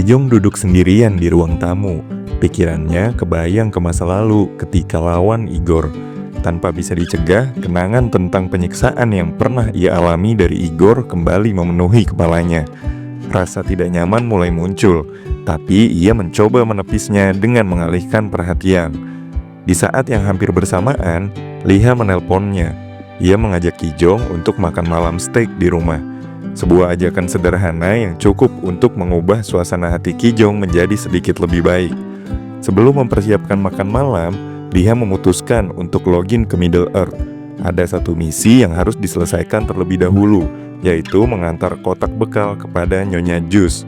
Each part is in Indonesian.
Kijong duduk sendirian di ruang tamu. Pikirannya kebayang ke masa lalu ketika lawan Igor. Tanpa bisa dicegah, kenangan tentang penyiksaan yang pernah ia alami dari Igor kembali memenuhi kepalanya. Rasa tidak nyaman mulai muncul, tapi ia mencoba menepisnya dengan mengalihkan perhatian. Di saat yang hampir bersamaan, Liha menelponnya. Ia mengajak Kijong untuk makan malam steak di rumah. Sebuah ajakan sederhana yang cukup untuk mengubah suasana hati Kijong menjadi sedikit lebih baik. Sebelum mempersiapkan makan malam, Liha memutuskan untuk login ke Middle Earth. Ada satu misi yang harus diselesaikan terlebih dahulu, yaitu mengantar kotak bekal kepada Nyonya Jus.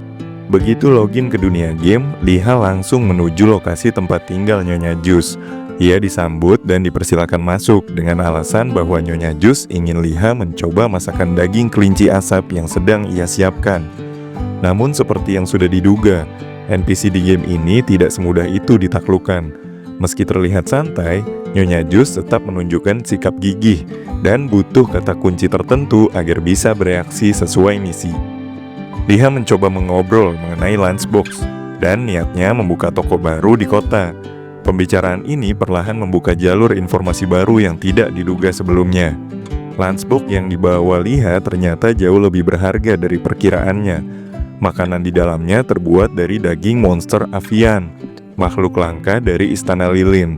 Begitu login ke dunia game, Liha langsung menuju lokasi tempat tinggal Nyonya Jus. Ia disambut dan dipersilakan masuk dengan alasan bahwa Nyonya Jus ingin Liha mencoba masakan daging kelinci asap yang sedang ia siapkan. Namun seperti yang sudah diduga, NPC di game ini tidak semudah itu ditaklukkan. Meski terlihat santai, Nyonya Jus tetap menunjukkan sikap gigih dan butuh kata kunci tertentu agar bisa bereaksi sesuai misi. Liha mencoba mengobrol mengenai lunchbox dan niatnya membuka toko baru di kota. Pembicaraan ini perlahan membuka jalur informasi baru yang tidak diduga sebelumnya. Lunchbox yang dibawa Liha ternyata jauh lebih berharga dari perkiraannya. Makanan di dalamnya terbuat dari daging monster avian, makhluk langka dari istana lilin.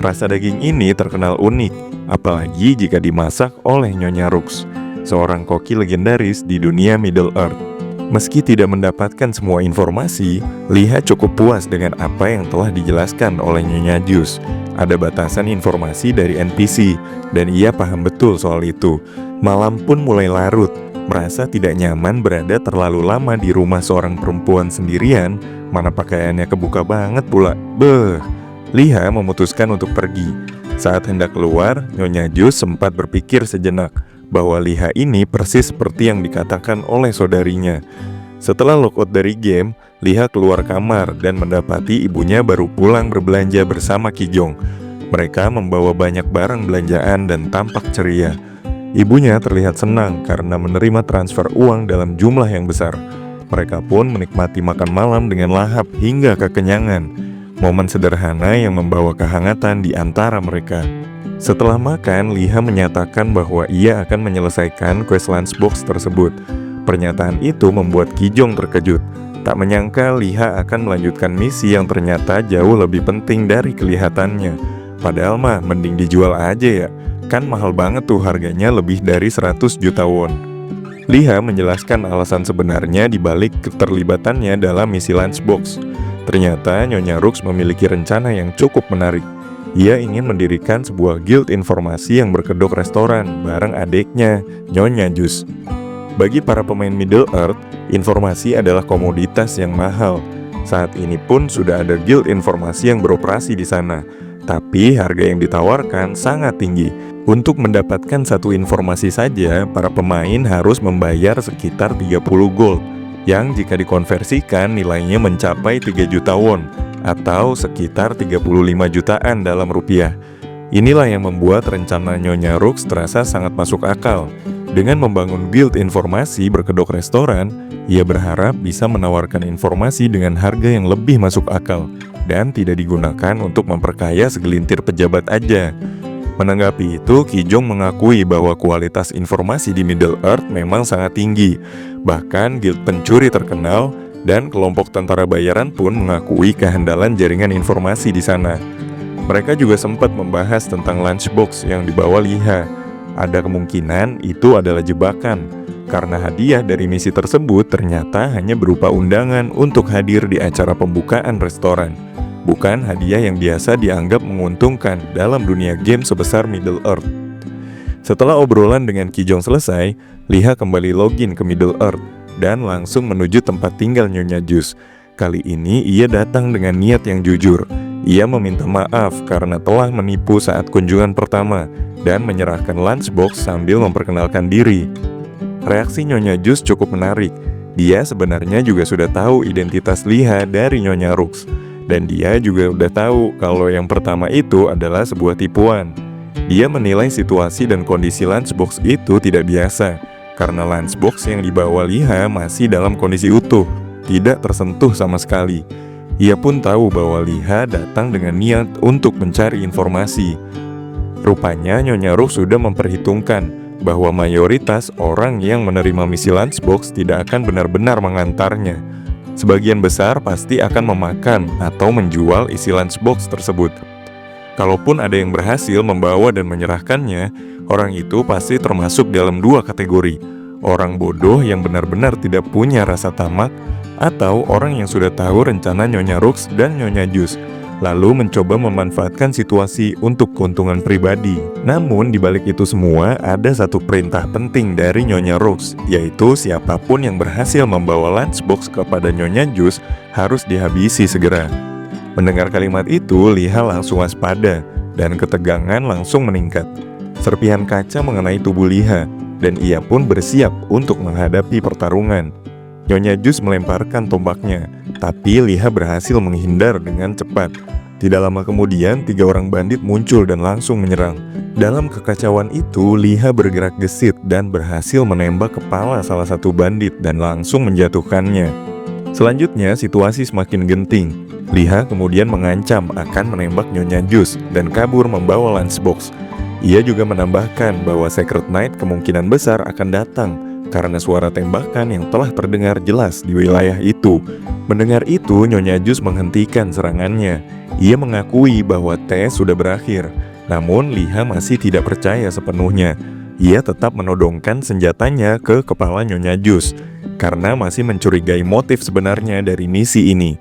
Rasa daging ini terkenal unik, apalagi jika dimasak oleh Nyonya Rux, seorang koki legendaris di dunia Middle Earth. Meski tidak mendapatkan semua informasi, Liha cukup puas dengan apa yang telah dijelaskan oleh Nyonya Jus. Ada batasan informasi dari NPC, dan ia paham betul soal itu. Malam pun mulai larut, merasa tidak nyaman berada terlalu lama di rumah seorang perempuan sendirian, mana pakaiannya kebuka banget pula. Liha memutuskan untuk pergi. Saat hendak keluar, Nyonya Jus sempat berpikir sejenak bahwa Liha ini persis seperti yang dikatakan oleh saudarinya. Setelah logout dari game, Liha keluar kamar dan mendapati ibunya baru pulang berbelanja bersama Kijong. Mereka membawa banyak barang belanjaan dan tampak ceria. Ibunya terlihat senang karena menerima transfer uang dalam jumlah yang besar. Mereka pun menikmati makan malam dengan lahap hingga kekenyangan. Momen sederhana yang membawa kehangatan di antara mereka. Setelah makan, Liha menyatakan bahwa ia akan menyelesaikan quest lunchbox tersebut. Pernyataan itu membuat Kijong terkejut. Tak menyangka Liha akan melanjutkan misi yang ternyata jauh lebih penting dari kelihatannya. Padahal mah mending dijual aja ya. Kan mahal banget tuh, harganya lebih dari 100 juta won. Liha menjelaskan alasan sebenarnya dibalik keterlibatannya dalam misi lunchbox. Ternyata Nyonya Rux memiliki rencana yang cukup menarik. Ia ingin mendirikan sebuah guild informasi yang berkedok restoran bareng adiknya, Nyonya Jus. Bagi para pemain Middle Earth, informasi adalah komoditas yang mahal. Saat ini pun sudah ada guild informasi yang beroperasi di sana, tapi harga yang ditawarkan sangat tinggi. Untuk mendapatkan satu informasi saja, para pemain harus membayar sekitar 30 gold, yang jika dikonversikan nilainya mencapai 3 juta won, atau sekitar 35 jutaan dalam rupiah. Inilah yang membuat rencana Nyonya Rux terasa sangat masuk akal. Dengan membangun guild informasi berkedok restoran, ia berharap bisa menawarkan informasi dengan harga yang lebih masuk akal dan tidak digunakan untuk memperkaya segelintir pejabat aja. Menanggapi itu, Kijong mengakui bahwa kualitas informasi di Middle Earth memang sangat tinggi. Bahkan guild pencuri terkenal dan kelompok tentara bayaran pun mengakui kehandalan jaringan informasi di sana. Mereka juga sempat membahas tentang lunchbox yang dibawa Liha. Ada kemungkinan itu adalah jebakan, karena hadiah dari misi tersebut ternyata hanya berupa undangan untuk hadir di acara pembukaan restoran, bukan hadiah yang biasa dianggap menguntungkan dalam dunia game sebesar Middle Earth. Setelah obrolan dengan Kijong selesai, Liha kembali login ke Middle Earth dan langsung menuju tempat tinggal Nyonya Jus. Kali ini ia datang dengan niat yang jujur. Ia meminta maaf karena telah menipu saat kunjungan pertama dan menyerahkan lunchbox sambil memperkenalkan diri. Reaksi Nyonya Jus cukup menarik. Dia sebenarnya juga sudah tahu identitas Liha dari Nyonya Rux, dan dia juga udah tahu kalau yang pertama itu adalah sebuah tipuan. Dia menilai situasi dan kondisi lunchbox itu tidak biasa, karena lunchbox yang dibawa Liha masih dalam kondisi utuh. tidak tersentuh sama sekali. Ia pun tahu bahwa Liha datang dengan niat untuk mencari informasi. Rupanya Nyonya Rooks sudah memperhitungkan bahwa mayoritas orang yang menerima misi lunchbox tidak akan benar-benar mengantarnya. Sebagian besar pasti akan memakan atau menjual isi lunchbox tersebut. Kalaupun ada yang berhasil membawa dan menyerahkannya, orang itu pasti termasuk dalam dua kategori. Orang bodoh yang benar-benar tidak punya rasa tamak, atau orang yang sudah tahu rencana Nyonya Rooks dan Nyonya Juice, lalu mencoba memanfaatkan situasi untuk keuntungan pribadi. Namun di balik itu semua ada satu perintah penting dari Nyonya Rooks, yaitu siapapun yang berhasil membawa lunchbox kepada Nyonya Juice harus dihabisi segera. Mendengar kalimat itu, Liha langsung waspada dan ketegangan langsung meningkat. Serpihan kaca mengenai tubuh Liha dan ia pun bersiap untuk menghadapi pertarungan. Nyonya Juice melemparkan tombaknya, tapi Liha berhasil menghindar dengan cepat. Tidak lama kemudian, 3 orang bandit muncul dan langsung menyerang. Dalam kekacauan itu, Liha bergerak gesit dan berhasil menembak kepala salah satu bandit dan langsung menjatuhkannya. Selanjutnya, situasi semakin genting. Liha kemudian mengancam akan menembak Nyonya Juice dan kabur membawa lunchbox. Ia juga menambahkan bahwa Secret Knight kemungkinan besar akan datang karena suara tembakan yang telah terdengar jelas di wilayah itu. Mendengar itu, Nyonya Juice menghentikan serangannya. Ia mengakui bahwa tes sudah berakhir, namun Liha masih tidak percaya sepenuhnya. Ia tetap menodongkan senjatanya ke kepala Nyonya Juice, karena masih mencurigai motif sebenarnya dari misi ini.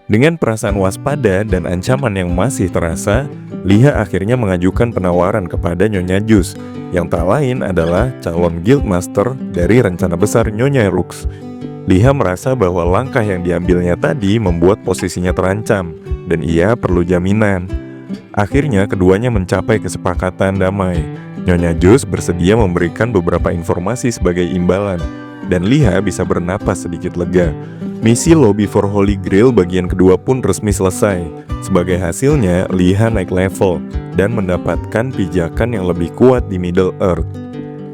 Dengan perasaan waspada dan ancaman yang masih terasa, Liha akhirnya mengajukan penawaran kepada Nyonya Juice, yang tak lain adalah calon guildmaster dari rencana besar Nyonya Rooks. Liha merasa bahwa langkah yang diambilnya tadi membuat posisinya terancam, dan ia perlu jaminan. Akhirnya keduanya mencapai kesepakatan damai. Nyonya Juice bersedia memberikan beberapa informasi sebagai imbalan, dan Liha bisa bernapas sedikit lega. Misi Lobby for Holy Grail bagian kedua pun resmi selesai. Sebagai hasilnya, Liha naik level dan mendapatkan pijakan yang lebih kuat di Middle Earth.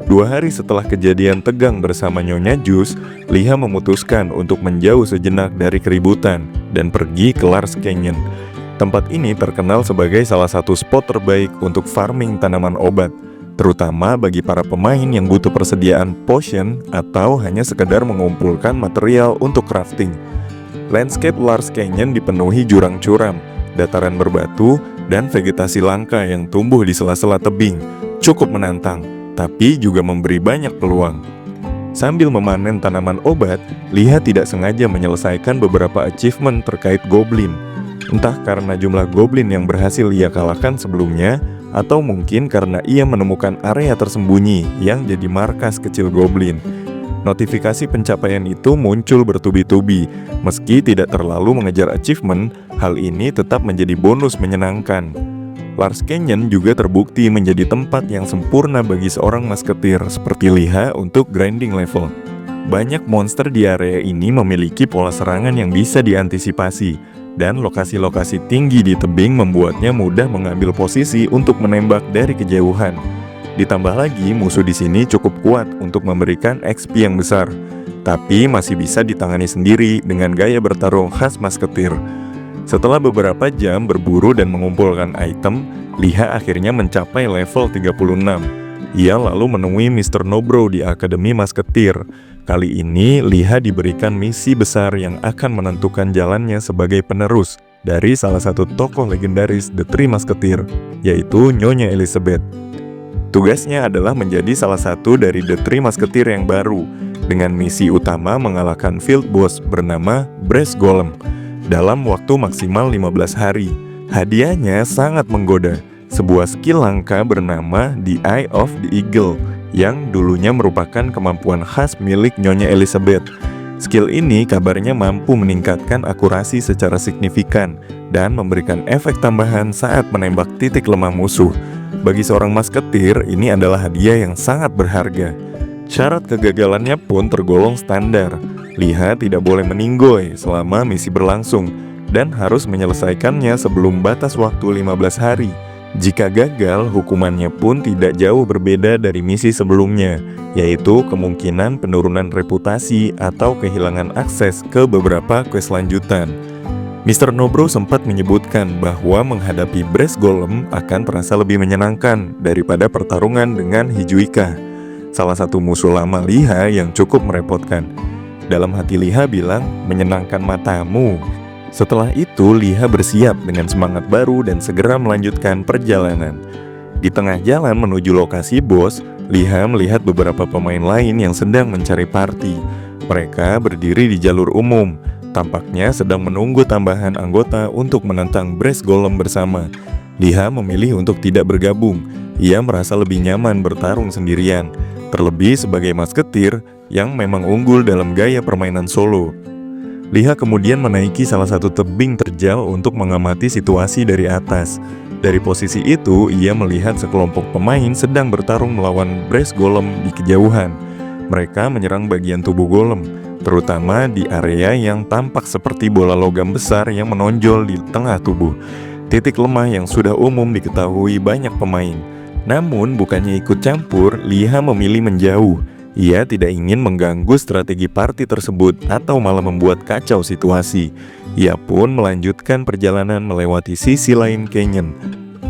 2 hari setelah kejadian tegang bersama Nyonya Juice, Liha memutuskan untuk menjauh sejenak dari keributan dan pergi ke Lars Canyon. Tempat ini terkenal sebagai salah satu spot terbaik untuk farming tanaman obat, terutama bagi para pemain yang butuh persediaan potion atau hanya sekedar mengumpulkan material untuk crafting. Landscape Lars Canyon dipenuhi jurang curam, dataran berbatu, dan vegetasi langka yang tumbuh di sela-sela tebing. Cukup menantang, tapi juga memberi banyak peluang. Sambil memanen tanaman obat, Liha tidak sengaja menyelesaikan beberapa achievement terkait goblin. Entah karena jumlah goblin yang berhasil ia kalahkan sebelumnya, atau mungkin karena ia menemukan area tersembunyi yang jadi markas kecil goblin. Notifikasi pencapaian itu muncul bertubi-tubi. Meski tidak terlalu mengejar achievement, hal ini tetap menjadi bonus menyenangkan. Lars Canyon juga terbukti menjadi tempat yang sempurna bagi seorang masketir seperti Liha untuk grinding level. Banyak monster di area ini memiliki pola serangan yang bisa diantisipasi, dan lokasi-lokasi tinggi di tebing membuatnya mudah mengambil posisi untuk menembak dari kejauhan. Ditambah lagi, musuh di sini cukup kuat untuk memberikan XP yang besar, tapi masih bisa ditangani sendiri dengan gaya bertarung khas masketir. Setelah beberapa jam berburu dan mengumpulkan item, Liha akhirnya mencapai level 36. Ia lalu menemui Mr. Nobro di Akademi Masketir. Kali ini, Liha diberikan misi besar yang akan menentukan jalannya sebagai penerus dari salah satu tokoh legendaris The Three Musketeer, yaitu Nyonya Elizabeth. Tugasnya adalah menjadi salah satu dari The Three Musketeer yang baru, dengan misi utama mengalahkan field boss bernama Brass Golem dalam waktu maksimal 15 hari. Hadiahnya sangat menggoda, sebuah skill langka bernama The Eye of the Eagle, yang dulunya merupakan kemampuan khas milik Nyonya Elizabeth. Skill ini kabarnya mampu meningkatkan akurasi secara signifikan dan memberikan efek tambahan saat menembak titik lemah musuh. Bagi seorang masketir, ini adalah hadiah yang sangat berharga. Syarat kegagalannya pun tergolong standar. Liha tidak boleh meninggoy selama misi berlangsung dan harus menyelesaikannya sebelum batas waktu 15 hari. Jika gagal, hukumannya pun tidak jauh berbeda dari misi sebelumnya, yaitu kemungkinan penurunan reputasi atau kehilangan akses ke beberapa quest lanjutan. Mr. Nobro sempat menyebutkan bahwa menghadapi Brass Golem akan terasa lebih menyenangkan daripada pertarungan dengan Hijuika, salah satu musuh lama Liha yang cukup merepotkan. Dalam hati Liha bilang, menyenangkan matamu. Setelah itu, Liha bersiap dengan semangat baru dan segera melanjutkan perjalanan. Di tengah jalan menuju lokasi bos, Liha melihat beberapa pemain lain yang sedang mencari party. Mereka berdiri di jalur umum, tampaknya sedang menunggu tambahan anggota untuk menentang Brass Golem bersama. Liha memilih untuk tidak bergabung. Ia merasa lebih nyaman bertarung sendirian, terlebih sebagai masketir yang memang unggul dalam gaya permainan solo. Liha kemudian menaiki salah satu tebing terjal untuk mengamati situasi dari atas. Dari posisi itu, ia melihat sekelompok pemain sedang bertarung melawan Brass Golem di kejauhan. Mereka menyerang bagian tubuh golem, terutama di area yang tampak seperti bola logam besar yang menonjol di tengah tubuh. Titik lemah yang sudah umum diketahui banyak pemain. Namun bukannya ikut campur, Liha memilih menjauh. Ia tidak ingin mengganggu strategi party tersebut atau malah membuat kacau situasi. Ia pun melanjutkan perjalanan melewati sisi lain canyon.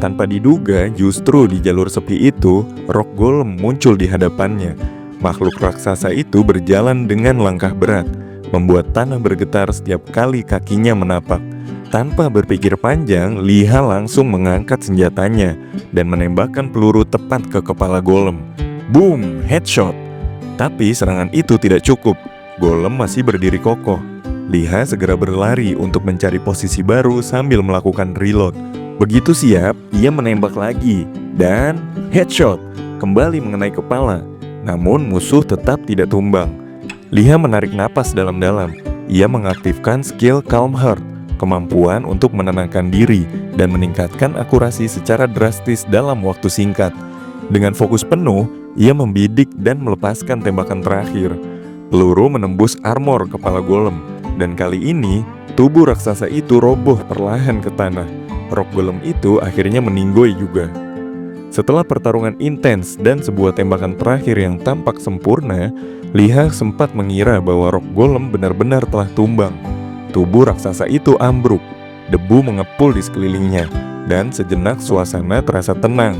Tanpa diduga, justru di jalur sepi itu, Rock Golem muncul di hadapannya. Makhluk raksasa itu berjalan dengan langkah berat, membuat tanah bergetar setiap kali kakinya menapak. Tanpa berpikir panjang, Liha langsung mengangkat senjatanya dan menembakkan peluru tepat ke kepala golem. Boom! Headshot! Tapi serangan itu tidak cukup. Golem masih berdiri kokoh. Liha segera berlari untuk mencari posisi baru sambil melakukan reload. Begitu siap, ia menembak lagi dan headshot kembali mengenai kepala. Namun musuh tetap tidak tumbang. Liha menarik napas dalam-dalam. Ia mengaktifkan skill Calm Heart, kemampuan untuk menenangkan diri dan meningkatkan akurasi secara drastis dalam waktu singkat. Dengan fokus penuh, ia membidik dan melepaskan tembakan terakhir. Peluru menembus armor kepala golem, dan kali ini tubuh raksasa itu roboh perlahan ke tanah. Rock Golem itu akhirnya meninggoy juga. Setelah pertarungan intens dan sebuah tembakan terakhir yang tampak sempurna, Liha sempat mengira bahwa Rock Golem benar-benar telah tumbang. Tubuh raksasa itu ambruk, debu mengepul di sekelilingnya, dan sejenak suasana terasa tenang.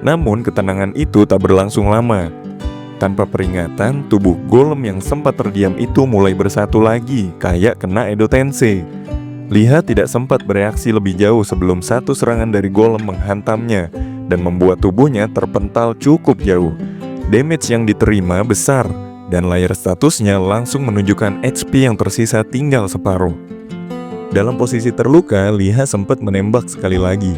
Namun ketenangan itu tak berlangsung lama. Tanpa peringatan, tubuh golem yang sempat terdiam itu mulai bersatu lagi, kayak kena Edo Tensei. Liha tidak sempat bereaksi lebih jauh sebelum satu serangan dari golem menghantamnya dan membuat tubuhnya terpental cukup jauh. Damage yang diterima besar, dan layar statusnya langsung menunjukkan HP yang tersisa tinggal separuh. Dalam posisi terluka, Liha sempat menembak sekali lagi.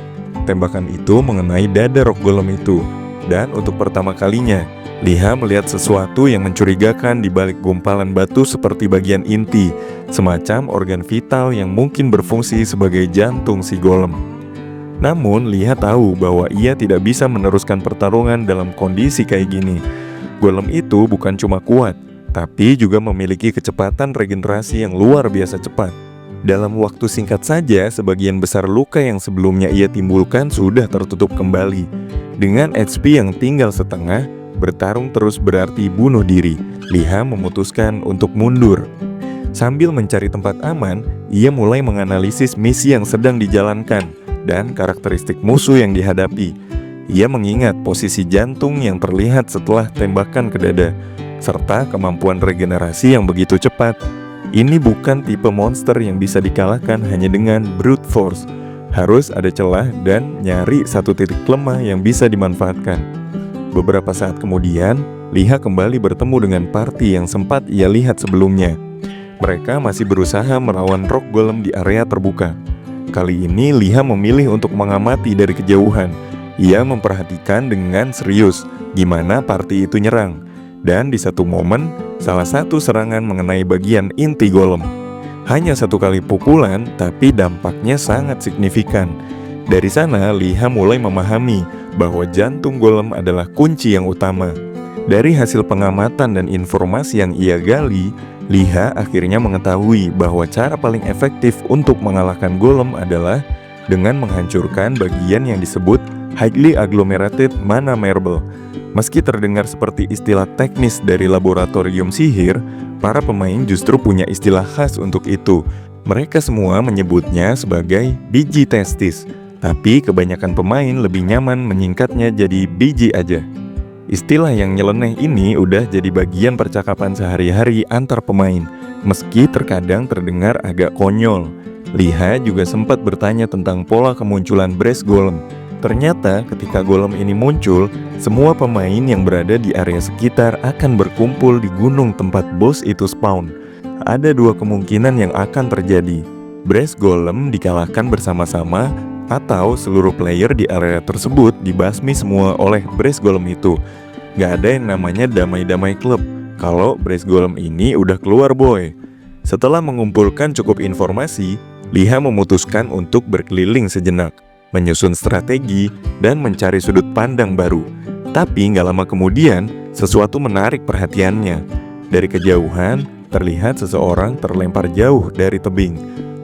Tembakan itu mengenai dada Rock Golem itu, dan untuk pertama kalinya, Liha melihat sesuatu yang mencurigakan di balik gumpalan batu seperti bagian inti, semacam organ vital yang mungkin berfungsi sebagai jantung si golem. Namun, Liha tahu bahwa ia tidak bisa meneruskan pertarungan dalam kondisi kayak gini. Golem itu bukan cuma kuat, tapi juga memiliki kecepatan regenerasi yang luar biasa cepat. Dalam waktu singkat saja, sebagian besar luka yang sebelumnya ia timbulkan sudah tertutup kembali. Dengan HP yang tinggal setengah, bertarung terus berarti bunuh diri. Liha memutuskan untuk mundur. Sambil mencari tempat aman, ia mulai menganalisis misi yang sedang dijalankan dan karakteristik musuh yang dihadapi. Ia mengingat posisi jantung yang terlihat setelah tembakan ke dada, serta kemampuan regenerasi yang begitu cepat. Ini bukan tipe monster yang bisa dikalahkan hanya dengan brute force. Harus ada celah dan nyari satu titik lemah yang bisa dimanfaatkan. Beberapa saat kemudian, Liha kembali bertemu dengan party yang sempat ia lihat sebelumnya. Mereka masih berusaha melawan Rock Golem di area terbuka. Kali ini Liha memilih untuk mengamati dari kejauhan. Ia memperhatikan dengan serius gimana party itu nyerang. Dan di satu momen, salah satu serangan mengenai bagian inti golem. Hanya satu kali pukulan, tapi dampaknya sangat signifikan. Dari sana, Liha mulai memahami bahwa jantung golem adalah kunci yang utama. Dari hasil pengamatan dan informasi yang ia gali, Liha akhirnya mengetahui bahwa cara paling efektif untuk mengalahkan golem adalah dengan menghancurkan bagian yang disebut highly agglomerated mana marble. Meski terdengar seperti istilah teknis dari laboratorium sihir, para pemain justru punya istilah khas untuk itu. Mereka semua menyebutnya sebagai biji testis, tapi kebanyakan pemain lebih nyaman menyingkatnya jadi biji aja. Istilah yang nyeleneh ini udah jadi bagian percakapan sehari-hari antar pemain, meski terkadang terdengar agak konyol. Liha juga sempat bertanya tentang pola kemunculan Brass Golem. Ternyata ketika golem ini muncul, semua pemain yang berada di area sekitar akan berkumpul di gunung tempat bos itu spawn. Ada dua kemungkinan yang akan terjadi. Brass Golem dikalahkan bersama-sama, atau seluruh player di area tersebut dibasmi semua oleh Brass Golem itu. Gak ada yang namanya damai-damai klub kalau Brass Golem ini udah keluar boy. Setelah mengumpulkan cukup informasi, Liha memutuskan untuk berkeliling sejenak, menyusun strategi, dan mencari sudut pandang baru. Tapi gak lama kemudian, sesuatu menarik perhatiannya. Dari kejauhan, terlihat seseorang terlempar jauh dari tebing.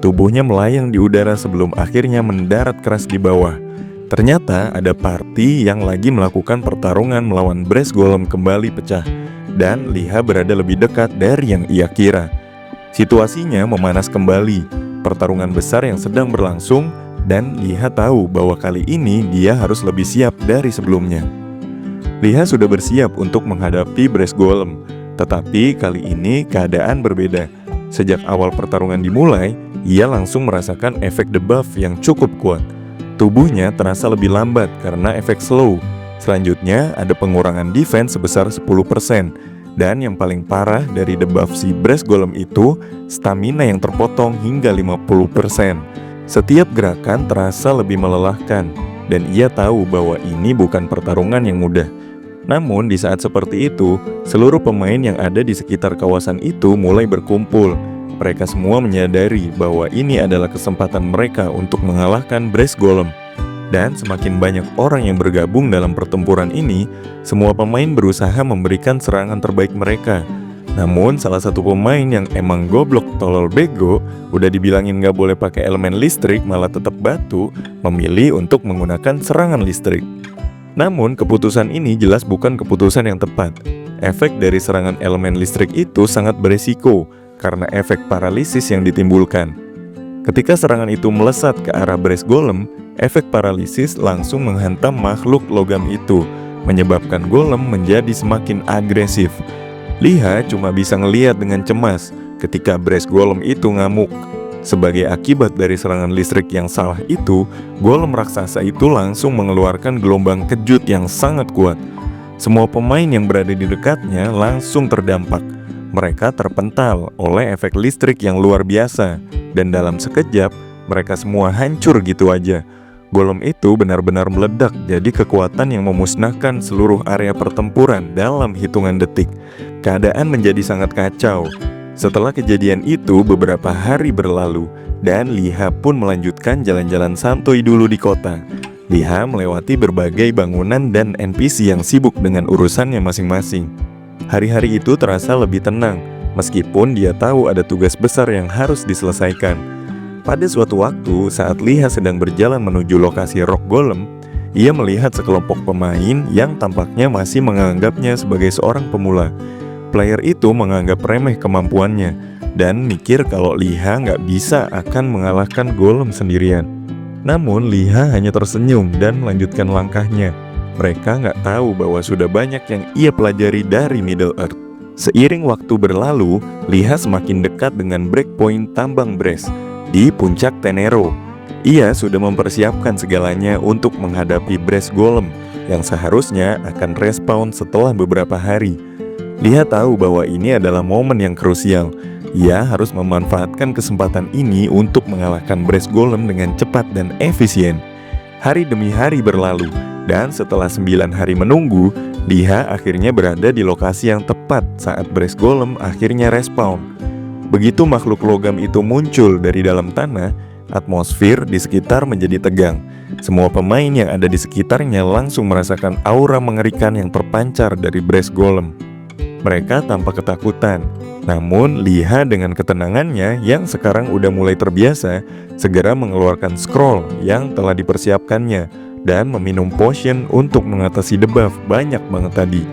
Tubuhnya melayang di udara sebelum akhirnya mendarat keras di bawah. Ternyata ada party yang lagi melakukan pertarungan melawan Brass Golem kembali pecah, dan Liha berada lebih dekat dari yang ia kira. Situasinya memanas kembali, pertarungan besar yang sedang berlangsung, dan Liha tahu bahwa kali ini dia harus lebih siap dari sebelumnya. Liha sudah bersiap untuk menghadapi Brass Golem, tetapi kali ini keadaan berbeda. Sejak awal pertarungan dimulai, ia langsung merasakan efek debuff yang cukup kuat. Tubuhnya terasa lebih lambat karena efek slow. Selanjutnya ada pengurangan defense sebesar 10%. Dan yang paling parah dari debuff si Brass Golem itu, stamina yang terpotong hingga 50%. Setiap gerakan terasa lebih melelahkan, dan ia tahu bahwa ini bukan pertarungan yang mudah. Namun di saat seperti itu, seluruh pemain yang ada di sekitar kawasan itu mulai berkumpul. Mereka semua menyadari bahwa ini adalah kesempatan mereka untuk mengalahkan Brass Golem. Dan semakin banyak orang yang bergabung dalam pertempuran ini, semua pemain berusaha memberikan serangan terbaik mereka. Namun salah satu pemain yang emang goblok tolol bego, udah dibilangin gak boleh pakai elemen listrik malah tetap batu, memilih untuk menggunakan serangan listrik. Namun keputusan ini jelas bukan keputusan yang tepat. Efek dari serangan elemen listrik itu sangat beresiko karena efek paralisis yang ditimbulkan. Ketika serangan itu melesat ke arah Brass Golem, efek paralisis langsung menghantam makhluk logam itu, menyebabkan golem menjadi semakin agresif. Liha cuma bisa ngelihat dengan cemas ketika Brass Golem itu ngamuk. Sebagai akibat dari serangan listrik yang salah itu, golem raksasa itu langsung mengeluarkan gelombang kejut yang sangat kuat. Semua pemain yang berada di dekatnya langsung terdampak. Mereka terpental oleh efek listrik yang luar biasa, dan dalam sekejap mereka semua hancur gitu aja. Golem itu benar-benar meledak jadi kekuatan yang memusnahkan seluruh area pertempuran dalam hitungan detik. Keadaan menjadi sangat kacau. Setelah kejadian itu beberapa hari berlalu, dan Liha pun melanjutkan jalan-jalan santuy dulu di kota. Liha melewati berbagai bangunan dan NPC yang sibuk dengan urusannya masing-masing. Hari-hari itu terasa lebih tenang, meskipun dia tahu ada tugas besar yang harus diselesaikan. Pada suatu waktu, saat Liha sedang berjalan menuju lokasi Rock Golem, ia melihat sekelompok pemain yang tampaknya masih menganggapnya sebagai seorang pemula. Player itu menganggap remeh kemampuannya, dan mikir kalau Liha nggak bisa akan mengalahkan Golem sendirian. Namun Liha hanya tersenyum dan melanjutkan langkahnya. Mereka nggak tahu bahwa sudah banyak yang ia pelajari dari Middle Earth. Seiring waktu berlalu, Liha semakin dekat dengan breakpoint tambang Brass di puncak Tenero. Ia sudah mempersiapkan segalanya untuk menghadapi Brass Golem yang seharusnya akan respawn setelah beberapa hari. Liha tahu bahwa ini adalah momen yang krusial. Ia harus memanfaatkan kesempatan ini untuk mengalahkan Brass Golem dengan cepat dan efisien. Hari demi hari berlalu, dan setelah 9 hari menunggu, Liha akhirnya berada di lokasi yang tepat saat Brass Golem akhirnya respawn. Begitu makhluk logam itu muncul dari dalam tanah, atmosfer di sekitar menjadi tegang. Semua pemain yang ada di sekitarnya langsung merasakan aura mengerikan yang terpancar dari Brass Golem. Mereka tampak ketakutan, Namun Liha dengan ketenangannya yang sekarang udah mulai terbiasa, segera mengeluarkan scroll yang telah dipersiapkannya dan meminum potion untuk mengatasi debuff banyak banget tadi.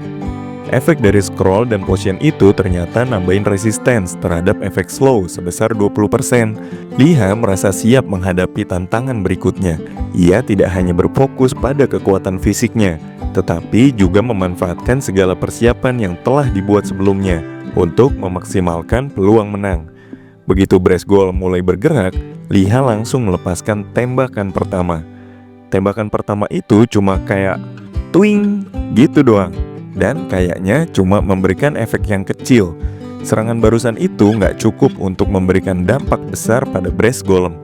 Efek dari scroll dan potion itu ternyata nambahin resistance terhadap efek slow sebesar 20%. Liha merasa siap menghadapi tantangan berikutnya. Ia tidak hanya berfokus pada kekuatan fisiknya, tetapi juga memanfaatkan segala persiapan yang telah dibuat sebelumnya untuk memaksimalkan peluang menang. Begitu Brass Golem mulai bergerak, Liha langsung melepaskan tembakan pertama. Tembakan pertama itu cuma kayak twing gitu doang. Dan kayaknya cuma memberikan efek yang kecil. Serangan barusan itu nggak cukup untuk memberikan dampak besar pada Brass Golem.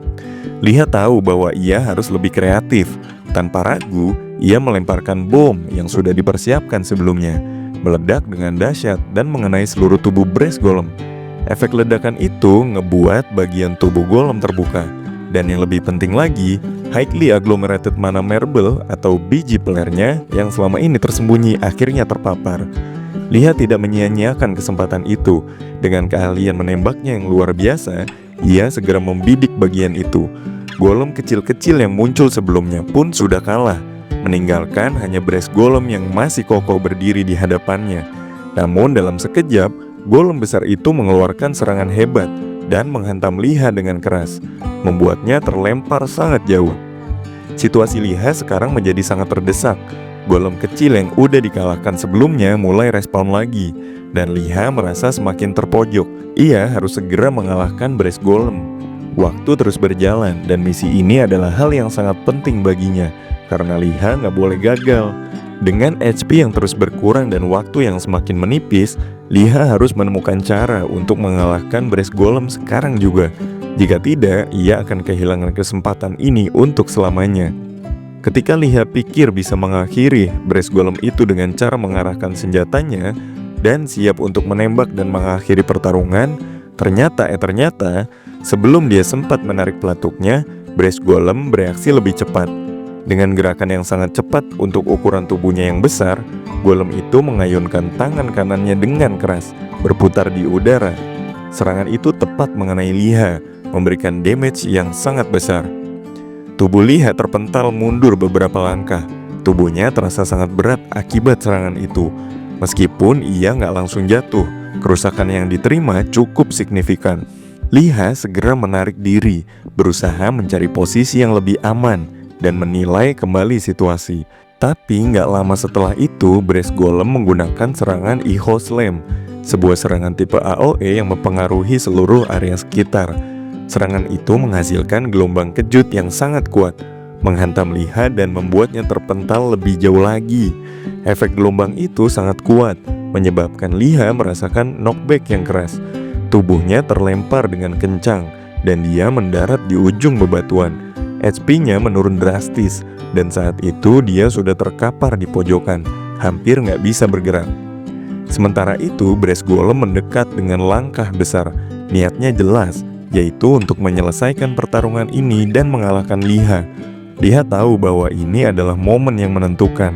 Liha tahu bahwa ia harus lebih kreatif. Tanpa ragu, ia melemparkan bom yang sudah dipersiapkan sebelumnya, meledak dengan dahsyat dan mengenai seluruh tubuh Brass Golem. Efek ledakan itu ngebuat bagian tubuh golem terbuka. Dan yang lebih penting lagi, highly agglomerated mana marble atau biji pelernya yang selama ini tersembunyi akhirnya terpapar. Liha tidak menyia-nyiakan kesempatan itu. Dengan keahlian menembaknya yang luar biasa, ia segera membidik bagian itu. Golem kecil-kecil yang muncul sebelumnya pun sudah kalah, meninggalkan hanya Brass Golem yang masih kokoh berdiri di hadapannya. Namun dalam sekejap, golem besar itu mengeluarkan serangan hebat dan menghantam Liha dengan keras, membuatnya terlempar sangat jauh. Situasi Liha sekarang menjadi sangat terdesak. Golem kecil yang udah dikalahkan sebelumnya mulai respawn lagi, dan Liha merasa semakin terpojok. Ia harus segera mengalahkan Brass Golem. Waktu terus berjalan, dan misi ini adalah hal yang sangat penting baginya, karena Liha nggak boleh gagal. Dengan HP yang terus berkurang dan waktu yang semakin menipis, Liha harus menemukan cara untuk mengalahkan Brass Golem sekarang juga. Jika tidak, ia akan kehilangan kesempatan ini untuk selamanya. Ketika Liha pikir bisa mengakhiri Brass Golem itu dengan cara mengarahkan senjatanya dan siap untuk menembak dan mengakhiri pertarungan, ternyata sebelum dia sempat menarik pelatuknya, Brass Golem bereaksi lebih cepat. Dengan gerakan yang sangat cepat untuk ukuran tubuhnya yang besar, golem itu mengayunkan tangan kanannya dengan keras, berputar di udara. Serangan itu tepat mengenai Liha, memberikan damage yang sangat besar. Tubuh Liha terpental mundur beberapa langkah. Tubuhnya terasa sangat berat akibat serangan itu. Meskipun ia nggak langsung jatuh, kerusakan yang diterima cukup signifikan. Liha segera menarik diri, berusaha mencari posisi yang lebih aman dan menilai kembali situasi. Tapi nggak lama setelah itu, Brass Golem menggunakan serangan Eho Slam, sebuah serangan tipe AOE yang mempengaruhi seluruh area sekitar. Serangan itu menghasilkan gelombang kejut yang sangat kuat, menghantam Liha dan membuatnya terpental lebih jauh lagi. Efek gelombang itu sangat kuat, menyebabkan Liha merasakan knockback yang keras. Tubuhnya terlempar dengan kencang, dan dia mendarat di ujung bebatuan. HP-nya menurun drastis, dan saat itu dia sudah terkapar di pojokan, hampir nggak bisa bergerak. Sementara itu, Brass Golem mendekat dengan langkah besar. Niatnya jelas, yaitu untuk menyelesaikan pertarungan ini dan mengalahkan Liha. Liha tahu bahwa ini adalah momen yang menentukan.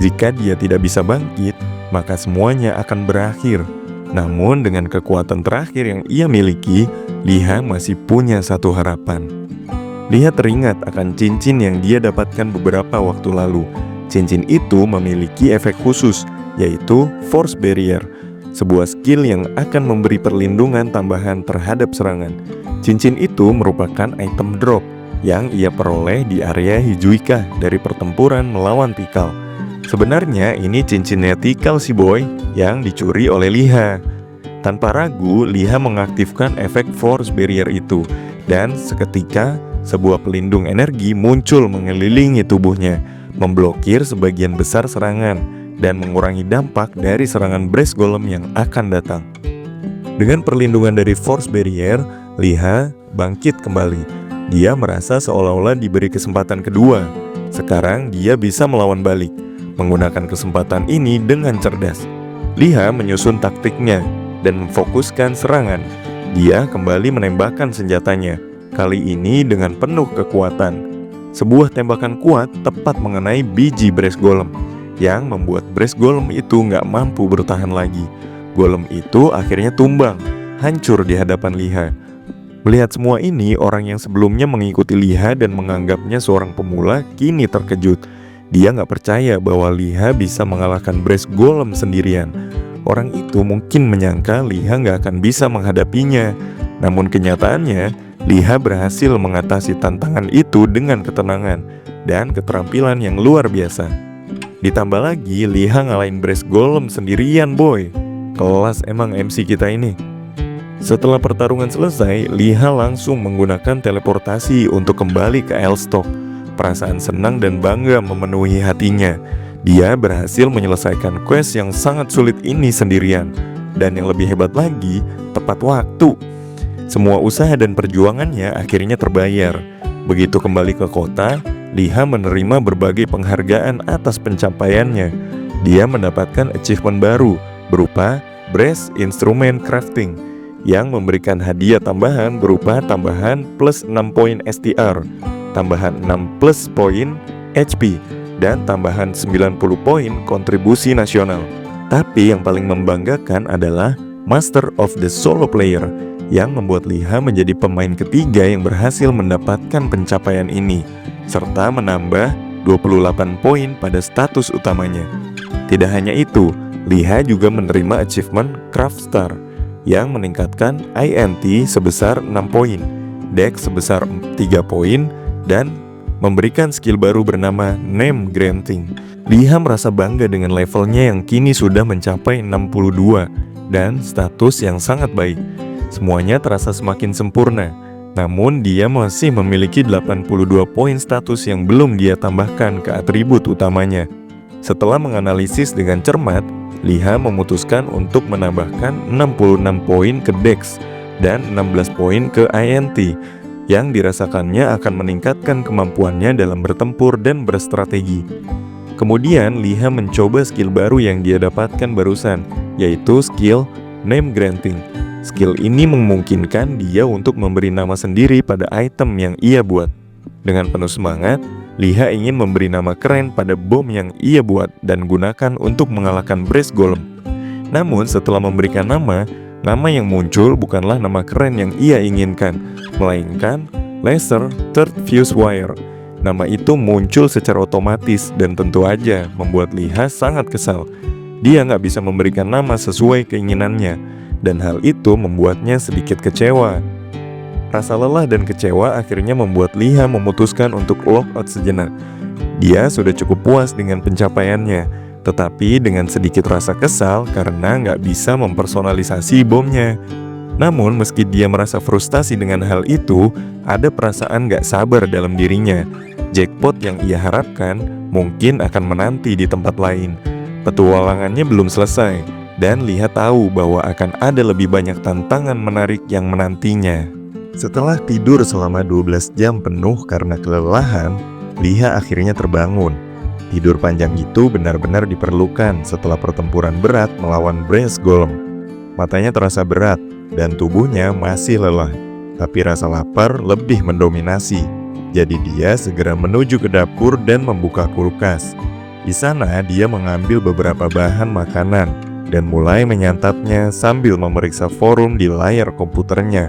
Jika dia tidak bisa bangkit, maka semuanya akan berakhir. Namun dengan kekuatan terakhir yang ia miliki, Liha masih punya satu harapan. Liha teringat akan cincin yang dia dapatkan beberapa waktu lalu. Cincin itu memiliki efek khusus, yaitu Force Barrier, sebuah skill yang akan memberi perlindungan tambahan terhadap serangan. Cincin itu merupakan item drop yang ia peroleh di area Hijuika dari pertempuran melawan Tikal. Sebenarnya ini cincinnya Tikal si boy yang dicuri oleh Liha. Tanpa ragu, Liha mengaktifkan efek Force Barrier itu, dan seketika sebuah pelindung energi muncul mengelilingi tubuhnya, memblokir sebagian besar serangan dan mengurangi dampak dari serangan Brass Golem yang akan datang. Dengan perlindungan dari Force Barrier, Liha bangkit kembali. Dia merasa seolah-olah diberi kesempatan kedua. Sekarang dia bisa melawan balik, menggunakan kesempatan ini dengan cerdas. Liha menyusun taktiknya dan memfokuskan serangan. Dia kembali menembakkan senjatanya, kali ini dengan penuh kekuatan. Sebuah tembakan kuat tepat mengenai biji Brass Golem, yang membuat Brass Golem itu nggak mampu bertahan lagi. Golem itu akhirnya tumbang, hancur di hadapan Liha. Melihat semua ini, orang yang sebelumnya mengikuti Liha dan menganggapnya seorang pemula kini terkejut. Dia nggak percaya bahwa Liha bisa mengalahkan Brass Golem sendirian. Orang itu mungkin menyangka Liha nggak akan bisa menghadapinya. Namun kenyataannya, Liha berhasil mengatasi tantangan itu dengan ketenangan dan keterampilan yang luar biasa. Ditambah lagi, Liha ngalahin Brass Golem sendirian, boy. Kelas emang MC kita ini. Setelah pertarungan selesai, Liha langsung menggunakan teleportasi untuk kembali ke Elstok. Perasaan senang dan bangga memenuhi hatinya. Dia berhasil menyelesaikan quest yang sangat sulit ini sendirian. Dan yang lebih hebat lagi, tepat waktu. Semua usaha dan perjuangannya akhirnya terbayar. Begitu kembali ke kota, Liha menerima berbagai penghargaan atas pencapaiannya. Dia mendapatkan achievement baru berupa Brass Instrument Crafting yang memberikan hadiah tambahan berupa tambahan plus 6 poin STR, tambahan 6 plus poin HP, dan tambahan 90 poin kontribusi nasional. Tapi yang paling membanggakan adalah Master of the Solo Player yang membuat Liha menjadi pemain ketiga yang berhasil mendapatkan pencapaian ini, serta menambah 28 poin pada status utamanya. Tidak hanya itu, Liha juga menerima achievement Craft Star yang meningkatkan INT sebesar 6 poin, Dex sebesar 3 poin, dan memberikan skill baru bernama Name Granting. Liha merasa bangga dengan levelnya yang kini sudah mencapai 62 dan status yang sangat baik. Semuanya terasa semakin sempurna, namun dia masih memiliki 82 poin status yang belum dia tambahkan ke atribut utamanya. Setelah menganalisis dengan cermat, Liha memutuskan untuk menambahkan 66 poin ke Dex dan 16 poin ke INT yang dirasakannya akan meningkatkan kemampuannya dalam bertempur dan berstrategi. Kemudian Liha mencoba skill baru yang dia dapatkan barusan, yaitu skill Name Granting. Skill ini memungkinkan dia untuk memberi nama sendiri pada item yang ia buat. Dengan penuh semangat, Liha ingin memberi nama keren pada bom yang ia buat dan gunakan untuk mengalahkan Brass Golem. Namun setelah memberikan nama yang muncul bukanlah nama keren yang ia inginkan, melainkan Laser Third Fuse Wire. Nama itu muncul secara otomatis dan tentu aja membuat Liha sangat kesal. Dia nggak bisa memberikan nama sesuai keinginannya, dan hal itu membuatnya sedikit kecewa. Rasa lelah dan kecewa akhirnya membuat Liha memutuskan untuk logout sejenak. Dia sudah cukup puas dengan pencapaiannya, tetapi dengan sedikit rasa kesal karena nggak bisa mempersonalisasi bomnya. Namun meski dia merasa frustasi dengan hal itu, ada perasaan nggak sabar dalam dirinya. Jackpot yang ia harapkan mungkin akan menanti di tempat lain. Petualangannya belum selesai, dan Liha tahu bahwa akan ada lebih banyak tantangan menarik yang menantinya. Setelah tidur selama 12 jam penuh karena kelelahan, Liha akhirnya terbangun. Tidur panjang itu benar-benar diperlukan setelah pertempuran berat melawan Brass Golem. Matanya terasa berat dan tubuhnya masih lelah, tapi rasa lapar lebih mendominasi. Jadi dia segera menuju ke dapur dan membuka kulkas. Di sana dia mengambil beberapa bahan makanan dan mulai menyantapnya sambil memeriksa forum di layar komputernya.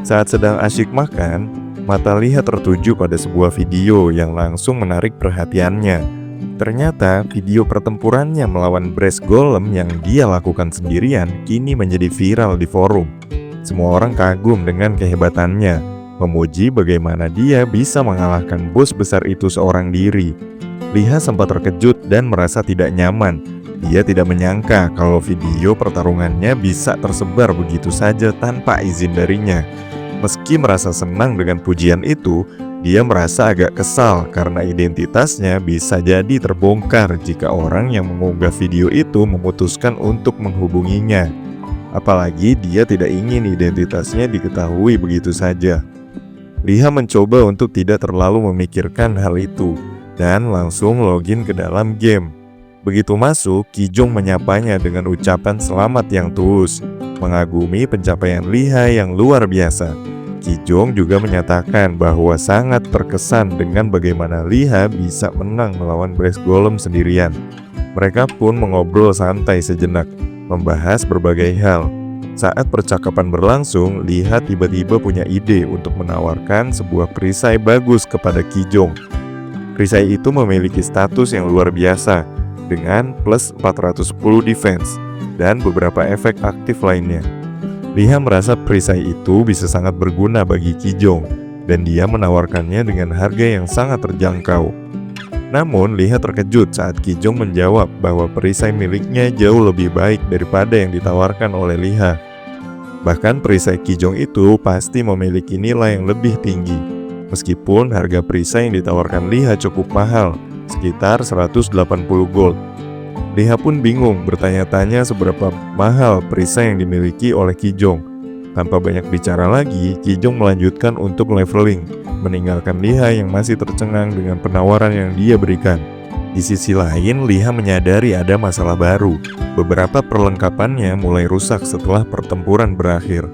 Saat sedang asyik makan, mata Liha tertuju pada sebuah video yang langsung menarik perhatiannya. Ternyata video pertempurannya melawan Brass Golem yang dia lakukan sendirian kini menjadi viral di forum. Semua orang kagum dengan kehebatannya, memuji bagaimana dia bisa mengalahkan bos besar itu seorang diri. Liha sempat terkejut dan merasa tidak nyaman. Dia tidak menyangka kalau video pertarungannya bisa tersebar begitu saja tanpa izin darinya. Meski merasa senang dengan pujian itu, dia merasa agak kesal karena identitasnya bisa jadi terbongkar jika orang yang mengunggah video itu memutuskan untuk menghubunginya. Apalagi dia tidak ingin identitasnya diketahui begitu saja. Liha mencoba untuk tidak terlalu memikirkan hal itu dan langsung login ke dalam game. Begitu masuk, Kijong menyapanya dengan ucapan selamat yang tulus, mengagumi pencapaian Liha yang luar biasa. Kijong juga menyatakan bahwa sangat terkesan dengan bagaimana Liha bisa menang melawan Brass Golem sendirian. Mereka pun mengobrol santai sejenak, membahas berbagai hal. Saat percakapan berlangsung, Liha tiba-tiba punya ide untuk menawarkan sebuah perisai bagus kepada Ki Jong. Perisai itu memiliki status yang luar biasa, dengan plus 410 defense, dan beberapa efek aktif lainnya. Liha merasa perisai itu bisa sangat berguna bagi Ki Jong, dan dia menawarkannya dengan harga yang sangat terjangkau. Namun, Liha terkejut saat Ki Jong menjawab bahwa perisai miliknya jauh lebih baik daripada yang ditawarkan oleh Liha. Bahkan perisai Ki Jong itu pasti memiliki nilai yang lebih tinggi. Meskipun harga perisai yang ditawarkan Liha cukup mahal, sekitar 180 gold. Liha pun bingung bertanya-tanya seberapa mahal perisai yang dimiliki oleh Ki Jong. Tanpa banyak bicara lagi, Ki Jong melanjutkan untuk leveling, meninggalkan Liha yang masih tercengang dengan penawaran yang dia berikan. Di sisi lain, Liha menyadari ada masalah baru. Beberapa perlengkapannya mulai rusak setelah pertempuran berakhir,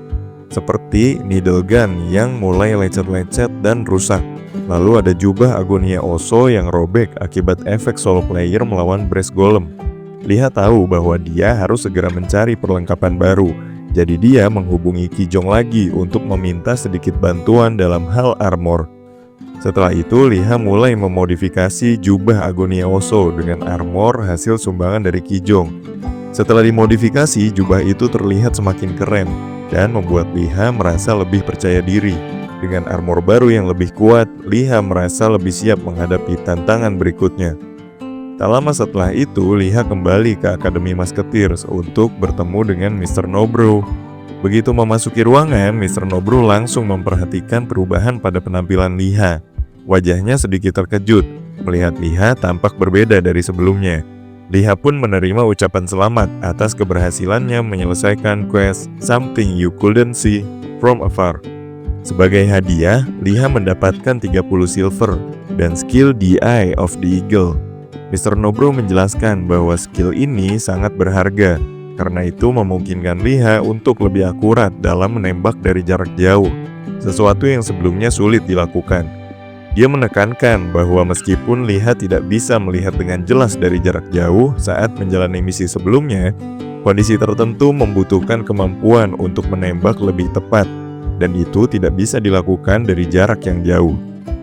seperti needle gun yang mulai lecet-lecet dan rusak. Lalu ada jubah Agonia Oso yang robek akibat efek solo player melawan Brass Golem. Liha tahu bahwa dia harus segera mencari perlengkapan baru. Jadi dia menghubungi Ki Jong lagi untuk meminta sedikit bantuan dalam hal armor. Setelah itu, Liha mulai memodifikasi jubah Agonia Oso dengan armor hasil sumbangan dari Ki Jong. Setelah dimodifikasi, jubah itu terlihat semakin keren dan membuat Liha merasa lebih percaya diri. Dengan armor baru yang lebih kuat, Liha merasa lebih siap menghadapi tantangan berikutnya. Tak lama setelah itu, Liha kembali ke Akademi Musketeers untuk bertemu dengan Mr. Nobro. Begitu memasuki ruangan, Mr. Nobro langsung memperhatikan perubahan pada penampilan Liha. Wajahnya sedikit terkejut, melihat Liha tampak berbeda dari sebelumnya. Liha pun menerima ucapan selamat atas keberhasilannya menyelesaikan quest Something You Couldn't See From Afar. Sebagai hadiah, Liha mendapatkan 30 silver dan skill The Eye of the Eagle. Mr. Nobro menjelaskan bahwa skill ini sangat berharga, karena itu memungkinkan Liha untuk lebih akurat dalam menembak dari jarak jauh, sesuatu yang sebelumnya sulit dilakukan. Dia menekankan bahwa meskipun Liha tidak bisa melihat dengan jelas dari jarak jauh saat menjalani misi sebelumnya, kondisi tertentu membutuhkan kemampuan untuk menembak lebih tepat, dan itu tidak bisa dilakukan dari jarak yang jauh.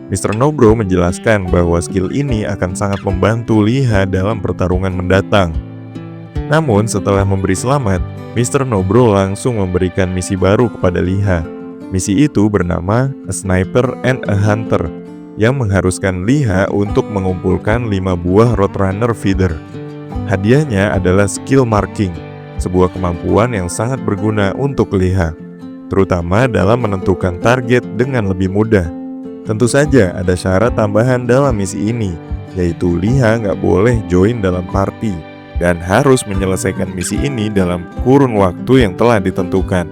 Mr. Nobro menjelaskan bahwa skill ini akan sangat membantu Liha dalam pertarungan mendatang. Namun setelah memberi selamat, Mr. Nobro langsung memberikan misi baru kepada Liha. Misi itu bernama A Sniper and a Hunter, yang mengharuskan Liha untuk mengumpulkan 5 buah Roadrunner feeder. Hadiahnya adalah skill marking, sebuah kemampuan yang sangat berguna untuk Liha, terutama dalam menentukan target dengan lebih mudah. Tentu saja ada syarat tambahan dalam misi ini, yaitu Liha nggak boleh join dalam party dan harus menyelesaikan misi ini dalam kurun waktu yang telah ditentukan.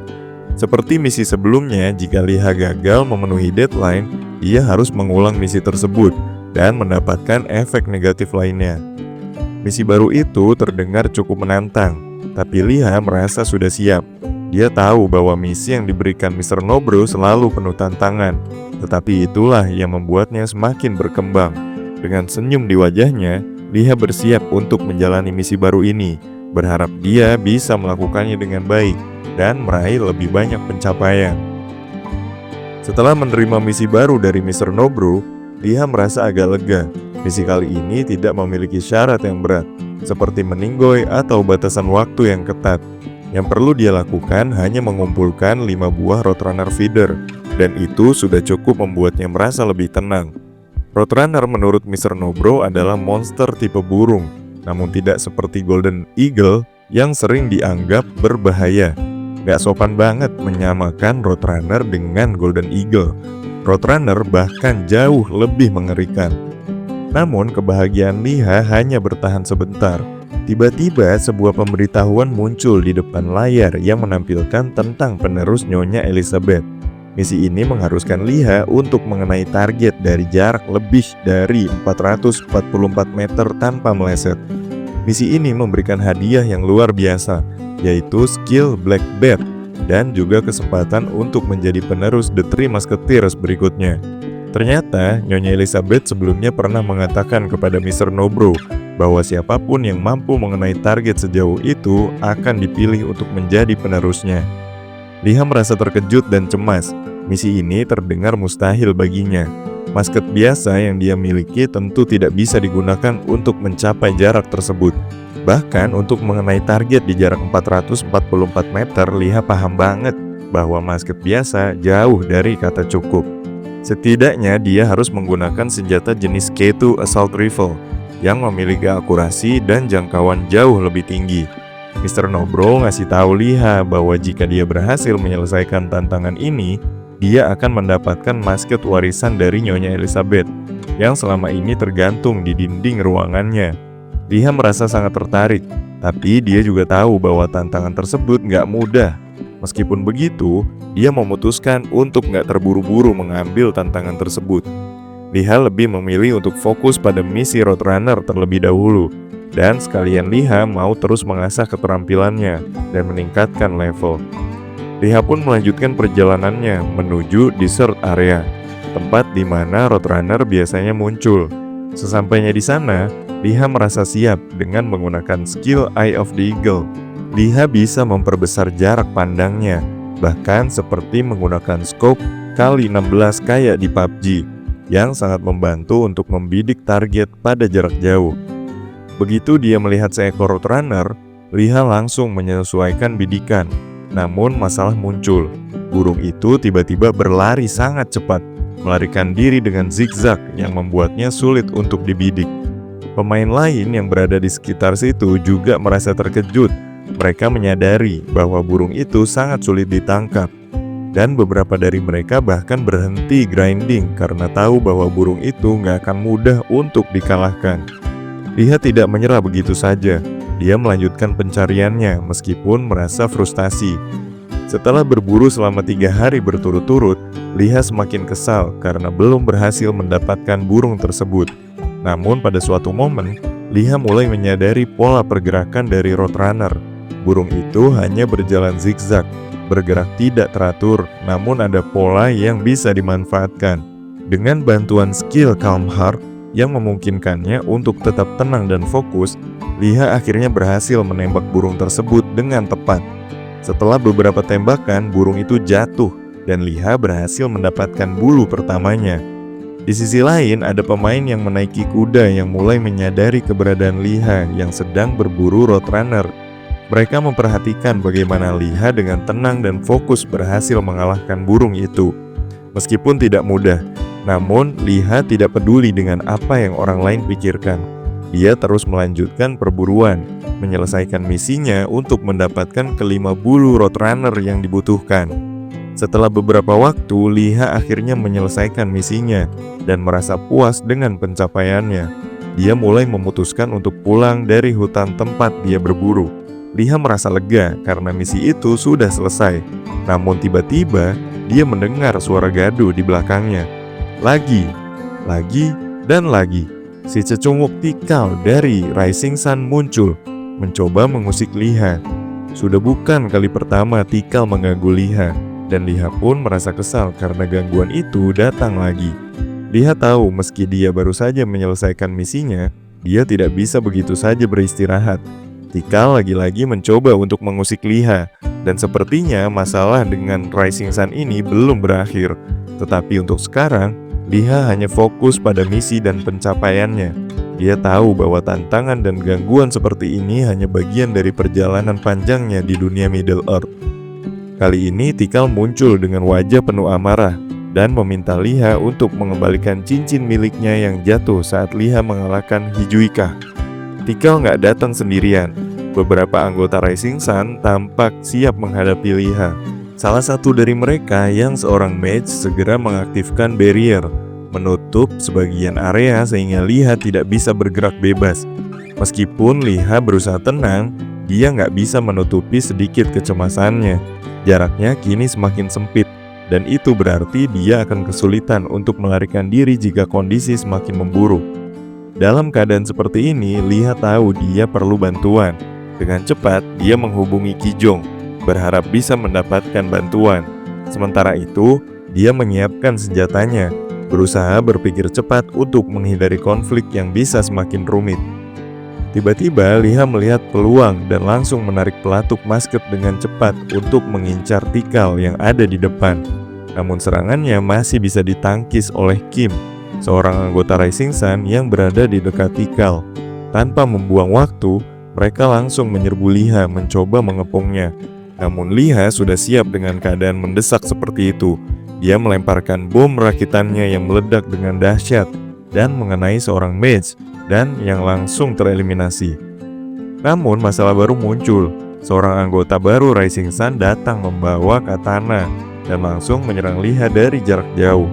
Seperti misi sebelumnya, jika Liha gagal memenuhi deadline, ia harus mengulang misi tersebut dan mendapatkan efek negatif lainnya. Misi baru itu terdengar cukup menantang, tapi Liha merasa sudah siap. Dia tahu bahwa misi yang diberikan Mr. Nobro selalu penuh tantangan, tetapi itulah yang membuatnya semakin berkembang. Dengan senyum di wajahnya, Liha bersiap untuk menjalani misi baru ini, berharap dia bisa melakukannya dengan baik dan meraih lebih banyak pencapaian. Setelah menerima misi baru dari Mr. Nobro, Liha merasa agak lega. Misi kali ini tidak memiliki syarat yang berat, seperti meninggoy atau batasan waktu yang ketat. Yang perlu dia lakukan hanya mengumpulkan 5 buah Roadrunner feeder, dan itu sudah cukup membuatnya merasa lebih tenang. Roadrunner menurut Mr. Nobro adalah monster tipe burung, namun tidak seperti Golden Eagle yang sering dianggap berbahaya. Gak sopan banget menyamakan Roadrunner dengan Golden Eagle. Roadrunner bahkan jauh lebih mengerikan. Namun kebahagiaan Liha hanya bertahan sebentar. Tiba-tiba sebuah pemberitahuan muncul di depan layar yang menampilkan tentang penerus Nyonya Elizabeth. Misi ini mengharuskan Liha untuk mengenai target dari jarak lebih dari 444 meter tanpa meleset. Misi ini memberikan hadiah yang luar biasa, yaitu skill Black Bat dan juga kesempatan untuk menjadi penerus The Three Musketeers berikutnya. Ternyata Nyonya Elizabeth sebelumnya pernah mengatakan kepada Mr. Nobro bahwa siapapun yang mampu mengenai target sejauh itu akan dipilih untuk menjadi penerusnya. Liha merasa terkejut dan cemas. Misi ini terdengar mustahil baginya. Musket biasa yang dia miliki tentu tidak bisa digunakan untuk mencapai jarak tersebut. Bahkan untuk mengenai target di jarak 444 meter, Liha paham banget bahwa musket biasa jauh dari kata cukup. Setidaknya dia harus menggunakan senjata jenis K2 Assault Rifle yang memiliki akurasi dan jangkauan jauh lebih tinggi. Mr. Nobro ngasih tahu Liha bahwa jika dia berhasil menyelesaikan tantangan ini, dia akan mendapatkan musket warisan dari Nyonya Elizabeth yang selama ini tergantung di dinding ruangannya. Liha merasa sangat tertarik, tapi dia juga tahu bahwa tantangan tersebut nggak mudah. Meskipun begitu, dia memutuskan untuk nggak terburu-buru mengambil tantangan tersebut. Liha lebih memilih untuk fokus pada misi Roadrunner terlebih dahulu, dan sekalian Liha mau terus mengasah keterampilannya dan meningkatkan level. Liha pun melanjutkan perjalanannya menuju desert area, tempat di mana Roadrunner biasanya muncul. Sesampainya di sana, Liha merasa siap dengan menggunakan skill Eye of the Eagle. Liha bisa memperbesar jarak pandangnya, bahkan seperti menggunakan scope kali 16 kayak di PUBG, yang sangat membantu untuk membidik target pada jarak jauh. Begitu dia melihat seekor Roadrunner, Liha langsung menyesuaikan bidikan. Namun masalah muncul. Burung itu tiba-tiba berlari sangat cepat, melarikan diri dengan zigzag yang membuatnya sulit untuk dibidik. Pemain lain yang berada di sekitar situ juga merasa terkejut. Mereka menyadari bahwa burung itu sangat sulit ditangkap. Dan beberapa dari mereka bahkan berhenti grinding karena tahu bahwa burung itu nggak akan mudah untuk dikalahkan. Liha tidak menyerah begitu saja. Dia melanjutkan pencariannya meskipun merasa frustasi. Setelah berburu selama 3 hari berturut-turut, Liha semakin kesal karena belum berhasil mendapatkan burung tersebut. Namun pada suatu momen, Liha mulai menyadari pola pergerakan dari Roadrunner. Burung itu hanya berjalan zigzag, bergerak tidak teratur, namun ada pola yang bisa dimanfaatkan. Dengan bantuan skill Calm Heart yang memungkinkannya untuk tetap tenang dan fokus, Liha akhirnya berhasil menembak burung tersebut dengan tepat. Setelah beberapa tembakan, burung itu jatuh dan Liha berhasil mendapatkan bulu pertamanya. Di sisi lain, ada pemain yang menaiki kuda yang mulai menyadari keberadaan Liha yang sedang berburu Roadrunner. Mereka memperhatikan bagaimana Liha dengan tenang dan fokus berhasil mengalahkan burung itu. Meskipun tidak mudah, namun Liha tidak peduli dengan apa yang orang lain pikirkan. Dia terus melanjutkan perburuan, menyelesaikan misinya untuk mendapatkan kelima bulu Roadrunner yang dibutuhkan. Setelah beberapa waktu, Liha akhirnya menyelesaikan misinya dan merasa puas dengan pencapaiannya. Dia mulai memutuskan untuk pulang dari hutan tempat dia berburu. Liha merasa lega karena misi itu sudah selesai. Namun tiba-tiba, dia mendengar suara gaduh di belakangnya. Lagi, dan lagi. Si cecunguk tikal dari Rising Sun muncul, mencoba mengusik Liha. Sudah bukan kali pertama tikal mengganggu Liha, dan Liha pun merasa kesal karena gangguan itu datang lagi. Liha tahu meski dia baru saja menyelesaikan misinya, dia tidak bisa begitu saja beristirahat. Tikal lagi-lagi mencoba untuk mengusik Liha, dan sepertinya masalah dengan Rising Sun ini belum berakhir. Tetapi untuk sekarang, Liha hanya fokus pada misi dan pencapaiannya. Dia tahu bahwa tantangan dan gangguan seperti ini hanya bagian dari perjalanan panjangnya di dunia Middle Earth. Kali ini Tikal muncul dengan wajah penuh amarah dan meminta Liha untuk mengembalikan cincin miliknya yang jatuh saat Liha mengalahkan Hijuika. Tikal nggak datang sendirian. Beberapa anggota Rising Sun tampak siap menghadapi Liha. Salah satu dari mereka yang seorang mage segera mengaktifkan barrier, menutup sebagian area sehingga Liha tidak bisa bergerak bebas. Meskipun Liha berusaha tenang, dia nggak bisa menutupi sedikit kecemasannya. Jaraknya kini semakin sempit, dan itu berarti dia akan kesulitan untuk melarikan diri jika kondisi semakin memburuk. Dalam keadaan seperti ini, Liha tahu dia perlu bantuan. Dengan cepat, dia menghubungi Kijong, berharap bisa mendapatkan bantuan. Sementara itu, dia menyiapkan senjatanya, berusaha berpikir cepat untuk menghindari konflik yang bisa semakin rumit. Tiba-tiba Liha melihat peluang dan langsung menarik pelatuk musket dengan cepat untuk mengincar Tikal yang ada di depan. Namun serangannya masih bisa ditangkis oleh Kim, seorang anggota Rising Sun yang berada di dekat Tikal. Tanpa membuang waktu, mereka langsung menyerbu Liha mencoba mengepungnya. Namun Liha sudah siap dengan keadaan mendesak seperti itu. Dia melemparkan bom rakitannya yang meledak dengan dahsyat dan mengenai seorang mage dan yang langsung tereliminasi. Namun masalah baru muncul. Seorang anggota baru Rising Sun datang membawa katana dan langsung menyerang Liha dari jarak jauh.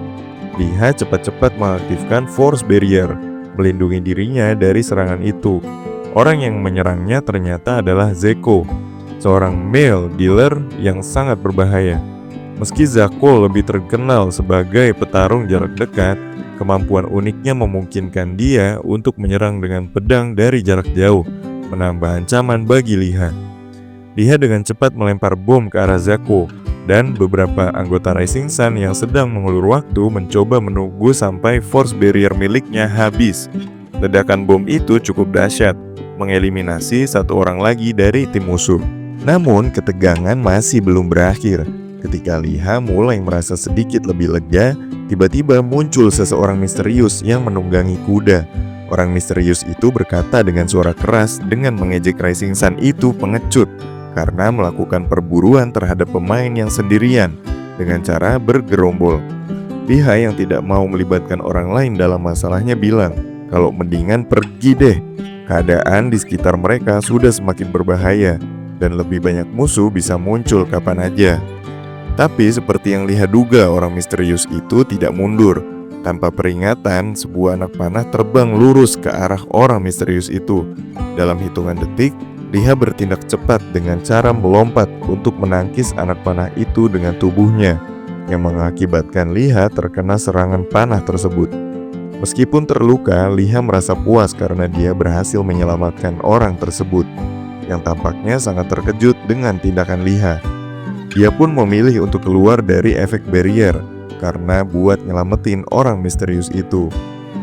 Liha cepat-cepat mengaktifkan Force Barrier, melindungi dirinya dari serangan itu. Orang yang menyerangnya ternyata adalah Zeko, seorang male dealer yang sangat berbahaya. Meski Zako lebih terkenal sebagai petarung jarak dekat, kemampuan uniknya memungkinkan dia untuk menyerang dengan pedang dari jarak jauh, menambah ancaman bagi Liha. Liha dengan cepat melempar bom ke arah Zako, dan beberapa anggota Rising Sun yang sedang mengulur waktu mencoba menunggu sampai Force Barrier miliknya habis. Ledakan bom itu cukup dahsyat, mengeliminasi satu orang lagi dari tim musuh. Namun ketegangan masih belum berakhir. Ketika Liha mulai merasa sedikit lebih lega, tiba-tiba muncul seseorang misterius yang menunggangi kuda. Orang misterius itu berkata dengan suara keras dengan mengejek Rising Sun itu pengecut karena melakukan perburuan terhadap pemain yang sendirian dengan cara bergerombol. Liha yang tidak mau melibatkan orang lain dalam masalahnya bilang kalau mendingan pergi deh. Keadaan di sekitar mereka sudah semakin berbahaya dan lebih banyak musuh bisa muncul kapan aja. Tapi seperti yang Liha duga, orang misterius itu tidak mundur. Tanpa peringatan, sebuah anak panah terbang lurus ke arah orang misterius itu. Dalam hitungan detik, Liha bertindak cepat dengan cara melompat untuk menangkis anak panah itu dengan tubuhnya, yang mengakibatkan Liha terkena serangan panah tersebut. Meskipun terluka, Liha merasa puas karena dia berhasil menyelamatkan orang tersebut, yang tampaknya sangat terkejut dengan tindakan Liha. Dia pun memilih untuk keluar dari efek barrier karena buat nyelamatin orang misterius itu.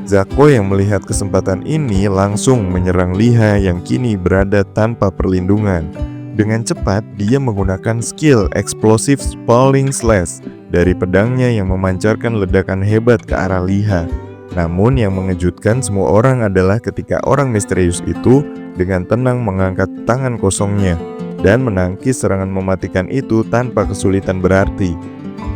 Zako yang melihat kesempatan ini langsung menyerang Liha yang kini berada tanpa perlindungan. Dengan cepat, dia menggunakan skill Explosive Spalling Slash dari pedangnya yang memancarkan ledakan hebat ke arah Liha. Namun yang mengejutkan semua orang adalah ketika orang misterius itu dengan tenang mengangkat tangan kosongnya dan menangkis serangan mematikan itu tanpa kesulitan berarti.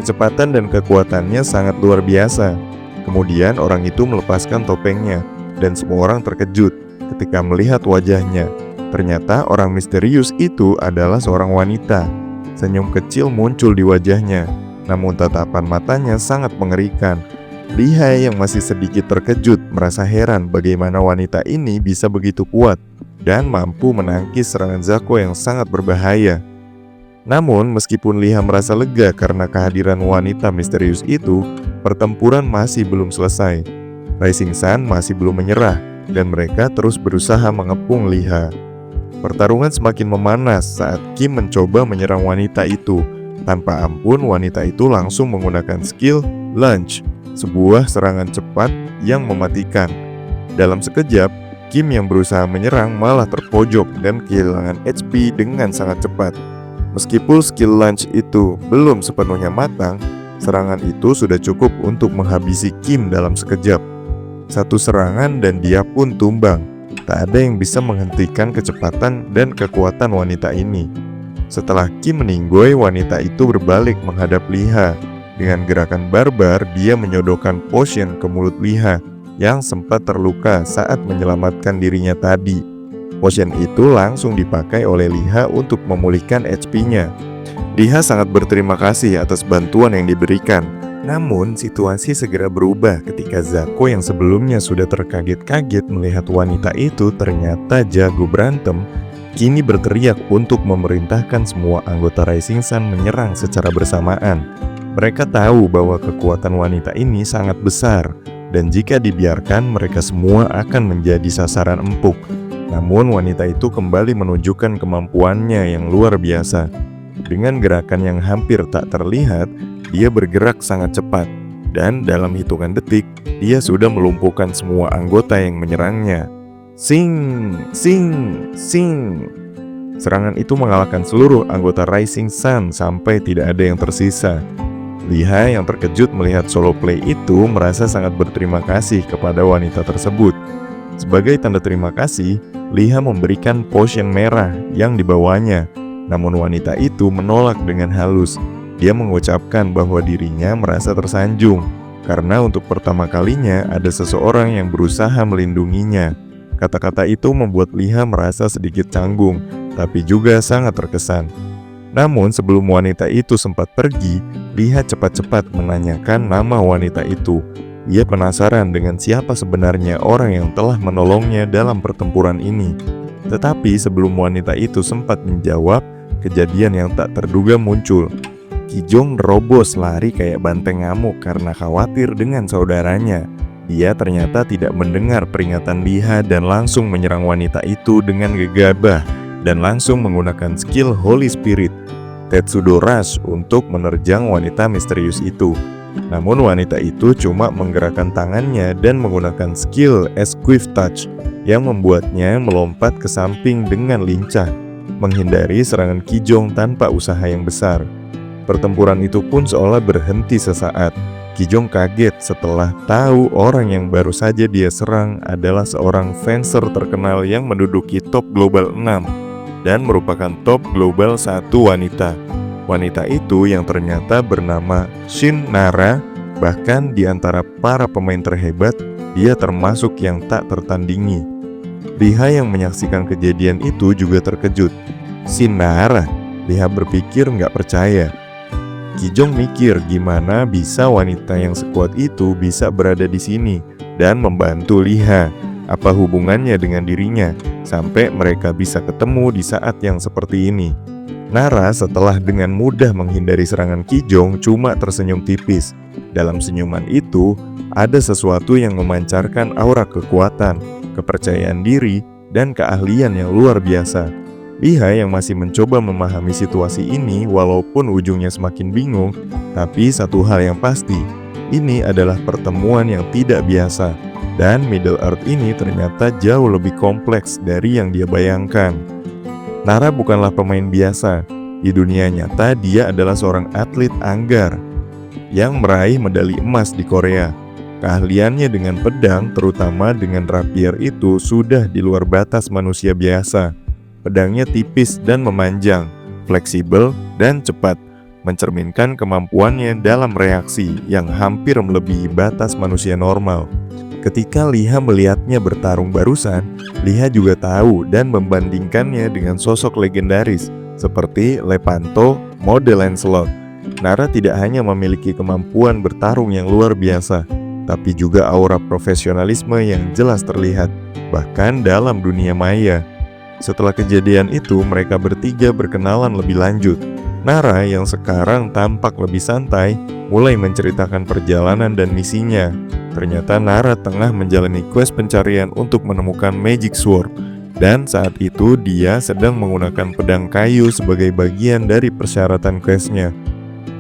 Kecepatan dan kekuatannya sangat luar biasa. Kemudian orang itu melepaskan topengnya dan semua orang terkejut ketika melihat wajahnya. Ternyata orang misterius itu adalah seorang wanita. Senyum kecil muncul di wajahnya, namun tatapan matanya sangat mengerikan. Liha yang masih sedikit terkejut merasa heran bagaimana wanita ini bisa begitu kuat dan mampu menangkis serangan Zako yang sangat berbahaya. Namun meskipun Liha merasa lega karena kehadiran wanita misterius itu, pertempuran masih belum selesai. Rising Sun masih belum menyerah dan mereka terus berusaha mengepung Liha. Pertarungan semakin memanas saat Kim mencoba menyerang wanita itu. Tanpa ampun, wanita itu langsung menggunakan skill Lunge, sebuah serangan cepat yang mematikan. Dalam sekejap, Kim yang berusaha menyerang malah terpojok dan kehilangan HP dengan sangat cepat. Meskipun skill Lunge itu belum sepenuhnya matang, serangan itu sudah cukup untuk menghabisi Kim dalam sekejap. Satu serangan dan dia pun tumbang. Tak ada yang bisa menghentikan kecepatan dan kekuatan wanita ini. Setelah Kim meninggoy, wanita itu berbalik menghadap Liha. Dengan gerakan barbar, dia menyodokkan potion ke mulut Liha yang sempat terluka saat menyelamatkan dirinya tadi. Potion itu langsung dipakai oleh Liha untuk memulihkan HP-nya. Liha sangat berterima kasih atas bantuan yang diberikan. Namun, situasi segera berubah ketika Zako yang sebelumnya sudah terkaget-kaget melihat wanita itu ternyata jago berantem, kini berteriak untuk memerintahkan semua anggota Rising Sun menyerang secara bersamaan. Mereka tahu bahwa kekuatan wanita ini sangat besar, dan jika dibiarkan mereka semua akan menjadi sasaran empuk. Namun wanita itu kembali menunjukkan kemampuannya yang luar biasa. Dengan gerakan yang hampir tak terlihat, dia bergerak sangat cepat, dan dalam hitungan detik, dia sudah melumpuhkan semua anggota yang menyerangnya. Sing, sing, sing. Serangan itu mengalahkan seluruh anggota Rising Sun sampai tidak ada yang tersisa. Liha yang terkejut melihat solo play itu merasa sangat berterima kasih kepada wanita tersebut. Sebagai tanda terima kasih, Liha memberikan potion merah yang dibawanya. Namun wanita itu menolak dengan halus. Dia mengucapkan bahwa dirinya merasa tersanjung karena untuk pertama kalinya ada seseorang yang berusaha melindunginya. Kata-kata itu membuat Liha merasa sedikit canggung, tapi juga sangat terkesan. Namun sebelum wanita itu sempat pergi, Liha cepat-cepat menanyakan nama wanita itu. Ia penasaran dengan siapa sebenarnya orang yang telah menolongnya dalam pertempuran ini. Tetapi sebelum wanita itu sempat menjawab, kejadian yang tak terduga muncul. Kijong nerobos lari kayak banteng ngamuk karena khawatir dengan saudaranya. Dia ternyata tidak mendengar peringatan Liha dan langsung menyerang wanita itu dengan gegabah dan langsung menggunakan skill Holy Spirit Tetsudo Rush untuk menerjang wanita misterius itu. Namun wanita itu cuma menggerakkan tangannya dan menggunakan skill Esquive Touch yang membuatnya melompat ke samping dengan lincah, menghindari serangan Kijong tanpa usaha yang besar. Pertempuran itu pun seolah berhenti sesaat. Kijong kaget setelah tahu orang yang baru saja dia serang adalah seorang fencer terkenal yang menduduki top global 6 dan merupakan top global 1 wanita. Wanita itu yang ternyata bernama Shin Nara. Bahkan di antara para pemain terhebat, dia termasuk yang tak tertandingi. Liha yang menyaksikan kejadian itu juga terkejut. Shin Nara? Liha berpikir nggak percaya. Kijong mikir gimana bisa wanita yang sekuat itu bisa berada di sini dan membantu Liha. Apa hubungannya dengan dirinya sampai mereka bisa ketemu di saat yang seperti ini? Nara setelah dengan mudah menghindari serangan Kijong cuma tersenyum tipis. Dalam senyuman itu ada sesuatu yang memancarkan aura kekuatan, kepercayaan diri, dan keahlian yang luar biasa. Liha yang masih mencoba memahami situasi ini walaupun ujungnya semakin bingung, tapi satu hal yang pasti, ini adalah pertemuan yang tidak biasa. Dan Middle Earth ini ternyata jauh lebih kompleks dari yang dia bayangkan. Nara bukanlah pemain biasa. Di dunia nyata dia adalah seorang atlet anggar yang meraih medali emas di Korea. Keahliannya dengan pedang, terutama dengan rapier itu sudah di luar batas manusia biasa. Pedangnya tipis dan memanjang, fleksibel dan cepat, mencerminkan kemampuannya dalam reaksi yang hampir melebihi batas manusia normal. Ketika Liha melihatnya bertarung barusan, Liha juga tahu dan membandingkannya dengan sosok legendaris seperti Lepanto, model Lancelot. Nara tidak hanya memiliki kemampuan bertarung yang luar biasa, tapi juga aura profesionalisme yang jelas terlihat, bahkan dalam dunia maya. Setelah kejadian itu, mereka bertiga berkenalan lebih lanjut. Nara yang sekarang tampak lebih santai, mulai menceritakan perjalanan dan misinya. Ternyata Nara tengah menjalani quest pencarian untuk menemukan Magic Sword. Dan saat itu dia sedang menggunakan pedang kayu sebagai bagian dari persyaratan questnya.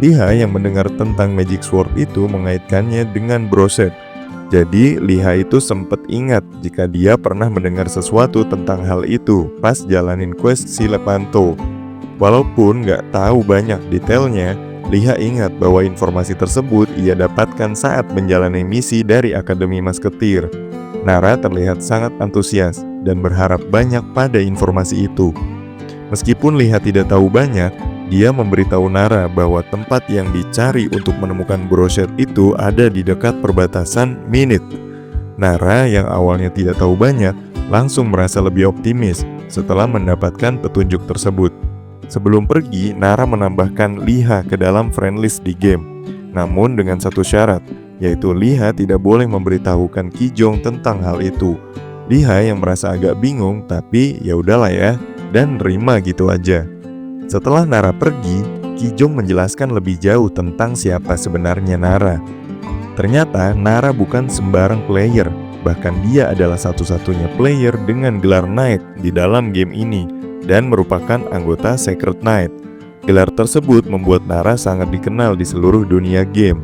Liha yang mendengar tentang Magic Sword itu mengaitkannya dengan Broset. Jadi Liha itu sempat ingat jika dia pernah mendengar sesuatu tentang hal itu pas jalanin quest si Lepanto. Walaupun nggak tahu banyak detailnya, Liha ingat bahwa informasi tersebut ia dapatkan saat menjalani misi dari Akademi Masketir. Nara terlihat sangat antusias dan berharap banyak pada informasi itu. Meskipun Liha tidak tahu banyak, dia memberitahu Nara bahwa tempat yang dicari untuk menemukan Broset itu ada di dekat perbatasan Minit. Nara yang awalnya tidak tahu banyak, langsung merasa lebih optimis setelah mendapatkan petunjuk tersebut. Sebelum pergi, Nara menambahkan Liha ke dalam friend list di game. Namun dengan satu syarat, yaitu Liha tidak boleh memberitahukan Kijong tentang hal itu. Liha yang merasa agak bingung, tapi ya udahlah ya, dan nerima gitu aja. Setelah Nara pergi, Kijong menjelaskan lebih jauh tentang siapa sebenarnya Nara. Ternyata Nara bukan sembarang player, bahkan dia adalah satu-satunya player dengan gelar Knight di dalam game ini dan merupakan anggota Sacred Knight. Gelar tersebut membuat Nara sangat dikenal di seluruh dunia game.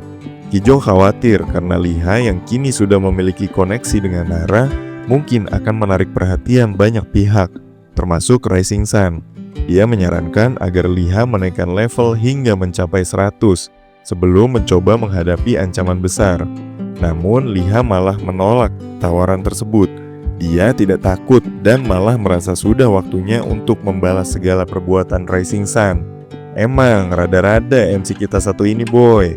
Kijong khawatir karena Liha yang kini sudah memiliki koneksi dengan Nara mungkin akan menarik perhatian banyak pihak, termasuk Rising Sun. Dia menyarankan agar Liha menaikkan level hingga mencapai 100 sebelum mencoba menghadapi ancaman besar. Namun Liha malah menolak tawaran tersebut. Dia tidak takut dan malah merasa sudah waktunya untuk membalas segala perbuatan Rising Sun. Emang rada-rada MC kita satu ini boy.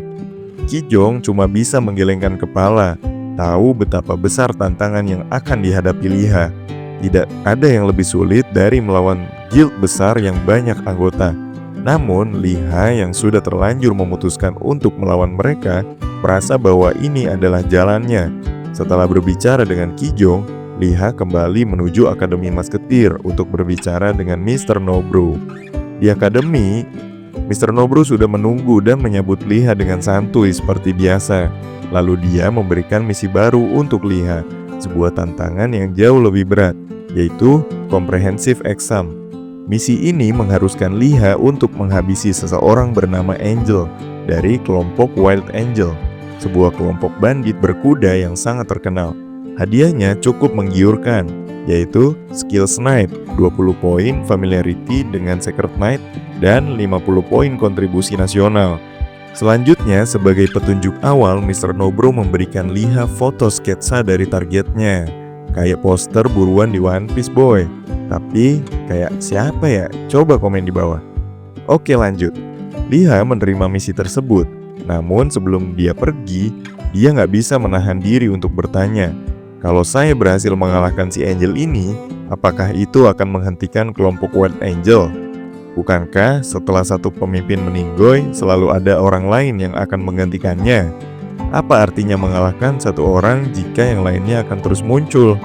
Kijong cuma bisa menggelengkan kepala, tahu betapa besar tantangan yang akan dihadapi Liha. Tidak ada yang lebih sulit dari melawan guild besar yang banyak anggota. Namun Liha yang sudah terlanjur memutuskan untuk melawan mereka merasa bahwa ini adalah jalannya. Setelah berbicara dengan Kijong, Liha kembali menuju Akademi Masketir untuk berbicara dengan Mr. Nobru. Di akademi, Mr. Nobru sudah menunggu dan menyambut Liha dengan santuy seperti biasa. Lalu dia memberikan misi baru untuk Liha, sebuah tantangan yang jauh lebih berat, yaitu Comprehensive Exam. Misi ini mengharuskan Liha untuk menghabisi seseorang bernama Angel dari kelompok Wild Angel, sebuah kelompok bandit berkuda yang sangat terkenal. Hadiahnya cukup menggiurkan, yaitu Skill Snipe, 20 poin Familiarity dengan Secret Knight, dan 50 poin kontribusi nasional. Selanjutnya, sebagai petunjuk awal, Mr. Nobru memberikan Liha foto sketsa dari targetnya. Kayak poster buruan di One Piece boy. Tapi, kayak siapa ya? Coba komen di bawah. Oke lanjut. Liha menerima misi tersebut. Namun sebelum dia pergi, dia nggak bisa menahan diri untuk bertanya, kalau saya berhasil mengalahkan si Angel ini, apakah itu akan menghentikan kelompok Wild Angel? Bukankah setelah satu pemimpin meninggoy, selalu ada orang lain yang akan menggantikannya? Apa artinya mengalahkan satu orang jika yang lainnya akan terus muncul?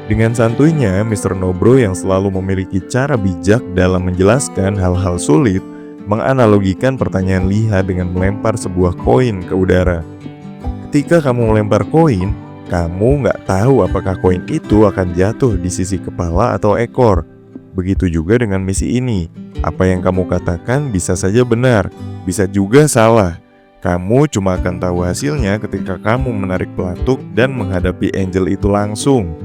Dengan santuinya, Mr. Nobru yang selalu memiliki cara bijak dalam menjelaskan hal-hal sulit, menganalogikan pertanyaan Liha dengan melempar sebuah koin ke udara. Ketika kamu melempar koin, kamu nggak tahu apakah koin itu akan jatuh di sisi kepala atau ekor. Begitu juga dengan misi ini. Apa yang kamu katakan bisa saja benar, bisa juga salah. Kamu cuma akan tahu hasilnya ketika kamu menarik pelatuk dan menghadapi Angel itu langsung.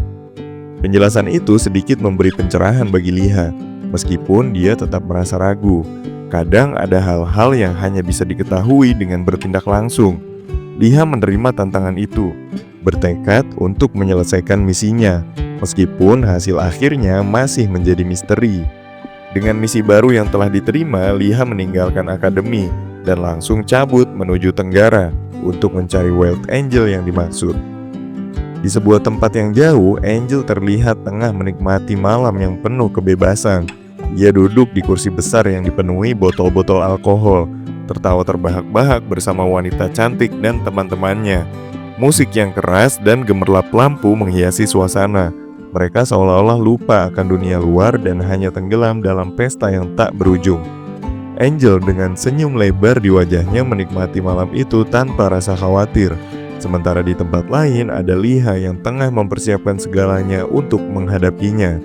Penjelasan itu sedikit memberi pencerahan bagi Liha, meskipun dia tetap merasa ragu. Kadang ada hal-hal yang hanya bisa diketahui dengan bertindak langsung. Liha menerima tantangan itu, bertekad untuk menyelesaikan misinya, meskipun hasil akhirnya masih menjadi misteri. Dengan misi baru yang telah diterima, Liha meninggalkan akademi dan langsung cabut menuju Tenggara untuk mencari Wild Angel yang dimaksud. Di sebuah tempat yang jauh, Angel terlihat tengah menikmati malam yang penuh kebebasan. Dia duduk di kursi besar yang dipenuhi botol-botol alkohol, tertawa terbahak-bahak bersama wanita cantik dan teman-temannya. Musik yang keras dan gemerlap lampu menghiasi suasana. Mereka seolah-olah lupa akan dunia luar dan hanya tenggelam dalam pesta yang tak berujung. Angel dengan senyum lebar di wajahnya menikmati malam itu tanpa rasa khawatir. Sementara di tempat lain ada Liha yang tengah mempersiapkan segalanya untuk menghadapinya.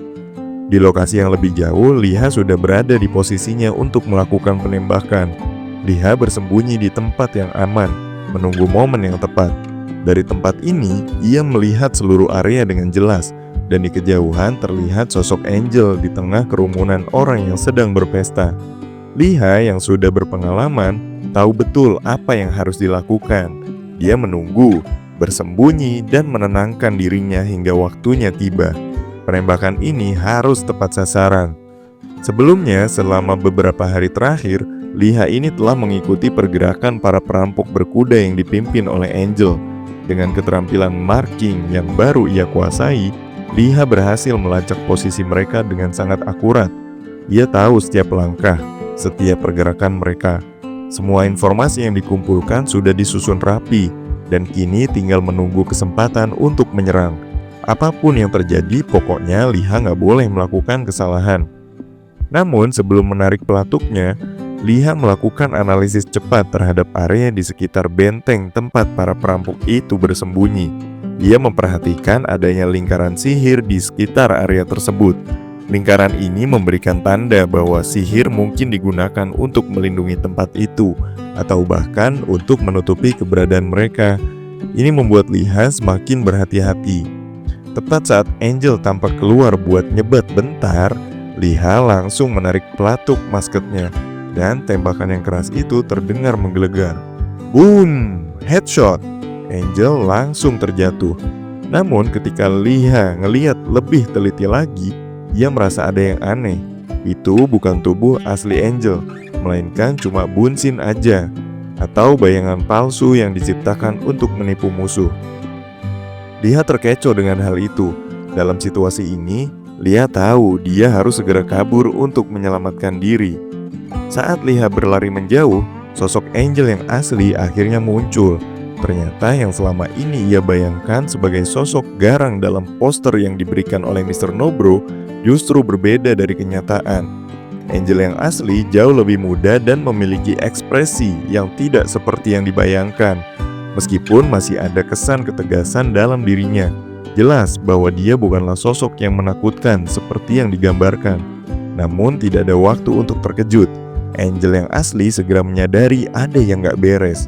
Di lokasi yang lebih jauh, Liha sudah berada di posisinya untuk melakukan penembakan. Liha bersembunyi di tempat yang aman, menunggu momen yang tepat. Dari tempat ini, ia melihat seluruh area dengan jelas, dan di kejauhan terlihat sosok Angel di tengah kerumunan orang yang sedang berpesta. Liha yang sudah berpengalaman, tahu betul apa yang harus dilakukan. Dia menunggu, bersembunyi, dan menenangkan dirinya hingga waktunya tiba. Penembakan ini harus tepat sasaran. Sebelumnya, selama beberapa hari terakhir, Liha ini telah mengikuti pergerakan para perampok berkuda yang dipimpin oleh Angel. Dengan keterampilan marking yang baru ia kuasai, Liha berhasil melacak posisi mereka dengan sangat akurat. Ia tahu setiap langkah, setiap pergerakan mereka. Semua informasi yang dikumpulkan sudah disusun rapi, dan kini tinggal menunggu kesempatan untuk menyerang. Apapun yang terjadi, pokoknya Liha nggak boleh melakukan kesalahan. Namun sebelum menarik pelatuknya, Liha melakukan analisis cepat terhadap area di sekitar benteng tempat para perampok itu bersembunyi. Dia memperhatikan adanya lingkaran sihir di sekitar area tersebut. Lingkaran ini memberikan tanda bahwa sihir mungkin digunakan untuk melindungi tempat itu, atau bahkan untuk menutupi keberadaan mereka. Ini membuat Liha semakin berhati-hati. Tepat saat Angel tampak keluar buat nyebat bentar, Liha langsung menarik pelatuk musketnya, dan tembakan yang keras itu terdengar menggelegar. Boom! Headshot! Angel langsung terjatuh. Namun ketika Liha ngeliat lebih teliti lagi, dia merasa ada yang aneh. Itu bukan tubuh asli Angel, melainkan cuma bunsin aja, atau bayangan palsu yang diciptakan untuk menipu musuh. Liha terkecoh dengan hal itu. Dalam situasi ini, Liha tahu dia harus segera kabur untuk menyelamatkan diri. Saat Liha berlari menjauh, sosok Angel yang asli akhirnya muncul. Ternyata yang selama ini ia bayangkan sebagai sosok garang dalam poster yang diberikan oleh Mr. Nobro justru berbeda dari kenyataan. Angel yang asli jauh lebih muda dan memiliki ekspresi yang tidak seperti yang dibayangkan. Meskipun masih ada kesan ketegasan dalam dirinya, jelas bahwa dia bukanlah sosok yang menakutkan seperti yang digambarkan. Namun tidak ada waktu untuk terkejut. Angel yang asli segera menyadari ada yang gak beres.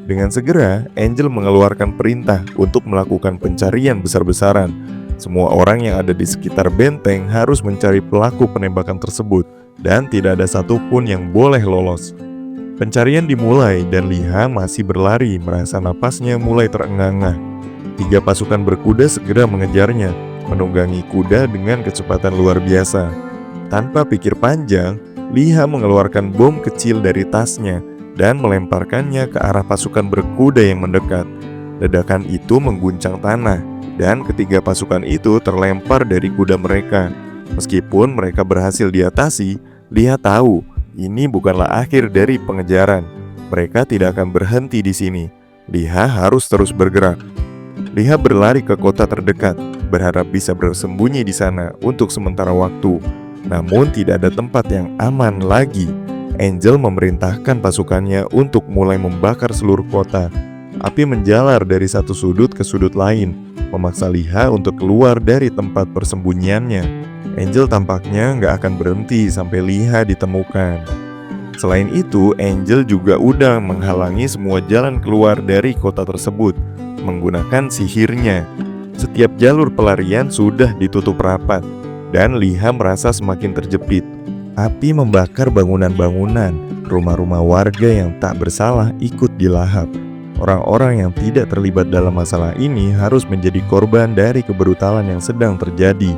Dengan segera, Angel mengeluarkan perintah untuk melakukan pencarian besar-besaran. Semua orang yang ada di sekitar benteng harus mencari pelaku penembakan tersebut, dan tidak ada satupun yang boleh lolos. Pencarian dimulai dan Liha masih berlari, merasa napasnya mulai terengah-engah. 3 pasukan berkuda segera mengejarnya, menunggangi kuda dengan kecepatan luar biasa. Tanpa pikir panjang, Liha mengeluarkan bom kecil dari tasnya dan melemparkannya ke arah pasukan berkuda yang mendekat. Ledakan itu mengguncang tanah, dan ketiga pasukan itu terlempar dari kuda mereka. Meskipun mereka berhasil diatasi, Liha tahu ini bukanlah akhir dari pengejaran. Mereka tidak akan berhenti di sini. Liha harus terus bergerak. Liha berlari ke kota terdekat, berharap bisa bersembunyi di sana untuk sementara waktu. Namun tidak ada tempat yang aman lagi. Angel memerintahkan pasukannya untuk mulai membakar seluruh kota. Api menjalar dari satu sudut ke sudut lain, memaksa Liha untuk keluar dari tempat persembunyiannya. Angel tampaknya nggak akan berhenti sampai Liha ditemukan. Selain itu, Angel juga udah menghalangi semua jalan keluar dari kota tersebut menggunakan sihirnya. Setiap jalur pelarian sudah ditutup rapat, dan Liha merasa semakin terjepit. Api membakar bangunan-bangunan, rumah-rumah warga yang tak bersalah ikut dilahap. Orang-orang yang tidak terlibat dalam masalah ini harus menjadi korban dari kebrutalan yang sedang terjadi.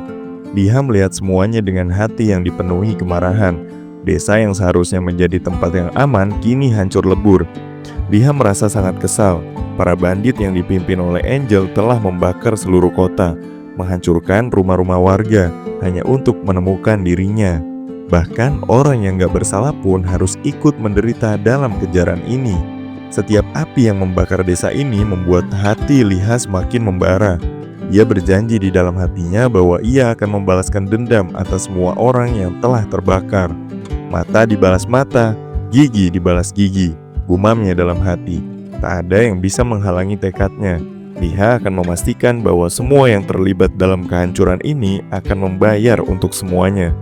Liha melihat semuanya dengan hati yang dipenuhi kemarahan. Desa yang seharusnya menjadi tempat yang aman kini hancur lebur. Liha merasa sangat kesal. Para bandit yang dipimpin oleh Angel telah membakar seluruh kota, menghancurkan rumah-rumah warga hanya untuk menemukan dirinya. Bahkan orang yang gak bersalah pun harus ikut menderita dalam kejaran ini. Setiap api yang membakar desa ini membuat hati Liha semakin membara. Ia berjanji di dalam hatinya bahwa ia akan membalaskan dendam atas semua orang yang telah terbakar. Mata dibalas mata, gigi dibalas gigi, gumamnya dalam hati. Tak ada yang bisa menghalangi tekadnya. Liha akan memastikan bahwa semua yang terlibat dalam kehancuran ini akan membayar untuk semuanya.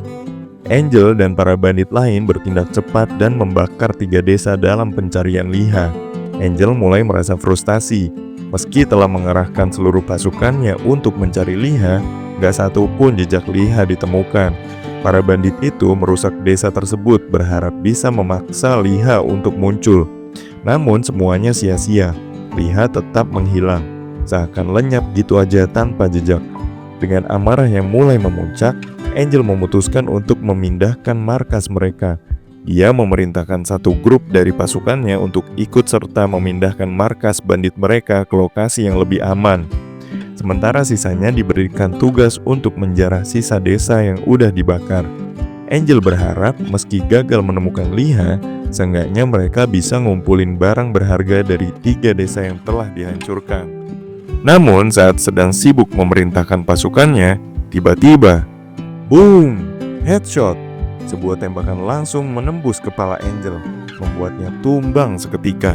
Angel dan para bandit lain bertindak cepat dan membakar 3 desa dalam pencarian Liha. Angel mulai merasa frustasi. Meski telah mengerahkan seluruh pasukannya untuk mencari Liha, gak satu pun jejak Liha ditemukan. Para bandit itu merusak desa tersebut berharap bisa memaksa Liha untuk muncul. Namun semuanya sia-sia. Liha tetap menghilang, seakan lenyap gitu aja tanpa jejak. Dengan amarah yang mulai memuncak, Angel memutuskan untuk memindahkan markas mereka. Ia memerintahkan satu grup dari pasukannya untuk ikut serta memindahkan markas bandit mereka ke lokasi yang lebih aman. Sementara sisanya diberikan tugas untuk menjarah sisa desa yang udah dibakar. Angel berharap meski gagal menemukan Liha, seenggaknya mereka bisa ngumpulin barang berharga dari 3 desa yang telah dihancurkan. Namun saat sedang sibuk memerintahkan pasukannya, tiba-tiba boom! Headshot! Sebuah tembakan langsung menembus kepala Angel, membuatnya tumbang seketika.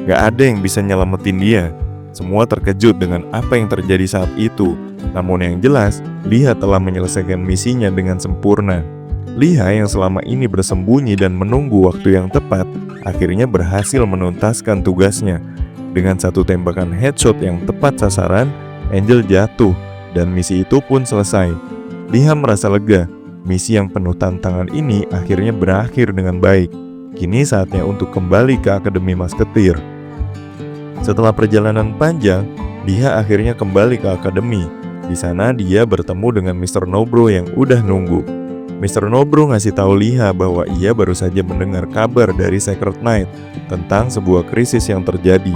Gak ada yang bisa nyelamatin dia. Semua terkejut dengan apa yang terjadi saat itu. Namun yang jelas, Liha telah menyelesaikan misinya dengan sempurna. Liha yang selama ini bersembunyi dan menunggu waktu yang tepat, akhirnya berhasil menuntaskan tugasnya. Dengan satu tembakan headshot yang tepat sasaran, Angel jatuh dan misi itu pun selesai. Liha merasa lega. Misi yang penuh tantangan ini akhirnya berakhir dengan baik. Kini saatnya untuk kembali ke Akademi Masketir. Setelah perjalanan panjang, Liha akhirnya kembali ke akademi. Di sana dia bertemu dengan Mr. Nobro yang udah nunggu. Mr. Nobro ngasih tahu Liha bahwa ia baru saja mendengar kabar dari Sacred Knight tentang sebuah krisis yang terjadi.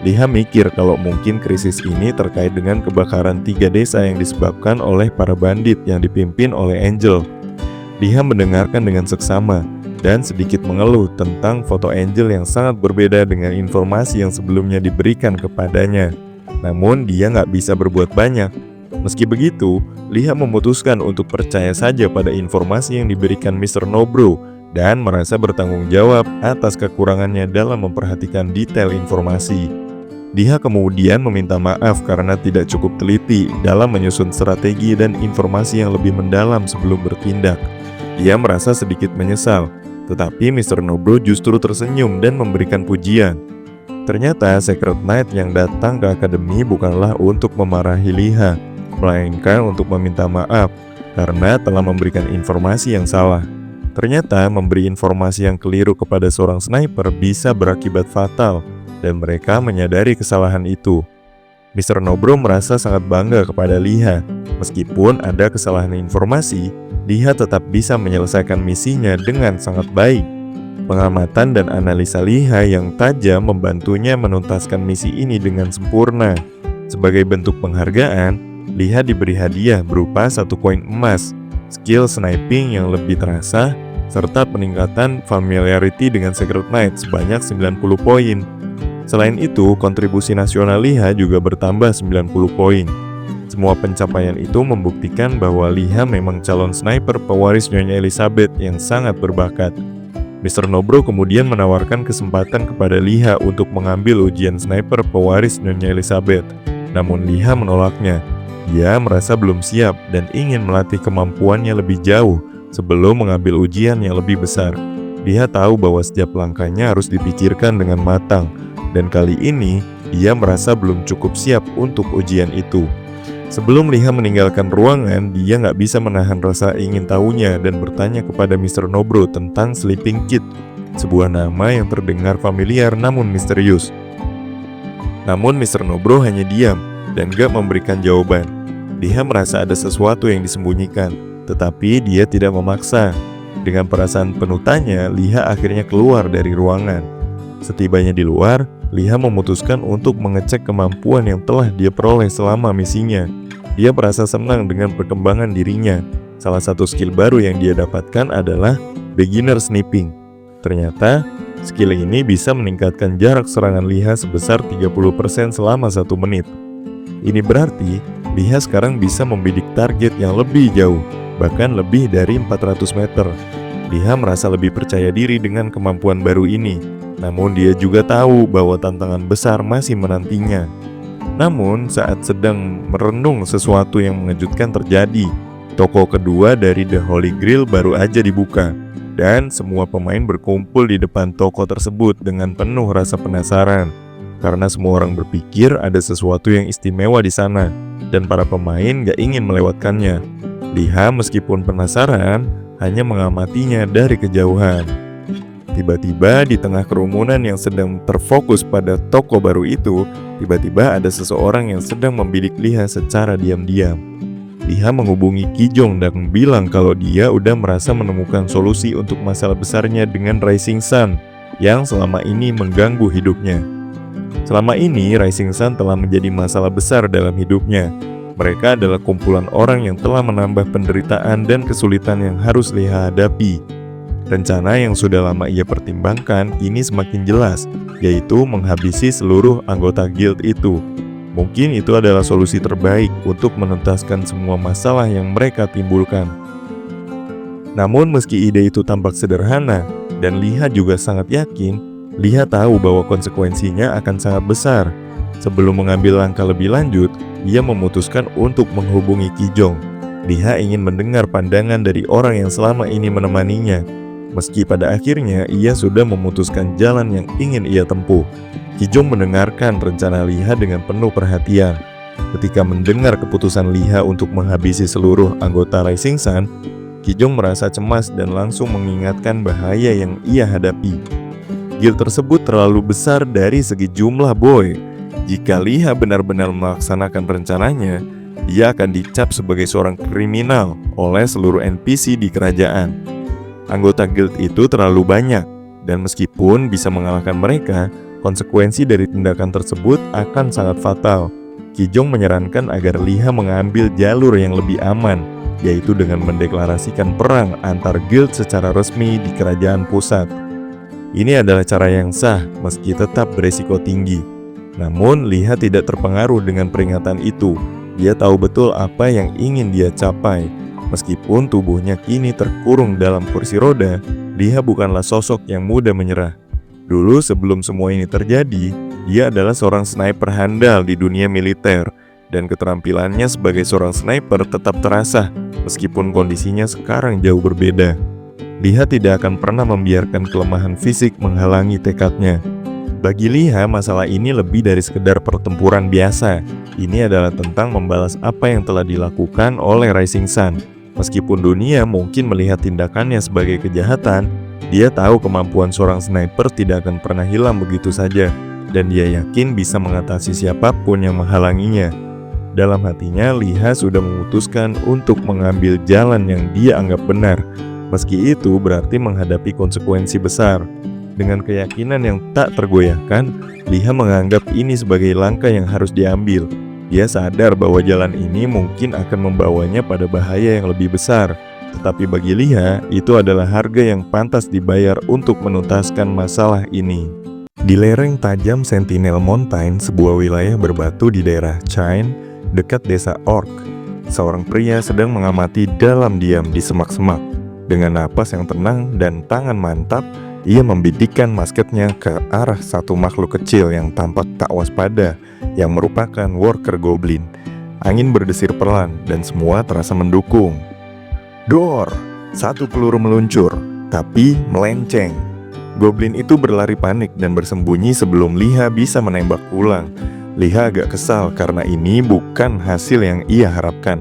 Liha mikir kalau mungkin krisis ini terkait dengan kebakaran 3 desa yang disebabkan oleh para bandit yang dipimpin oleh Angel. Liha mendengarkan dengan seksama dan sedikit mengeluh tentang foto Angel yang sangat berbeda dengan informasi yang sebelumnya diberikan kepadanya. Namun dia nggak bisa berbuat banyak. Meski begitu, Liha memutuskan untuk percaya saja pada informasi yang diberikan Mr. Nobro dan merasa bertanggung jawab atas kekurangannya dalam memperhatikan detail informasi. Liha kemudian meminta maaf karena tidak cukup teliti dalam menyusun strategi dan informasi yang lebih mendalam sebelum bertindak. Ia merasa sedikit menyesal, tetapi Mr. Nobro justru tersenyum dan memberikan pujian. Ternyata Sacred Knight yang datang ke akademi bukanlah untuk memarahi Liha, melainkan untuk meminta maaf karena telah memberikan informasi yang salah. Ternyata memberi informasi yang keliru kepada seorang sniper bisa berakibat fatal, dan mereka menyadari kesalahan itu. Mr. Nobro merasa sangat bangga kepada Liha. Meskipun ada kesalahan informasi, Liha tetap bisa menyelesaikan misinya dengan sangat baik. Pengamatan dan analisa Liha yang tajam membantunya menuntaskan misi ini dengan sempurna. Sebagai bentuk penghargaan, Liha diberi hadiah berupa 1 koin emas, skill sniping yang lebih terasa, serta peningkatan familiarity dengan Sacred Knight sebanyak 90 poin. Selain itu, kontribusi nasional Liha juga bertambah 90 poin. Semua pencapaian itu membuktikan bahwa Liha memang calon sniper pewaris Nyonya Elizabeth yang sangat berbakat. Mr. Nobro kemudian menawarkan kesempatan kepada Liha untuk mengambil ujian sniper pewaris Nyonya Elizabeth. Namun Liha menolaknya. Dia merasa belum siap dan ingin melatih kemampuannya lebih jauh sebelum mengambil ujian yang lebih besar. Liha tahu bahwa setiap langkahnya harus dipikirkan dengan matang, dan kali ini dia merasa belum cukup siap untuk ujian itu. Sebelum Liha meninggalkan ruangan, dia nggak bisa menahan rasa ingin tahunya dan bertanya kepada Mr. Nobro tentang Sleeping Kid, sebuah nama yang terdengar familiar namun misterius. Namun Mr. Nobro hanya diam dan gak memberikan jawaban. Liha merasa ada sesuatu yang disembunyikan, tetapi dia tidak memaksa. Dengan perasaan penuh tanya, Liha akhirnya keluar dari ruangan. Setibanya di luar, Liha memutuskan untuk mengecek kemampuan yang telah dia peroleh selama misinya. Dia merasa senang dengan perkembangan dirinya. Salah satu skill baru yang dia dapatkan adalah Beginner Sniping. Ternyata, skill ini bisa meningkatkan jarak serangan Liha sebesar 30% selama 1 menit. Ini berarti, Liha sekarang bisa membidik target yang lebih jauh, bahkan lebih dari 400 meter. Liha merasa lebih percaya diri dengan kemampuan baru ini. Namun dia juga tahu bahwa tantangan besar masih menantinya. Namun saat sedang merenung, sesuatu yang mengejutkan terjadi. Toko kedua dari The Holy Grail baru aja dibuka, dan semua pemain berkumpul di depan toko tersebut dengan penuh rasa penasaran. Karena semua orang berpikir ada sesuatu yang istimewa di sana, dan para pemain gak ingin melewatkannya. Liha meskipun penasaran, hanya mengamatinya dari kejauhan. Tiba-tiba di tengah kerumunan yang sedang terfokus pada toko baru itu, tiba-tiba ada seseorang yang sedang membidik Liha secara diam-diam. Liha menghubungi Kijong dan bilang kalau dia udah merasa menemukan solusi untuk masalah besarnya dengan Rising Sun yang selama ini mengganggu hidupnya. Selama ini Rising Sun telah menjadi masalah besar dalam hidupnya. Mereka adalah kumpulan orang yang telah menambah penderitaan dan kesulitan yang harus Liha hadapi. Rencana yang sudah lama ia pertimbangkan kini semakin jelas, yaitu menghabisi seluruh anggota guild itu. Mungkin itu adalah solusi terbaik untuk menuntaskan semua masalah yang mereka timbulkan. Namun meski ide itu tampak sederhana, dan Liha juga sangat yakin, Liha tahu bahwa konsekuensinya akan sangat besar. Sebelum mengambil langkah lebih lanjut, ia memutuskan untuk menghubungi Kijong. Liha ingin mendengar pandangan dari orang yang selama ini menemaninya. Meski pada akhirnya ia sudah memutuskan jalan yang ingin ia tempuh. Kijong mendengarkan rencana Liha dengan penuh perhatian. Ketika mendengar keputusan Liha untuk menghabisi seluruh anggota Rising Sun, Kijong merasa cemas dan langsung mengingatkan bahaya yang ia hadapi. Guild tersebut terlalu besar dari segi jumlah boy. Jika Liha benar-benar melaksanakan rencananya, dia akan dicap sebagai seorang kriminal oleh seluruh NPC di kerajaan. Anggota guild itu terlalu banyak, dan meskipun bisa mengalahkan mereka, konsekuensi dari tindakan tersebut akan sangat fatal. Kijong menyarankan agar Liha mengambil jalur yang lebih aman, yaitu dengan mendeklarasikan perang antar guild secara resmi di kerajaan pusat. Ini adalah cara yang sah meski tetap beresiko tinggi. Namun Liha tidak terpengaruh dengan peringatan itu. Dia tahu betul apa yang ingin dia capai. Meskipun tubuhnya kini terkurung dalam kursi roda, Liha bukanlah sosok yang mudah menyerah. Dulu sebelum semua ini terjadi, dia adalah seorang sniper handal di dunia militer, dan keterampilannya sebagai seorang sniper tetap terasa meskipun kondisinya sekarang jauh berbeda. Liha tidak akan pernah membiarkan kelemahan fisik menghalangi tekadnya. Bagi Liha, masalah ini lebih dari sekedar pertempuran biasa. Ini adalah tentang membalas apa yang telah dilakukan oleh Rising Sun. Meskipun dunia mungkin melihat tindakannya sebagai kejahatan, dia tahu kemampuan seorang sniper tidak akan pernah hilang begitu saja, dan dia yakin bisa mengatasi siapapun yang menghalanginya. Dalam hatinya, Liha sudah memutuskan untuk mengambil jalan yang dia anggap benar, meski itu berarti menghadapi konsekuensi besar. Dengan keyakinan yang tak tergoyahkan, Liha menganggap ini sebagai langkah yang harus diambil. Dia sadar bahwa jalan ini mungkin akan membawanya pada bahaya yang lebih besar. Tetapi bagi Liha, itu adalah harga yang pantas dibayar untuk menuntaskan masalah ini. Di lereng tajam Sentinel Mountain, sebuah wilayah berbatu di daerah Chine, dekat desa Orc, seorang pria sedang mengamati dalam diam di semak-semak. Dengan napas yang tenang dan tangan mantap, ia membidikkan musketnya ke arah satu makhluk kecil yang tampak tak waspada, yang merupakan worker goblin. Angin berdesir perlahan dan semua terasa mendukung. Dor! Satu peluru meluncur, tapi melenceng. Goblin itu berlari panik dan bersembunyi sebelum Liha bisa menembak ulang. Liha agak kesal karena ini bukan hasil yang ia harapkan.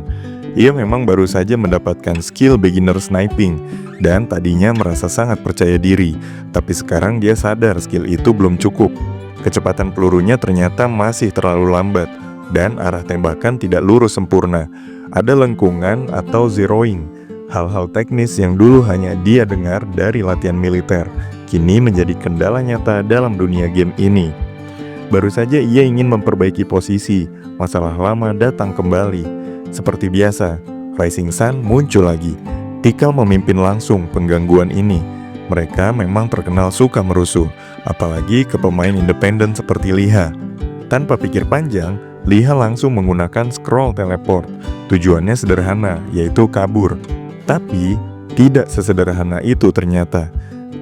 Ia memang baru saja mendapatkan skill beginner sniping dan tadinya merasa sangat percaya diri, tapi sekarang dia sadar skill itu belum cukup. Kecepatan pelurunya ternyata masih terlalu lambat dan arah tembakan tidak lurus sempurna. Ada lengkungan atau zeroing, hal-hal teknis yang dulu hanya dia dengar dari latihan militer, kini menjadi kendala nyata dalam dunia game ini. Baru saja ia ingin memperbaiki posisi, masalah lama datang kembali. Seperti biasa, Rising Sun muncul lagi. Tikal memimpin langsung penggangguan ini. Mereka memang terkenal suka merusuh, apalagi ke pemain independen seperti Liha. Tanpa pikir panjang, Liha langsung menggunakan scroll teleport. Tujuannya sederhana, yaitu kabur. Tapi, tidak sesederhana itu ternyata.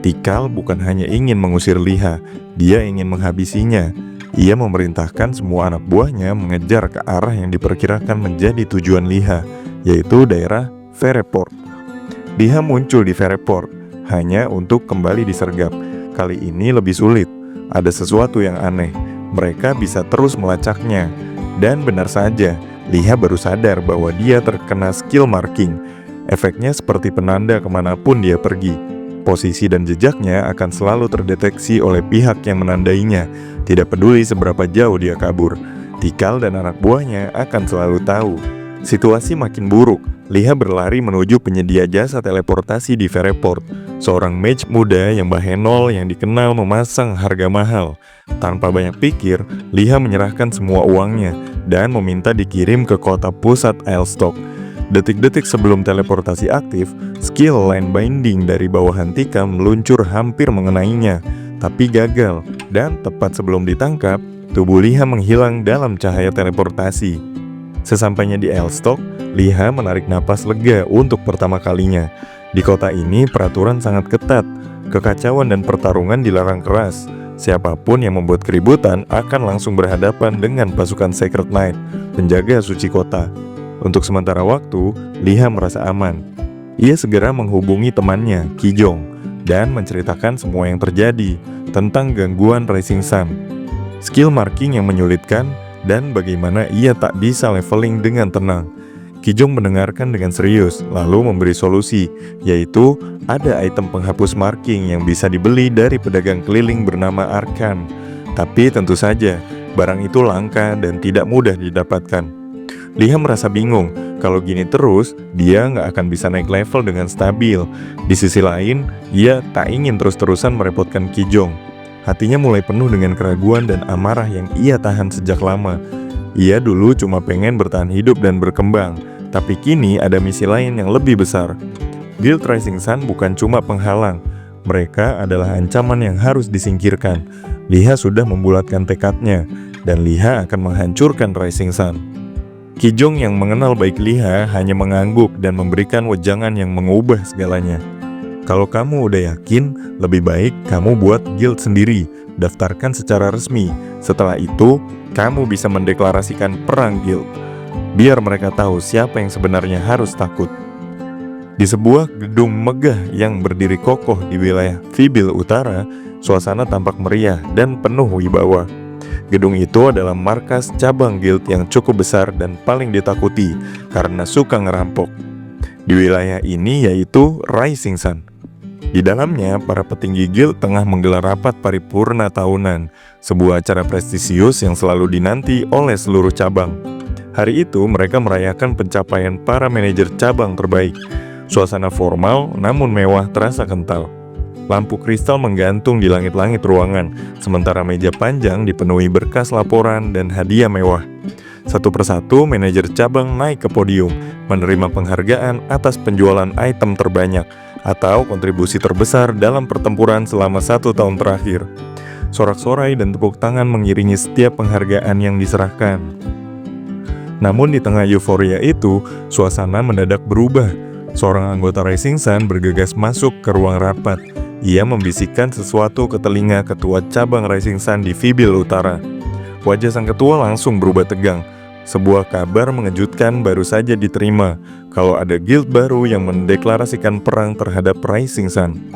Tikal bukan hanya ingin mengusir Liha, dia ingin menghabisinya. Ia memerintahkan semua anak buahnya mengejar ke arah yang diperkirakan menjadi tujuan Liha, yaitu daerah Fereport. Liha muncul di Fereport hanya untuk kembali disergap. Kali ini lebih sulit, ada sesuatu yang aneh. Mereka bisa terus melacaknya. Dan benar saja, Liha baru sadar bahwa dia terkena skill marking. Efeknya seperti penanda kemanapun dia pergi. Posisi dan jejaknya akan selalu terdeteksi oleh pihak yang menandainya, tidak peduli seberapa jauh dia kabur. Tikal dan anak buahnya akan selalu tahu. Situasi makin buruk. Liha berlari menuju penyedia jasa teleportasi di Fereport, seorang mage muda yang bahenol yang dikenal memasang harga mahal. Tanpa banyak pikir, Liha menyerahkan semua uangnya dan meminta dikirim ke kota pusat Ailstock. Detik-detik sebelum teleportasi aktif, skill line binding dari bawahan Tika meluncur hampir mengenainya, tapi gagal, dan tepat sebelum ditangkap, tubuh Liha menghilang dalam cahaya teleportasi. Sesampainya di Ailstock, Liha menarik napas lega untuk pertama kalinya. Di kota ini peraturan sangat ketat, kekacauan dan pertarungan dilarang keras. Siapapun yang membuat keributan akan langsung berhadapan dengan pasukan Sacred Knight, penjaga suci kota. Untuk sementara waktu, Liha merasa aman. Ia segera menghubungi temannya, Kijong, dan menceritakan semua yang terjadi tentang gangguan Rising Sun. Skill marking yang menyulitkan dan bagaimana ia tak bisa leveling dengan tenang. Kijong mendengarkan dengan serius, lalu memberi solusi, yaitu ada item penghapus marking yang bisa dibeli dari pedagang keliling bernama Arkan. Tapi tentu saja, barang itu langka dan tidak mudah didapatkan. Liha merasa bingung, kalau gini terus, dia nggak akan bisa naik level dengan stabil. Di sisi lain, ia tak ingin terus-terusan merepotkan Kijong. Hatinya mulai penuh dengan keraguan dan amarah yang ia tahan sejak lama. Ia dulu cuma pengen bertahan hidup dan berkembang, tapi kini ada misi lain yang lebih besar. Guild Rising Sun bukan cuma penghalang, mereka adalah ancaman yang harus disingkirkan. Liha sudah membulatkan tekadnya, dan Liha akan menghancurkan Rising Sun. Kijong yang mengenal baik Liha hanya mengangguk dan memberikan wejangan yang mengubah segalanya. Kalau kamu udah yakin, lebih baik kamu buat guild sendiri, daftarkan secara resmi. Setelah itu, kamu bisa mendeklarasikan perang guild. Biar mereka tahu siapa yang sebenarnya harus takut. Di sebuah gedung megah yang berdiri kokoh di wilayah Fibil Utara, suasana tampak meriah dan penuh wibawa. Gedung itu adalah markas cabang guild yang cukup besar dan paling ditakuti karena suka ngerampok. Di wilayah ini yaitu Rising Sun. Di dalamnya, para petinggi guild tengah menggelar rapat paripurna tahunan, sebuah acara prestisius yang selalu dinanti oleh seluruh cabang. Hari itu, mereka merayakan pencapaian para manajer cabang terbaik. Suasana formal namun mewah terasa kental. Lampu kristal menggantung di langit-langit ruangan, sementara meja panjang dipenuhi berkas laporan dan hadiah mewah. Satu persatu, manajer cabang naik ke podium, menerima penghargaan atas penjualan item terbanyak atau kontribusi terbesar dalam pertempuran selama 1 tahun terakhir. Sorak-sorai dan tepuk tangan mengiringi setiap penghargaan yang diserahkan. Namun di tengah euforia itu, suasana mendadak berubah. Seorang anggota Rising Sun bergegas masuk ke ruang rapat. Ia membisikkan sesuatu ke telinga ketua cabang Rising Sun di Fibil Utara. Wajah sang ketua langsung berubah tegang. Sebuah kabar mengejutkan baru saja diterima, kalau ada guild baru yang mendeklarasikan perang terhadap Rising Sun.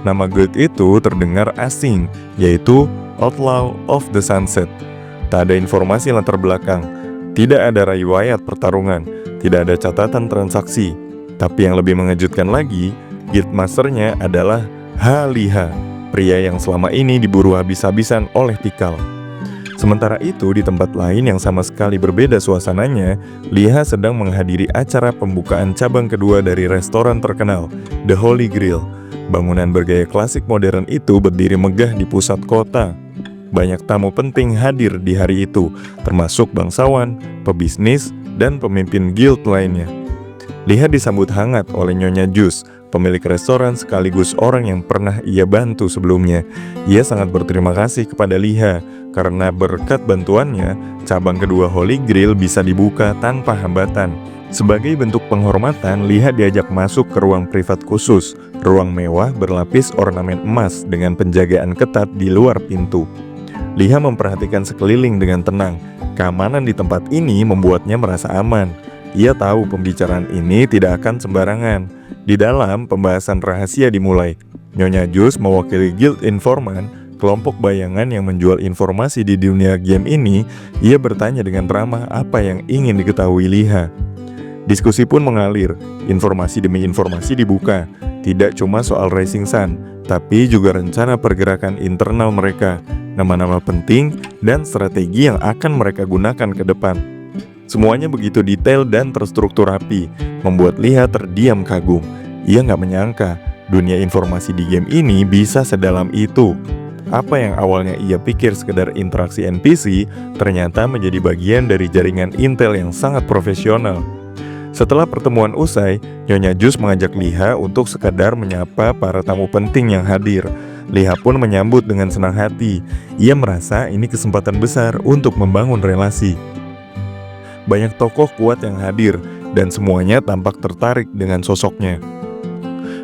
Nama guild itu terdengar asing, yaitu Outlaw of the Sunset. Tak ada informasi latar belakang, tidak ada riwayat pertarungan, tidak ada catatan transaksi. Tapi yang lebih mengejutkan lagi, guild masternya adalah Liha, pria yang selama ini diburu habis-habisan oleh Tikal. Sementara itu, di tempat lain yang sama sekali berbeda suasananya, Liha sedang menghadiri acara pembukaan cabang kedua dari restoran terkenal, The Holy Grail. Bangunan bergaya klasik modern itu berdiri megah di pusat kota. Banyak tamu penting hadir di hari itu, termasuk bangsawan, pebisnis, dan pemimpin guild lainnya. Liha disambut hangat oleh Nyonya Jus, pemilik restoran sekaligus orang yang pernah ia bantu sebelumnya. Ia sangat berterima kasih kepada Liha, karena berkat bantuannya, cabang kedua Holy Grail bisa dibuka tanpa hambatan. Sebagai bentuk penghormatan, Liha diajak masuk ke ruang privat khusus, ruang mewah berlapis ornamen emas dengan penjagaan ketat di luar pintu. Liha memperhatikan sekeliling dengan tenang. Keamanan di tempat ini membuatnya merasa aman. Ia tahu pembicaraan ini tidak akan sembarangan. Di dalam, pembahasan rahasia dimulai. Nyonya Jus mewakili Guild Informan, kelompok bayangan yang menjual informasi di dunia game ini. Ia bertanya dengan ramah apa yang ingin diketahui Liha. Diskusi pun mengalir, informasi demi informasi dibuka. Tidak cuma soal Rising Sun, tapi juga rencana pergerakan internal mereka, nama-nama penting, dan strategi yang akan mereka gunakan ke depan. Semuanya begitu detail dan terstruktur rapi, membuat Liha terdiam kagum. Ia nggak menyangka dunia informasi di game ini bisa sedalam itu. Apa yang awalnya ia pikir sekedar interaksi NPC, ternyata menjadi bagian dari jaringan intel yang sangat profesional. Setelah pertemuan usai, Nyonya Jus mengajak Liha untuk sekadar menyapa para tamu penting yang hadir. Liha pun menyambut dengan senang hati. Ia merasa ini kesempatan besar untuk membangun relasi. Banyak tokoh kuat yang hadir, dan semuanya tampak tertarik dengan sosoknya.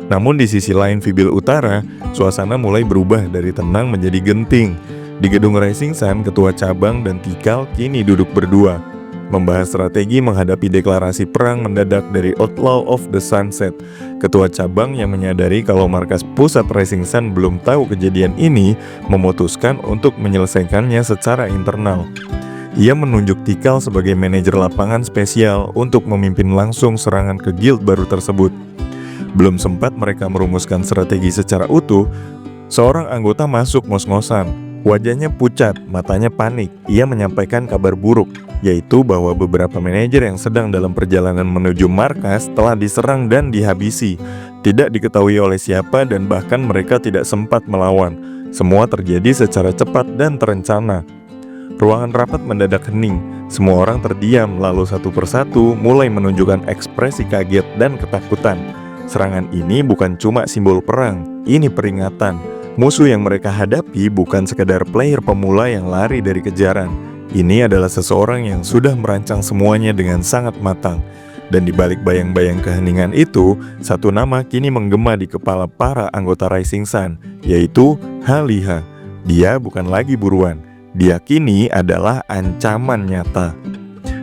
Namun di sisi lain Fibil Utara, suasana mulai berubah dari tenang menjadi genting. Di gedung Rising Sun, ketua cabang dan Tikal kini duduk berdua, membahas strategi menghadapi deklarasi perang mendadak dari Outlaw of the Sunset. Ketua cabang yang menyadari kalau markas pusat Rising Sun belum tahu kejadian ini, memutuskan untuk menyelesaikannya secara internal. Ia menunjuk Tikal sebagai manajer lapangan spesial untuk memimpin langsung serangan ke guild baru tersebut. Belum sempat mereka merumuskan strategi secara utuh, seorang anggota masuk ngos-ngosan. Wajahnya pucat, matanya panik. Ia menyampaikan kabar buruk, yaitu bahwa beberapa manajer yang sedang dalam perjalanan menuju markas telah diserang dan dihabisi. Tidak diketahui oleh siapa dan bahkan mereka tidak sempat melawan. Semua terjadi secara cepat dan terencana. Ruangan rapat mendadak hening. Semua orang terdiam, lalu satu persatu mulai menunjukkan ekspresi kaget dan ketakutan. Serangan ini bukan cuma simbol perang, ini peringatan. Musuh yang mereka hadapi bukan sekadar player pemula yang lari dari kejaran. Ini adalah seseorang yang sudah merancang semuanya dengan sangat matang. Dan di balik bayang-bayang keheningan itu, satu nama kini menggema di kepala para anggota Rising Sun, yaitu Haliha. Dia bukan lagi buruan. Dia kini adalah ancaman nyata.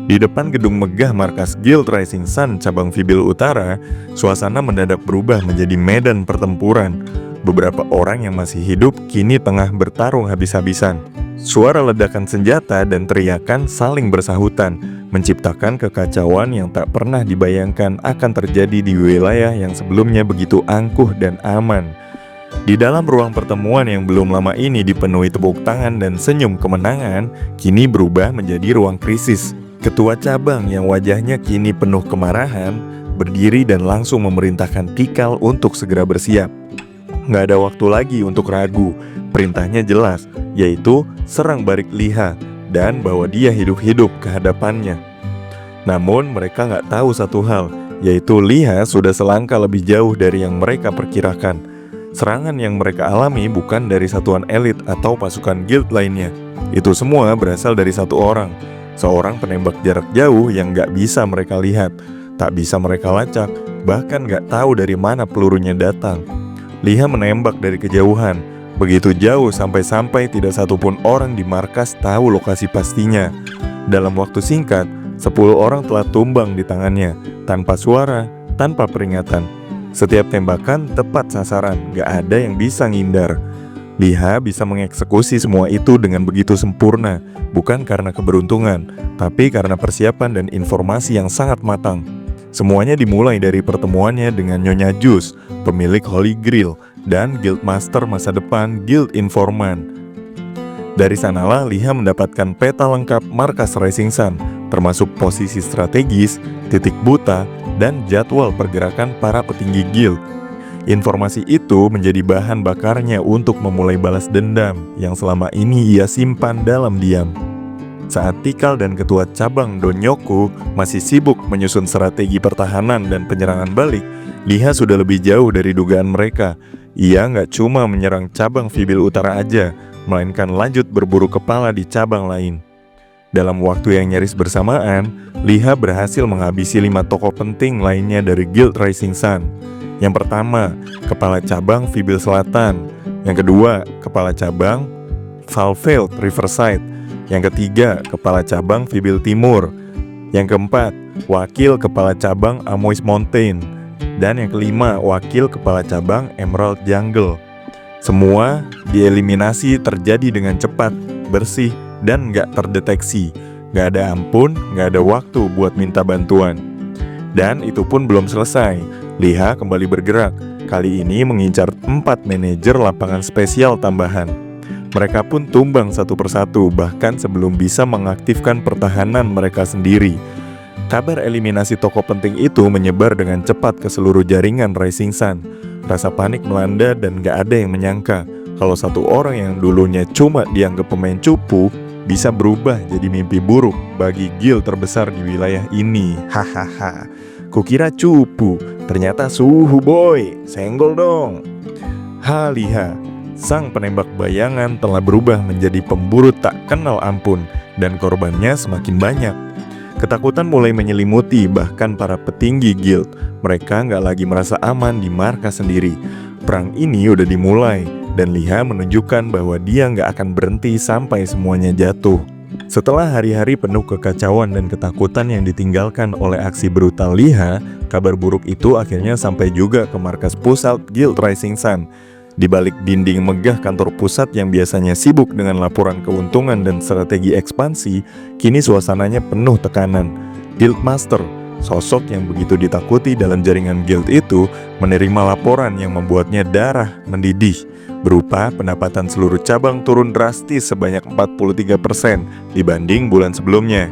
Di depan gedung megah markas Guild Rising Sun cabang Fibil Utara, suasana mendadak berubah menjadi medan pertempuran. Beberapa orang yang masih hidup kini tengah bertarung habis-habisan. Suara ledakan senjata dan teriakan saling bersahutan, menciptakan kekacauan yang tak pernah dibayangkan akan terjadi di wilayah yang sebelumnya begitu angkuh dan aman. Di dalam ruang pertemuan yang belum lama ini dipenuhi tepuk tangan dan senyum kemenangan, kini berubah menjadi ruang krisis. Ketua cabang yang wajahnya kini penuh kemarahan, berdiri dan langsung memerintahkan Tikal untuk segera bersiap. Nggak ada waktu lagi untuk ragu, perintahnya jelas, yaitu serang balik Liha dan bawa dia hidup-hidup ke hadapannya. Namun mereka nggak tahu satu hal, yaitu Liha sudah selangkah lebih jauh dari yang mereka perkirakan. Serangan yang mereka alami bukan dari satuan elit atau pasukan guild lainnya. Itu semua berasal dari satu orang, seorang penembak jarak jauh yang gak bisa mereka lihat, tak bisa mereka lacak, bahkan gak tahu dari mana pelurunya datang. Liha menembak dari kejauhan, begitu jauh sampai-sampai tidak satupun orang di markas tahu lokasi pastinya. Dalam waktu singkat, 10 orang telah tumbang di tangannya, tanpa suara, tanpa peringatan. Setiap tembakan tepat sasaran, gak ada yang bisa ngindar. Liha bisa mengeksekusi semua itu dengan begitu sempurna, bukan karena keberuntungan, tapi karena persiapan dan informasi yang sangat matang. Semuanya dimulai dari pertemuannya dengan Nyonya Jus, pemilik Holy Grail, dan Guildmaster masa depan Guild Informant. Dari sanalah Liha mendapatkan peta lengkap markas Rising Sun, termasuk posisi strategis, titik buta, dan jadwal pergerakan para petinggi guild. Informasi itu menjadi bahan bakarnya untuk memulai balas dendam yang selama ini ia simpan dalam diam. Saat Tikal dan ketua cabang Donyoku masih sibuk menyusun strategi pertahanan dan penyerangan balik, Liha sudah lebih jauh dari dugaan mereka. Ia nggak cuma menyerang cabang Fibil Utara aja, melainkan lanjut berburu kepala di cabang lain. Dalam waktu yang nyaris bersamaan, Liha berhasil menghabisi 5 tokoh penting lainnya dari Guild Rising Sun. Yang pertama, kepala cabang Fibil Selatan. Yang kedua, kepala cabang Valveld Riverside. Yang ketiga, kepala cabang Fibil Timur. Yang keempat, wakil kepala cabang Amois Mountain. Dan yang kelima, wakil kepala cabang Emerald Jungle. Semua dieliminasi terjadi dengan cepat, bersih, dan gak terdeteksi. Gak ada ampun, gak ada waktu buat minta bantuan. Dan itu pun belum selesai. Liha kembali bergerak, kali ini mengincar 4 manajer lapangan spesial tambahan. Mereka pun tumbang satu persatu, bahkan sebelum bisa mengaktifkan pertahanan mereka sendiri. Kabar eliminasi tokoh penting itu menyebar dengan cepat ke seluruh jaringan Rising Sun. Rasa panik melanda dan gak ada yang menyangka kalau satu orang yang dulunya cuma dianggap pemain cupu bisa berubah jadi mimpi buruk bagi guild terbesar di wilayah ini. Hahaha, kukira cupu, ternyata suhu boy, senggol dong. Haliha, sang penembak bayangan telah berubah menjadi pemburu tak kenal ampun dan korbannya semakin banyak. Ketakutan mulai menyelimuti bahkan para petinggi guild. Mereka nggak lagi merasa aman di markas sendiri. Perang ini udah dimulai dan Liha menunjukkan bahwa dia nggak akan berhenti sampai semuanya jatuh. Setelah hari-hari penuh kekacauan dan ketakutan yang ditinggalkan oleh aksi brutal Liha, kabar buruk itu akhirnya sampai juga ke markas pusat Guild Rising Sun. Di balik dinding megah kantor pusat yang biasanya sibuk dengan laporan keuntungan dan strategi ekspansi, kini suasananya penuh tekanan. Guildmaster, sosok yang begitu ditakuti dalam jaringan guild itu, menerima laporan yang membuatnya darah mendidih, berupa pendapatan seluruh cabang turun drastis sebanyak 43% dibanding bulan sebelumnya.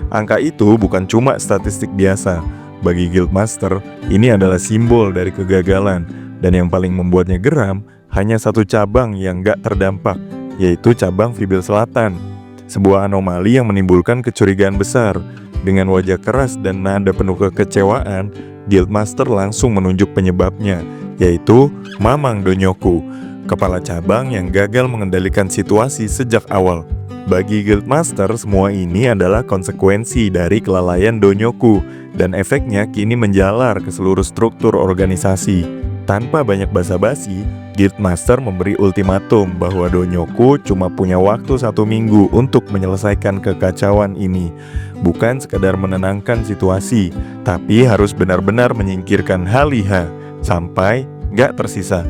Angka itu bukan cuma statistik biasa. Bagi Guildmaster, ini adalah simbol dari kegagalan. Dan yang paling membuatnya geram, hanya satu cabang yang gak terdampak, yaitu cabang Fibil Selatan. Sebuah anomali yang menimbulkan kecurigaan besar. Dengan wajah keras dan nada penuh kekecewaan, Guildmaster langsung menunjuk penyebabnya, yaitu Mamang Donyoku, kepala cabang yang gagal mengendalikan situasi sejak awal. Bagi Guildmaster, semua ini adalah konsekuensi dari kelalaian Donyoku, dan efeknya kini menjalar ke seluruh struktur organisasi. Tanpa banyak basa-basi, Guildmaster memberi ultimatum bahwa Donyoku cuma punya waktu 1 minggu untuk menyelesaikan kekacauan ini. Bukan sekadar menenangkan situasi, tapi harus benar-benar menyingkirkan Liha sampai gak tersisa.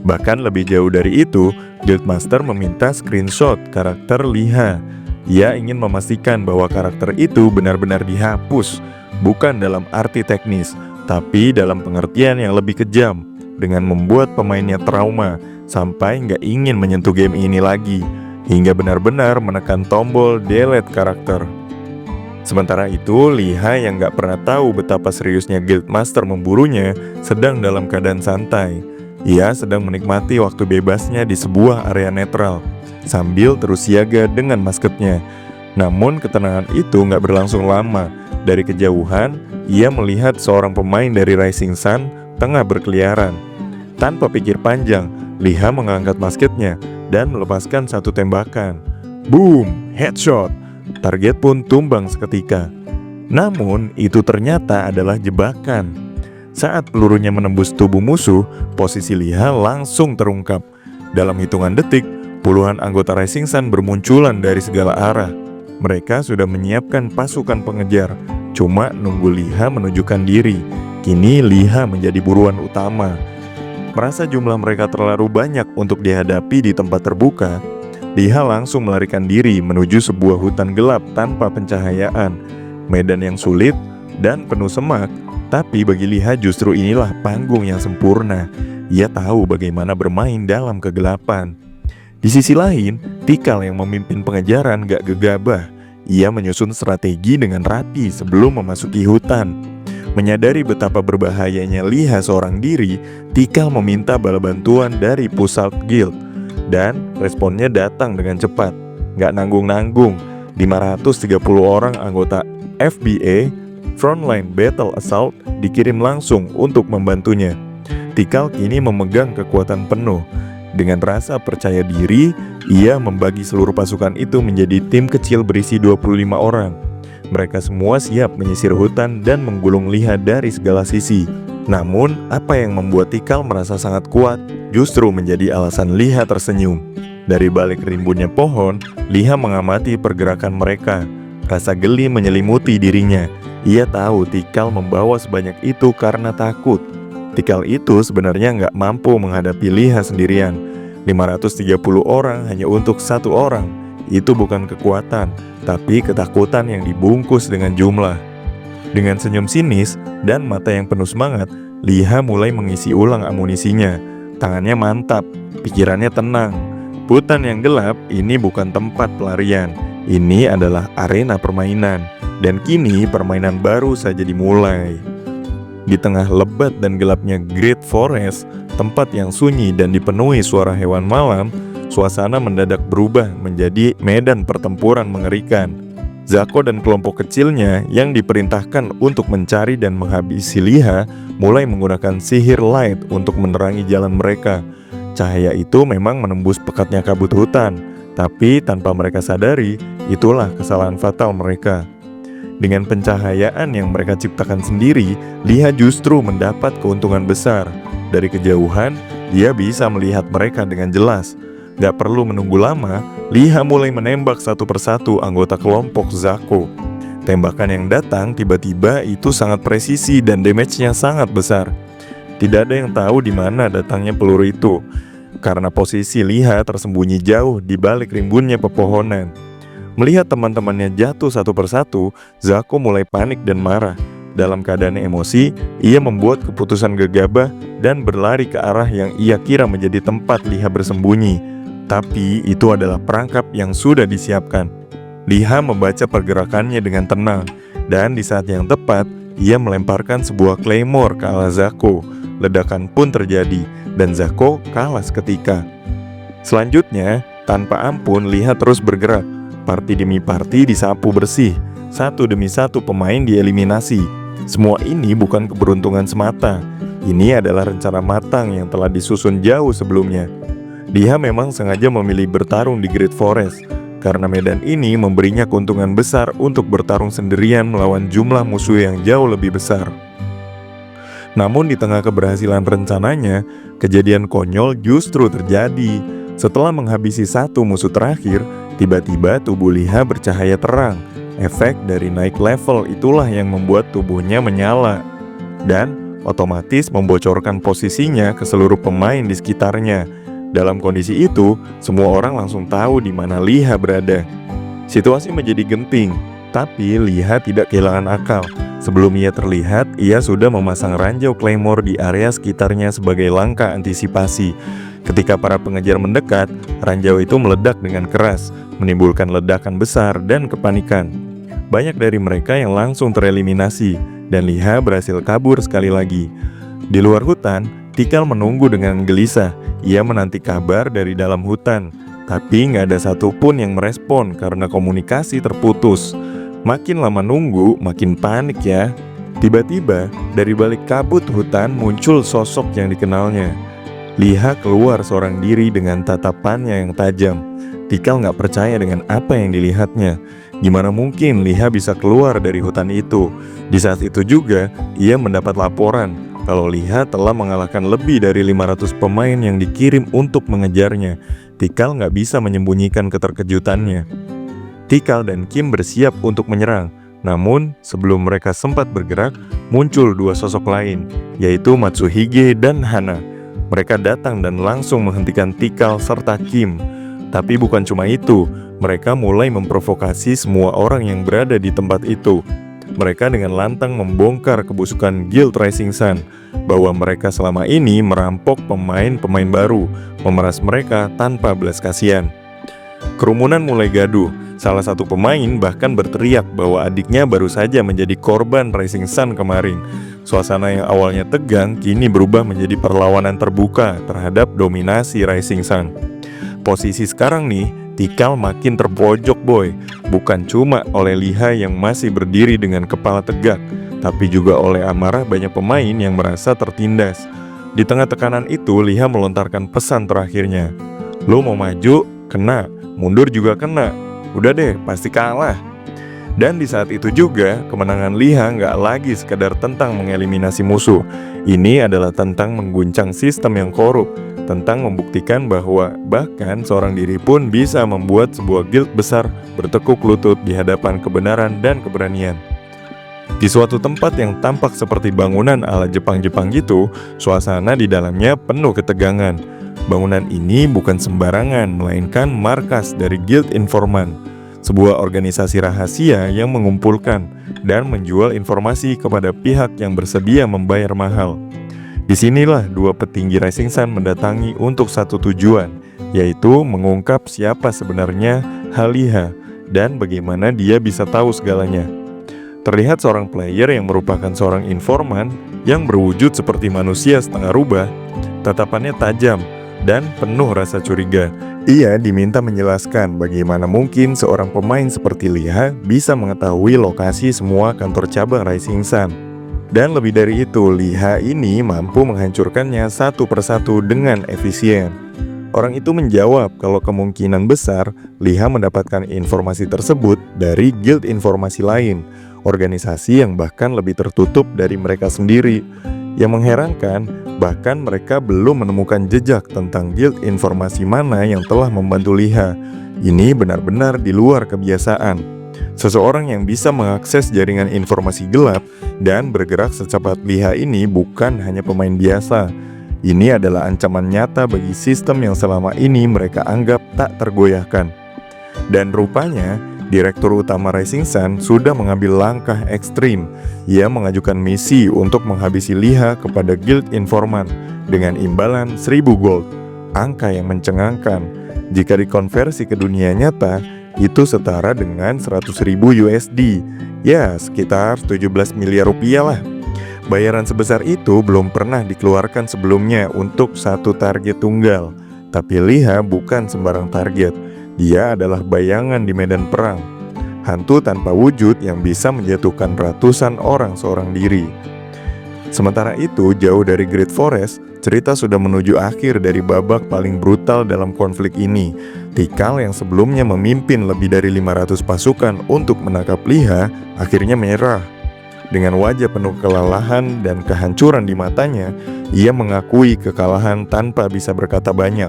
Bahkan lebih jauh dari itu, Guildmaster meminta screenshot karakter Liha. Ia ingin memastikan bahwa karakter itu benar-benar dihapus, bukan dalam arti teknis, tapi dalam pengertian yang lebih kejam, dengan membuat pemainnya trauma sampai nggak ingin menyentuh game ini lagi, hingga benar-benar menekan tombol delete karakter. Sementara itu, Liha yang nggak pernah tahu betapa seriusnya Guildmaster memburunya sedang dalam keadaan santai. Ia sedang menikmati waktu bebasnya di sebuah area netral, sambil terus siaga dengan maskotnya. Namun ketenangan itu nggak berlangsung lama. Dari kejauhan, ia melihat seorang pemain dari Rising Sun tengah berkeliaran. Tanpa pikir panjang, Liha mengangkat maskotnya dan melepaskan satu tembakan. Boom! Headshot! Target pun tumbang seketika. Namun, itu ternyata adalah jebakan. Saat pelurunya menembus tubuh musuh, posisi Liha langsung terungkap. Dalam hitungan detik, puluhan anggota Rising Sun bermunculan dari segala arah. Mereka sudah menyiapkan pasukan pengejar, cuma nunggu Liha menunjukkan diri. Kini Liha menjadi buruan utama. Merasa jumlah mereka terlalu banyak untuk dihadapi di tempat terbuka, Liha langsung melarikan diri menuju sebuah hutan gelap tanpa pencahayaan. Medan yang sulit dan penuh semak, tapi bagi Liha justru inilah panggung yang sempurna. Ia tahu bagaimana bermain dalam kegelapan. Di sisi lain, Tikal yang memimpin pengejaran gak gegabah. Ia menyusun strategi dengan rapi sebelum memasuki hutan. Menyadari betapa berbahayanya Liha seorang diri, Tikal meminta bala bantuan dari pusat guild. Dan responnya datang dengan cepat. Gak nanggung-nanggung, 530 orang anggota FBA, Frontline Battle Assault, dikirim langsung untuk membantunya. Tikal kini memegang kekuatan penuh. Dengan rasa percaya diri, ia membagi seluruh pasukan itu menjadi tim kecil berisi 25 orang. Mereka semua siap menyisir hutan dan menggulung Liha dari segala sisi. Namun, apa yang membuat Tikal merasa sangat kuat justru menjadi alasan Liha tersenyum. Dari balik rimbunnya pohon, Liha mengamati pergerakan mereka. Rasa geli menyelimuti dirinya. Ia tahu Tikal membawa sebanyak itu karena takut. Tikal itu sebenarnya nggak mampu menghadapi Liha sendirian. 530 orang hanya untuk satu orang. Itu bukan kekuatan, tapi ketakutan yang dibungkus dengan jumlah. Dengan senyum sinis dan mata yang penuh semangat, Liha mulai mengisi ulang amunisinya. Tangannya mantap, pikirannya tenang. Hutan yang gelap ini bukan tempat pelarian. Ini adalah arena permainan. Dan kini permainan baru saja dimulai. Di tengah lebat dan gelapnya Great Forest, tempat yang sunyi dan dipenuhi suara hewan malam, suasana mendadak berubah menjadi medan pertempuran mengerikan. Zako dan kelompok kecilnya yang diperintahkan untuk mencari dan menghabisi Liha mulai menggunakan sihir light untuk menerangi jalan mereka. Cahaya itu memang menembus pekatnya kabut hutan, tapi tanpa mereka sadari, itulah kesalahan fatal mereka. Dengan pencahayaan yang mereka ciptakan sendiri, Liha justru mendapat keuntungan besar. Dari kejauhan, dia bisa melihat mereka dengan jelas. Gak perlu menunggu lama, Liha mulai menembak satu persatu anggota kelompok Zako. Tembakan yang datang tiba-tiba itu sangat presisi dan damage-nya sangat besar. Tidak ada yang tahu di mana datangnya peluru itu. karena posisi Liha tersembunyi jauh di balik rimbunnya pepohonan. Melihat teman-temannya jatuh satu persatu, Zako mulai panik dan marah. Dalam keadaan emosi, ia membuat keputusan gegabah dan berlari ke arah yang ia kira menjadi tempat Liha bersembunyi. Tapi itu adalah perangkap yang sudah disiapkan. Liha membaca pergerakannya dengan tenang, dan di saat yang tepat, ia melemparkan sebuah claymore ke arah Zako. Ledakan pun terjadi, dan Zako kalah seketika. Selanjutnya, tanpa ampun Liha terus bergerak. Parti demi parti disapu bersih, satu demi satu pemain dieliminasi. Semua ini bukan keberuntungan semata. Ini adalah rencana matang yang telah disusun jauh sebelumnya. Liha memang sengaja memilih bertarung di Great Forest, karena medan ini memberinya keuntungan besar untuk bertarung sendirian melawan jumlah musuh yang jauh lebih besar. Namun di tengah keberhasilan rencananya, kejadian konyol justru terjadi. Setelah menghabisi satu musuh terakhir, tiba-tiba tubuh Liha bercahaya terang. Efek dari naik level itulah yang membuat tubuhnya menyala, dan otomatis membocorkan posisinya ke seluruh pemain di sekitarnya. Dalam kondisi itu, semua orang langsung tahu di mana Liha berada. Situasi menjadi genting, tapi Liha tidak kehilangan akal. Sebelum ia terlihat, ia sudah memasang ranjau claymore di area sekitarnya sebagai langkah antisipasi. Ketika para pengejar mendekat, ranjau itu meledak dengan keras, menimbulkan ledakan besar dan kepanikan. Banyak dari mereka yang langsung tereliminasi, dan Liha berhasil kabur sekali lagi. Di luar hutan, Tikal menunggu dengan gelisah. Ia menanti kabar dari dalam hutan, tapi nggak ada satupun yang merespon karena komunikasi terputus. Makin lama nunggu, makin panik ya. Tiba-tiba, dari balik kabut hutan muncul sosok yang dikenalnya. Liha keluar seorang diri dengan tatapannya yang tajam. Tikal nggak percaya dengan apa yang dilihatnya. Gimana mungkin Liha bisa keluar dari hutan itu? Di saat itu juga, ia mendapat laporan kalau Liha telah mengalahkan lebih dari 500 pemain yang dikirim untuk mengejarnya. Tikal nggak bisa menyembunyikan keterkejutannya. Tikal dan Kim bersiap untuk menyerang. Namun, sebelum mereka sempat bergerak, muncul dua sosok lain, yaitu Matsuhige dan Hana. Mereka datang dan langsung menghentikan Tikal serta Kim. Tapi bukan cuma itu, mereka mulai memprovokasi semua orang yang berada di tempat itu. Mereka dengan lantang membongkar kebusukan Guild Rising Sun, bahwa mereka selama ini merampok pemain-pemain baru, memeras mereka tanpa belas kasihan. Kerumunan mulai gaduh. Salah satu pemain bahkan berteriak bahwa adiknya baru saja menjadi korban Rising Sun kemarin. Suasana yang awalnya tegang kini berubah menjadi perlawanan terbuka terhadap dominasi Rising Sun. Posisi sekarang nih, Tikal makin terpojok boy. Bukan cuma oleh Liha yang masih berdiri dengan kepala tegak, tapi juga oleh amarah banyak pemain yang merasa tertindas. Di tengah tekanan itu, Liha melontarkan pesan terakhirnya. Lo mau maju, kena. Mundur juga kena. Udah deh, pasti kalah. Dan di saat itu juga, kemenangan Liha nggak lagi sekadar tentang mengeliminasi musuh. Ini adalah tentang mengguncang sistem yang korup, tentang membuktikan bahwa bahkan seorang diri pun bisa membuat sebuah guild besar bertekuk lutut di hadapan kebenaran dan keberanian. Di suatu tempat yang tampak seperti bangunan ala Jepang-Jepang gitu, suasana di dalamnya penuh ketegangan. Bangunan ini bukan sembarangan, melainkan markas dari Guild Informan, sebuah organisasi rahasia yang mengumpulkan dan menjual informasi kepada pihak yang bersedia membayar mahal. Disinilah dua petinggi Rising Sun mendatangi untuk satu tujuan, yaitu mengungkap siapa sebenarnya Liha dan bagaimana dia bisa tahu segalanya. Terlihat seorang player yang merupakan seorang informan yang berwujud seperti manusia setengah rubah. Tatapannya tajam dan penuh rasa curiga. Ia diminta menjelaskan bagaimana mungkin seorang pemain seperti Liha bisa mengetahui lokasi semua kantor cabang Rising Sun. Dan lebih dari itu, Liha ini mampu menghancurkannya satu persatu dengan efisien. Orang itu menjawab kalau kemungkinan besar Liha mendapatkan informasi tersebut dari guild informasi lain, organisasi yang bahkan lebih tertutup dari mereka sendiri. Yang mengherankan, bahkan mereka belum menemukan jejak tentang guild informasi mana yang telah membantu Liha. Ini benar-benar di luar kebiasaan. Seseorang yang bisa mengakses jaringan informasi gelap dan bergerak secepat Liha ini bukan hanya pemain biasa. Ini adalah ancaman nyata bagi sistem yang selama ini mereka anggap tak tergoyahkan. Dan rupanya, Direktur Utama Rising Sun sudah mengambil langkah ekstrim. Ia mengajukan misi untuk menghabisi Liha kepada Guild Informan dengan imbalan 1000 gold. Angka yang mencengangkan. Jika dikonversi ke dunia nyata, itu setara dengan 100.000 USD. Ya, sekitar 17 miliar rupiah lah. Bayaran sebesar itu belum pernah dikeluarkan sebelumnya untuk satu target tunggal. Tapi Liha bukan sembarang target. Dia adalah bayangan di medan perang. Hantu tanpa wujud yang bisa menjatuhkan ratusan orang seorang diri. Sementara itu, jauh dari Great Forest, cerita sudah menuju akhir dari babak paling brutal dalam konflik ini. Tikal yang sebelumnya memimpin lebih dari 500 pasukan untuk menangkap Liha, akhirnya menyerah. Dengan wajah penuh kelelahan dan kehancuran di matanya, ia mengakui kekalahan tanpa bisa berkata banyak.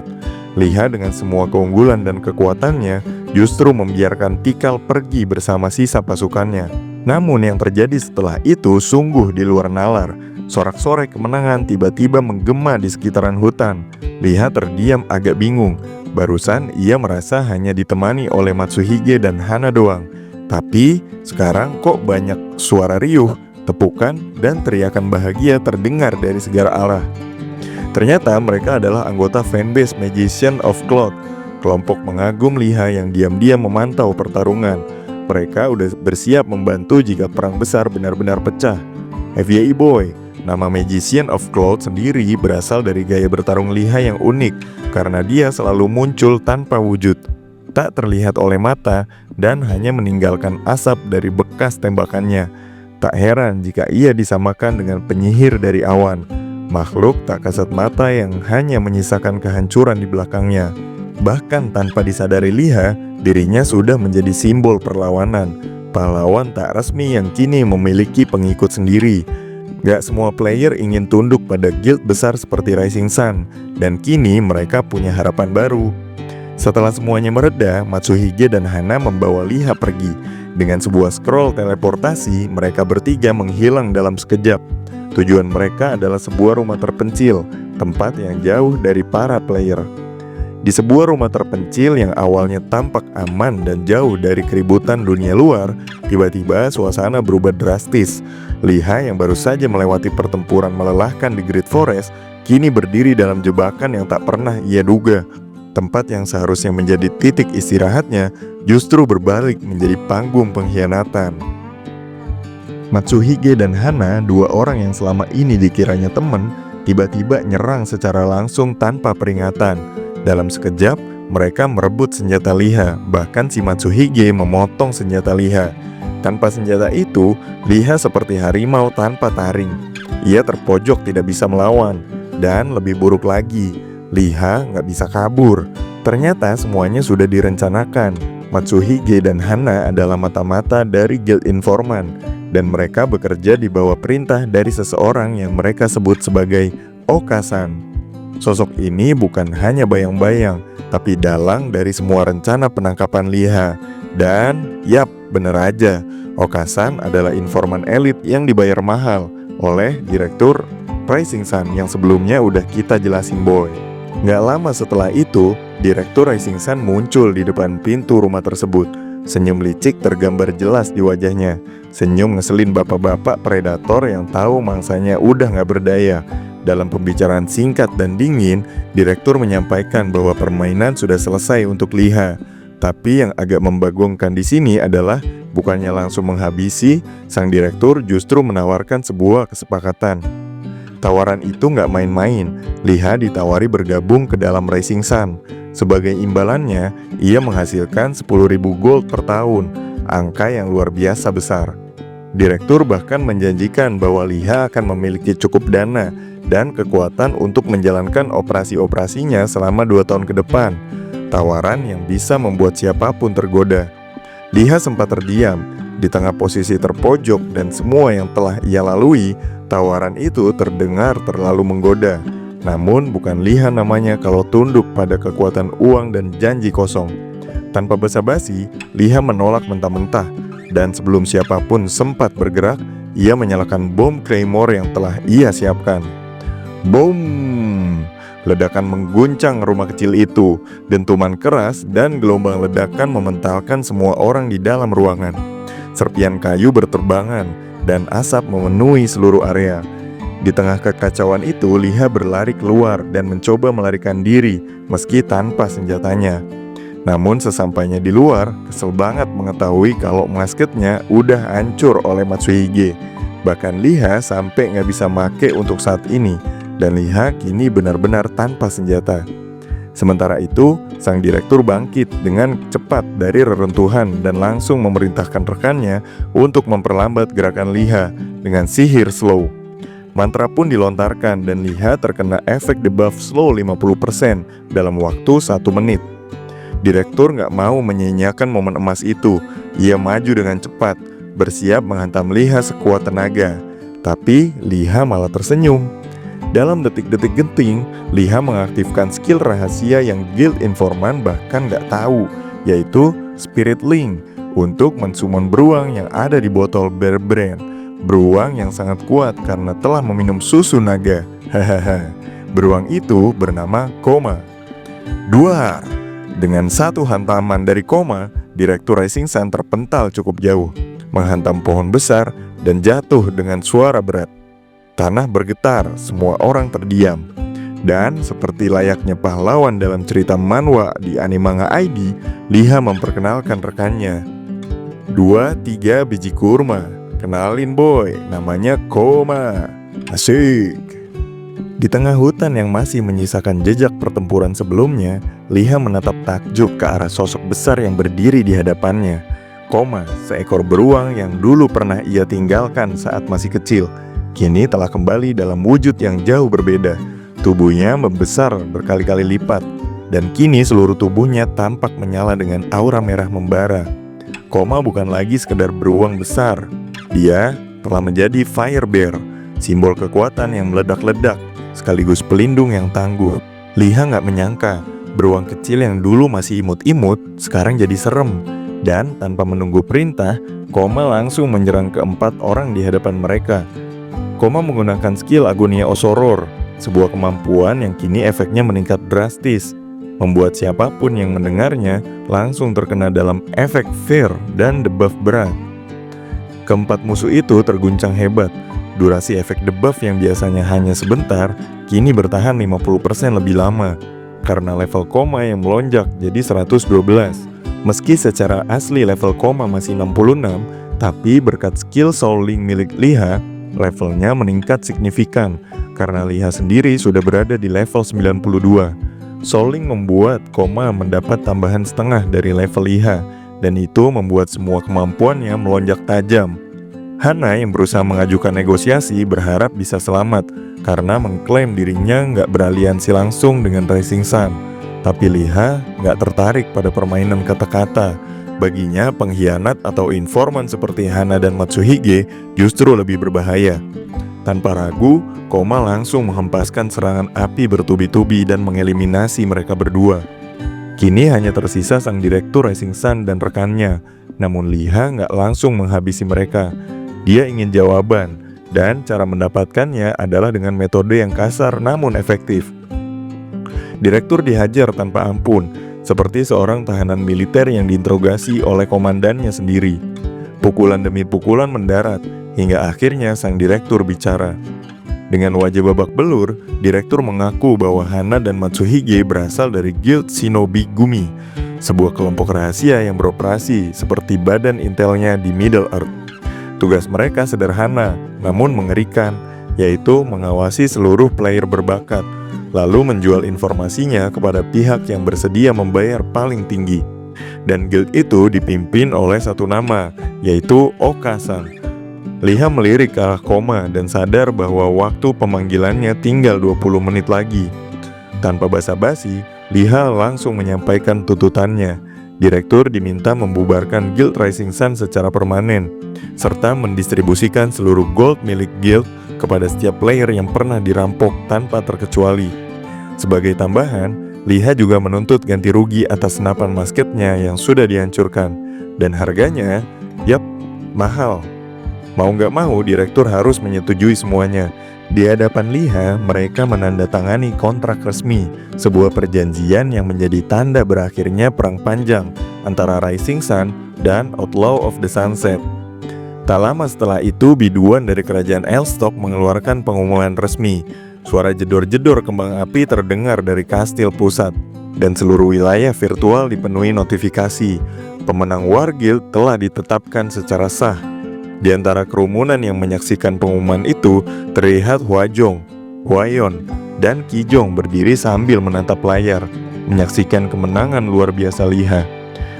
Liha dengan semua keunggulan dan kekuatannya justru membiarkan Tikal pergi bersama sisa pasukannya. Namun yang terjadi setelah itu sungguh di luar nalar. Sorak-sorai kemenangan tiba-tiba menggema di sekitaran hutan. Liha terdiam agak bingung. Barusan ia merasa hanya ditemani oleh Matsuhige dan Hana doang. Tapi sekarang kok banyak suara riuh, tepukan, dan teriakan bahagia terdengar dari segala arah. Ternyata mereka adalah anggota fanbase Magician of Cloud, kelompok mengagum Liha yang diam-diam memantau pertarungan. Mereka udah bersiap membantu jika perang besar benar-benar pecah. FYI boy, nama Magician of Cloud sendiri berasal dari gaya bertarung Liha yang unik karena dia selalu muncul tanpa wujud, tak terlihat oleh mata, dan hanya meninggalkan asap dari bekas tembakannya. Tak heran jika ia disamakan dengan penyihir dari awan, makhluk tak kasat mata yang hanya menyisakan kehancuran di belakangnya. Bahkan tanpa disadari Liha, dirinya sudah menjadi simbol perlawanan, pahlawan tak resmi yang kini memiliki pengikut sendiri. Gak semua player ingin tunduk pada guild besar seperti Rising Sun, dan kini mereka punya harapan baru. Setelah semuanya mereda, Matsuhige dan Hana membawa Liha pergi. Dengan sebuah scroll teleportasi, mereka bertiga menghilang dalam sekejap. Tujuan mereka adalah sebuah rumah terpencil, tempat yang jauh dari para player. Di sebuah rumah terpencil yang awalnya tampak aman dan jauh dari keributan dunia luar, tiba-tiba suasana berubah drastis. Liha yang baru saja melewati pertempuran melelahkan di Great Forest, kini berdiri dalam jebakan yang tak pernah ia duga. Tempat yang seharusnya menjadi titik istirahatnya, justru berbalik menjadi panggung pengkhianatan. Matsuhige dan Hana, dua orang yang selama ini dikiranya teman, tiba-tiba nyerang secara langsung tanpa peringatan. Dalam sekejap, mereka merebut senjata Liha, bahkan si Matsuhige memotong senjata Liha. Tanpa senjata itu, Liha seperti harimau tanpa taring. Ia terpojok tidak bisa melawan, dan lebih buruk lagi, Liha nggak bisa kabur. Ternyata semuanya sudah direncanakan. Matsuhige dan Hana adalah mata-mata dari Guild Informan, dan mereka bekerja di bawah perintah dari seseorang yang mereka sebut sebagai Okasan. Sosok ini bukan hanya bayang-bayang, tapi dalang dari semua rencana penangkapan Liha. Dan yap, bener aja, Okasan adalah informan elit yang dibayar mahal oleh Direktur Rising Sun yang sebelumnya udah kita jelasin boy. Gak lama setelah itu, Direktur Rising Sun muncul di depan pintu rumah tersebut. Senyum licik tergambar jelas di wajahnya. Senyum ngeselin bapak-bapak predator yang tahu mangsanya udah gak berdaya. Dalam pembicaraan singkat dan dingin, Direktur menyampaikan bahwa permainan sudah selesai untuk Liha. Tapi yang agak membagongkan di sini adalah bukannya langsung menghabisi, sang Direktur justru menawarkan sebuah kesepakatan. Tawaran itu gak main-main. Liha ditawari bergabung ke dalam Rising Sun. Sebagai imbalannya, ia menghasilkan 10.000 gold per tahun, angka yang luar biasa besar. Direktur bahkan menjanjikan bahwa Liha akan memiliki cukup dana dan kekuatan untuk menjalankan operasi-operasinya selama 2 tahun ke depan. Tawaran yang bisa membuat siapapun tergoda. Liha sempat terdiam, di tengah posisi terpojok dan semua yang telah ia lalui, tawaran itu terdengar terlalu menggoda. Namun bukan Liha namanya kalau tunduk pada kekuatan uang dan janji kosong. Tanpa basa-basi, Liha menolak mentah-mentah. Dan sebelum siapapun sempat bergerak, ia menyalakan bom Claymore yang telah ia siapkan. Boom! Ledakan mengguncang rumah kecil itu. Dentuman keras dan gelombang ledakan mementalkan semua orang di dalam ruangan. Serpian kayu berterbangan dan asap memenuhi seluruh area. Di tengah kekacauan itu, Liha berlari keluar dan mencoba melarikan diri meski tanpa senjatanya. Namun sesampainya di luar, kesel banget mengetahui kalau masketnya udah hancur oleh Matsuhige. Bahkan Liha sampai nggak bisa make untuk saat ini. Dan Liha kini benar-benar tanpa senjata. Sementara itu, sang direktur bangkit dengan cepat dari reruntuhan dan langsung memerintahkan rekannya untuk memperlambat gerakan Liha dengan sihir slow. Mantra pun dilontarkan dan Liha terkena efek debuff slow 50% dalam waktu 1 menit. Direktur nggak mau menyia-nyiakan momen emas itu. Ia maju dengan cepat, bersiap menghantam Liha sekuat tenaga. Tapi Liha malah tersenyum. Dalam detik-detik genting, Liha mengaktifkan skill rahasia yang guild informan bahkan gak tahu, yaitu Spirit Link, untuk mensummon beruang yang ada di botol Bear Brand. Beruang yang sangat kuat karena telah meminum susu naga. Hahaha. Beruang itu bernama Koma. Duar! Dengan satu hantaman dari Koma, Direktur Rising Sun terpental cukup jauh, menghantam pohon besar dan jatuh dengan suara berat. Tanah bergetar, semua orang terdiam. Dan seperti layaknya pahlawan dalam cerita manhwa di Animanga ID, Liha memperkenalkan rekannya. 2-3 biji kurma. Kenalin boy, namanya Koma. Asik. Di tengah hutan yang masih menyisakan jejak pertempuran sebelumnya, Liha menatap takjub ke arah sosok besar yang berdiri di hadapannya. Koma, seekor beruang yang dulu pernah ia tinggalkan saat masih kecil, kini telah kembali dalam wujud yang jauh berbeda. Tubuhnya membesar berkali-kali lipat, dan kini seluruh tubuhnya tampak menyala dengan aura merah membara. Koma bukan lagi sekedar beruang besar. Dia telah menjadi Fire Bear, simbol kekuatan yang meledak-ledak, sekaligus pelindung yang tangguh. Liha nggak menyangka, beruang kecil yang dulu masih imut-imut, sekarang jadi serem. Dan tanpa menunggu perintah, Koma langsung menyerang keempat orang di hadapan mereka. Koma menggunakan skill Agonia Osoror, sebuah kemampuan yang kini efeknya meningkat drastis, membuat siapapun yang mendengarnya langsung terkena dalam efek fear dan debuff berat. Keempat musuh itu terguncang hebat. Durasi efek debuff yang biasanya hanya sebentar, kini bertahan 50% lebih lama, karena level Koma yang melonjak jadi 112. Meski secara asli level Koma masih 66, tapi berkat skill Soul Link milik Liha, levelnya meningkat signifikan karena Liha sendiri sudah berada di level 92. Soul Link membuat Koma mendapat tambahan setengah dari level Liha, dan itu membuat semua kemampuannya melonjak tajam. Hana yang berusaha mengajukan negosiasi berharap bisa selamat karena mengklaim dirinya nggak beraliansi langsung dengan Rising Sun. Tapi Liha nggak tertarik pada permainan kata-kata. Baginya pengkhianat atau informan seperti Hana dan Matsuhige justru lebih berbahaya. Tanpa ragu, Koma langsung menghempaskan serangan api bertubi-tubi dan mengeliminasi mereka berdua. Kini hanya tersisa sang direktur Rising Sun dan rekannya. Namun Liha nggak langsung menghabisi mereka. Dia ingin jawaban, dan cara mendapatkannya adalah dengan metode yang kasar namun efektif. Direktur dihajar tanpa ampun, seperti seorang tahanan militer yang diinterogasi oleh komandannya sendiri. Pukulan demi pukulan mendarat, hingga akhirnya sang direktur bicara. Dengan wajah babak belur, direktur mengaku bahwa Hana dan Matsuhige berasal dari Guild Shinobi Gumi, sebuah kelompok rahasia yang beroperasi seperti badan intelnya di Middle Earth. Tugas mereka sederhana, namun mengerikan, yaitu mengawasi seluruh player berbakat, lalu menjual informasinya kepada pihak yang bersedia membayar paling tinggi. Dan guild itu dipimpin oleh satu nama, yaitu Oka-san. Liha melirik ke arah Koma dan sadar bahwa waktu pemanggilannya tinggal 20 menit lagi. Tanpa basa-basi, Liha langsung menyampaikan tuntutannya. Direktur diminta membubarkan Guild Rising Sun secara permanen, serta mendistribusikan seluruh gold milik guild kepada setiap player yang pernah dirampok tanpa terkecuali. Sebagai tambahan, Liha juga menuntut ganti rugi atas senapan masketnya yang sudah dihancurkan. Dan harganya, mahal. Mau nggak mau, direktur harus menyetujui semuanya. Di hadapan Liha, mereka menandatangani kontrak resmi, sebuah perjanjian yang menjadi tanda berakhirnya perang panjang antara Rising Sun dan Outlaw of the Sunset. Tak lama setelah itu, biduan dari kerajaan Elstok mengeluarkan pengumuman resmi. Suara jedor-jedor kembang api terdengar dari kastil pusat, dan seluruh wilayah virtual dipenuhi notifikasi. Pemenang War Guild telah ditetapkan secara sah. Di antara kerumunan yang menyaksikan pengumuman itu, terlihat Hwajong, Hwayon, dan Kijong berdiri sambil menatap layar, menyaksikan kemenangan luar biasa Liha.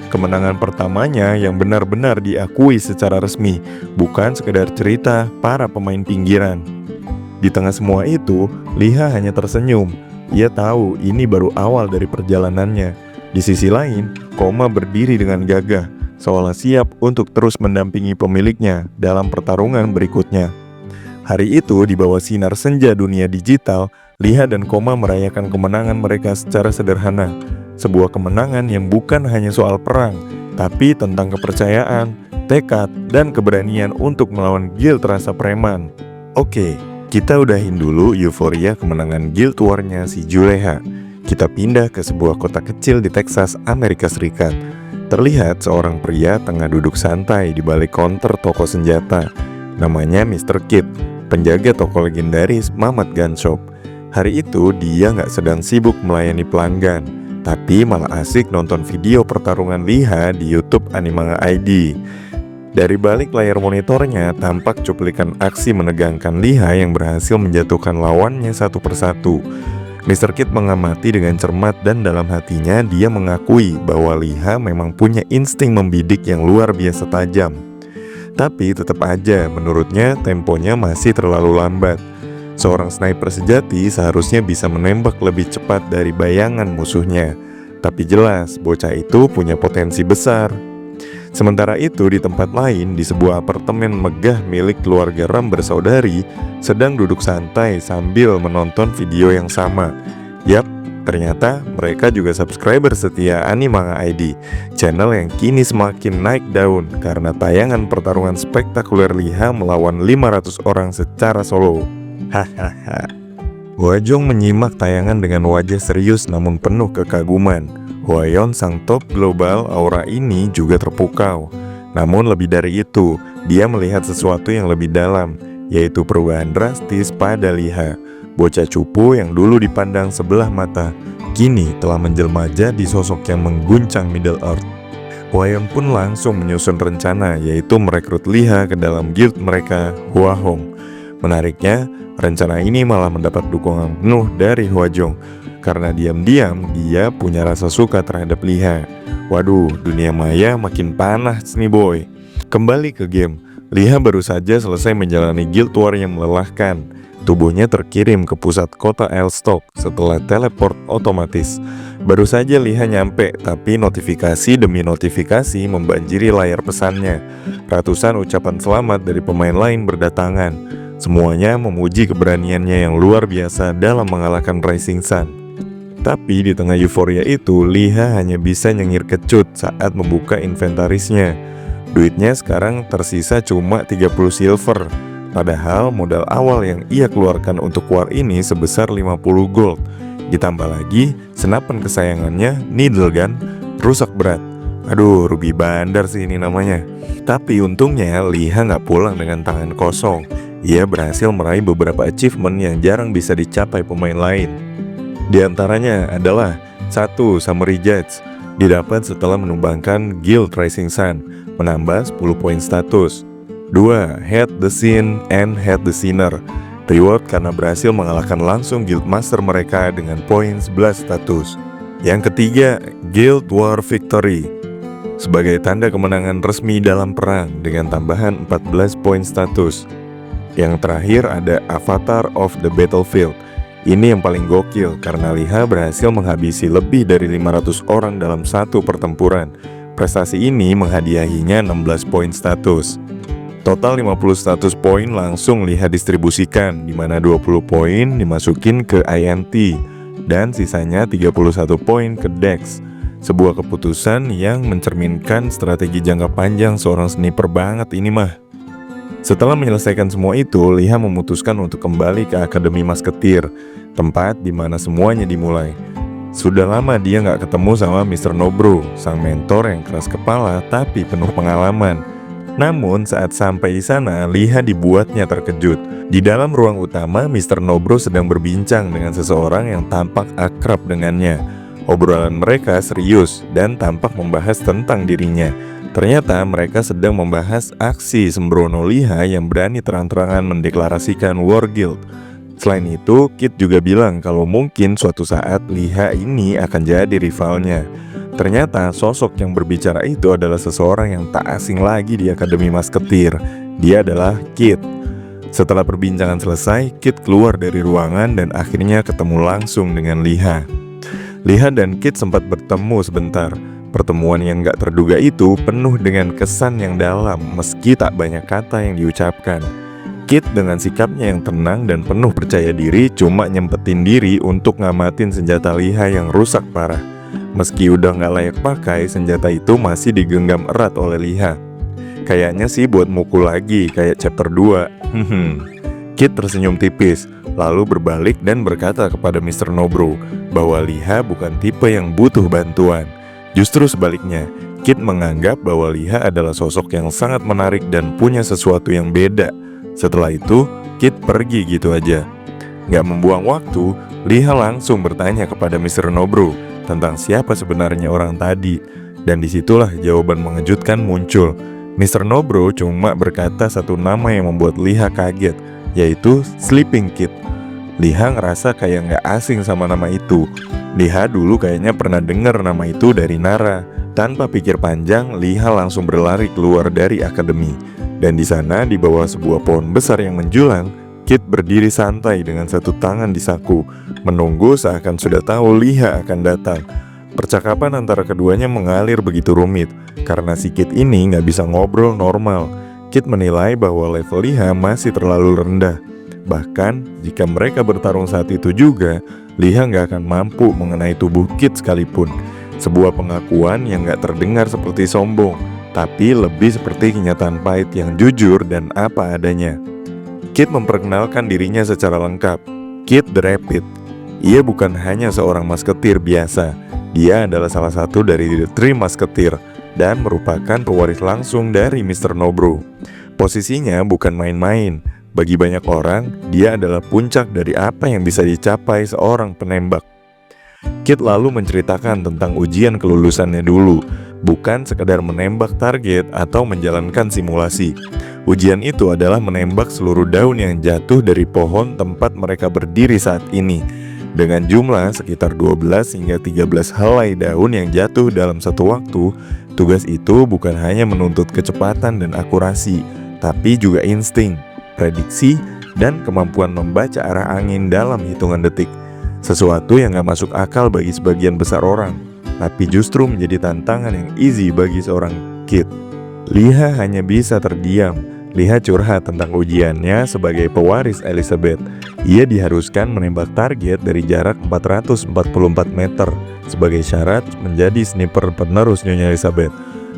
Kemenangan pertamanya yang benar-benar diakui secara resmi, bukan sekedar cerita para pemain pinggiran. Di tengah semua itu, Liha hanya tersenyum. Ia tahu ini baru awal dari perjalanannya. Di sisi lain, Koma berdiri dengan gagah, seolah siap untuk terus mendampingi pemiliknya dalam pertarungan berikutnya. Hari itu, di bawah sinar senja dunia digital, Liha dan Koma merayakan kemenangan mereka secara sederhana. Sebuah kemenangan yang bukan hanya soal perang, tapi tentang kepercayaan, tekad, dan keberanian untuk melawan guild rasa preman. Oke, kita udahin dulu euforia kemenangan guild war-nya si Juleha. Kita pindah ke sebuah kota kecil di Texas, Amerika Serikat. Terlihat seorang pria tengah duduk santai di balik konter toko senjata. Namanya Mr. Kid, penjaga toko legendaris Mammoth Gun Shop. Hari itu dia nggak sedang sibuk melayani pelanggan, tapi malah asik nonton video pertarungan Liha di YouTube Animanga ID. Dari balik layar monitornya tampak cuplikan aksi menegangkan Liha yang berhasil menjatuhkan lawannya satu persatu. Mr. Kid mengamati dengan cermat dan dalam hatinya dia mengakui bahwa Liha memang punya insting membidik yang luar biasa tajam. Tapi tetap aja menurutnya temponya masih terlalu lambat. Seorang sniper sejati seharusnya bisa menembak lebih cepat dari bayangan musuhnya. Tapi jelas bocah itu punya potensi besar. Sementara itu di tempat lain, di sebuah apartemen megah milik keluarga Ram bersaudari sedang duduk santai sambil menonton video yang sama. Yap, ternyata mereka juga subscriber setia Animanga ID, channel yang kini semakin naik daun karena tayangan pertarungan spektakuler Liha melawan 500 orang secara solo. Hahaha. Hwajong menyimak tayangan dengan wajah serius namun penuh kekaguman. Hwayon sang top global aura ini juga terpukau. Namun lebih dari itu, dia melihat sesuatu yang lebih dalam, yaitu perubahan drastis pada Liha. Bocah cupu yang dulu dipandang sebelah mata, kini telah menjelma jadi sosok yang mengguncang Middle Earth. Hwayon pun langsung menyusun rencana, yaitu merekrut Liha ke dalam guild mereka, Hwahong. Menariknya, rencana ini malah mendapat dukungan penuh dari Hwajong. Karena diam-diam dia punya rasa suka terhadap Liha. Waduh, dunia maya makin panas nih boy. Kembali ke game, Liha baru saja selesai menjalani guild war yang melelahkan. Tubuhnya terkirim ke pusat kota Elstok setelah teleport otomatis. Baru saja Liha nyampe, tapi notifikasi demi notifikasi membanjiri layar pesannya. Ratusan ucapan selamat dari pemain lain berdatangan. Semuanya memuji keberaniannya yang luar biasa dalam mengalahkan Rising Sun. Tapi di tengah euforia itu, Liha hanya bisa nyengir kecut saat membuka inventarisnya. Duitnya sekarang tersisa cuma 30 silver. Padahal modal awal yang ia keluarkan untuk war ini sebesar 50 gold. Ditambah lagi, senapan kesayangannya, needle gun, rusak berat. Aduh, rugi bandar sih ini namanya. Tapi untungnya Liha nggak pulang dengan tangan kosong. Ia berhasil meraih beberapa achievement yang jarang bisa dicapai pemain lain. Di antaranya adalah 1. Samurai Judge, didapat setelah menumbangkan Guild Rising Sun, menambah 10 poin status. 2. Head the Scene and Head the Sinner, reward karena berhasil mengalahkan langsung Guild Master mereka dengan poin 11 status. Yang ketiga, Guild War Victory, sebagai tanda kemenangan resmi dalam perang dengan tambahan 14 poin status. Yang terakhir ada Avatar of the Battlefield. Ini yang paling gokil karena Liha berhasil menghabisi lebih dari 500 orang dalam satu pertempuran. Prestasi ini menghadiahinya 16 poin status. Total 50 status poin langsung Liha distribusikan, di mana 20 poin dimasukin ke INT dan sisanya 31 poin ke Dex. Sebuah keputusan yang mencerminkan strategi jangka panjang seorang sniper banget ini mah. Setelah menyelesaikan semua itu, Liha memutuskan untuk kembali ke Akademi Masketir, tempat di mana semuanya dimulai. Sudah lama dia nggak ketemu sama Mr. Nobro, sang mentor yang keras kepala tapi penuh pengalaman. Namun saat sampai di sana, Liha dibuatnya terkejut. Di dalam ruang utama, Mr. Nobro sedang berbincang dengan seseorang yang tampak akrab dengannya. Obrolan mereka serius dan tampak membahas tentang dirinya. Ternyata mereka sedang membahas aksi sembrono Liha yang berani terang-terangan mendeklarasikan War Guild. Selain itu, Kit juga bilang kalau mungkin suatu saat Liha ini akan jadi rivalnya. Ternyata sosok yang berbicara itu adalah seseorang yang tak asing lagi di Akademi Masketir. Dia adalah Kit. Setelah perbincangan selesai, Kit keluar dari ruangan dan akhirnya ketemu langsung dengan Liha. Liha dan Kit sempat bertemu sebentar. Pertemuan yang gak terduga itu penuh dengan kesan yang dalam meski tak banyak kata yang diucapkan. Kit dengan sikapnya yang tenang dan penuh percaya diri cuma nyempetin diri untuk ngamatin senjata Liha yang rusak parah. Meski udah gak layak pakai, senjata itu masih digenggam erat oleh Liha. Kayaknya sih buat mukul lagi kayak chapter 2. Kit tersenyum tipis, lalu berbalik dan berkata kepada Mr. Nobro bahwa Liha bukan tipe yang butuh bantuan. Justru sebaliknya, Kit menganggap bahwa Liha adalah sosok yang sangat menarik dan punya sesuatu yang beda. Setelah itu, Kit pergi gitu aja. Gak membuang waktu, Liha langsung bertanya kepada Mr. Nobro tentang siapa sebenarnya orang tadi. Dan disitulah jawaban mengejutkan muncul. Mr. Nobro cuma berkata satu nama yang membuat Liha kaget, yaitu Sleeping Kid. Liha ngerasa kayak gak asing sama nama itu. Liha dulu kayaknya pernah dengar nama itu dari Nara. Tanpa pikir panjang, Liha langsung berlari keluar dari akademi. Dan di sana, di bawah sebuah pohon besar yang menjulang, Kit berdiri santai dengan satu tangan di saku, menunggu seakan sudah tahu Liha akan datang. Percakapan antara keduanya mengalir begitu rumit, karena si Kit ini gak bisa ngobrol normal. Kit menilai bahwa level Liha masih terlalu rendah. Bahkan, jika mereka bertarung saat itu juga, Liha gak akan mampu mengenai tubuh Kit sekalipun. Sebuah pengakuan yang gak terdengar seperti sombong, tapi lebih seperti kenyataan pahit yang jujur dan apa adanya. Kit memperkenalkan dirinya secara lengkap. Kit the Rapid. Ia bukan hanya seorang masketir biasa. Dia adalah salah satu dari The Three Musketeer dan merupakan pewaris langsung dari Mr. Nobro. Posisinya bukan main-main. Bagi banyak orang, dia adalah puncak dari apa yang bisa dicapai seorang penembak. Kit lalu menceritakan tentang ujian kelulusannya dulu, bukan sekadar menembak target atau menjalankan simulasi. Ujian itu adalah menembak seluruh daun yang jatuh dari pohon tempat mereka berdiri saat ini. Dengan jumlah sekitar 12 hingga 13 helai daun yang jatuh dalam satu waktu, tugas itu bukan hanya menuntut kecepatan dan akurasi, tapi juga insting, prediksi, dan kemampuan membaca arah angin dalam hitungan detik. Sesuatu yang gak masuk akal bagi sebagian besar orang, tapi justru menjadi tantangan yang easy bagi seorang Kit. Liha hanya bisa terdiam. Liha curhat tentang ujiannya sebagai pewaris Elizabeth. Ia diharuskan menembak target dari jarak 444 meter sebagai syarat menjadi sniper penerus Nyonya Elizabeth.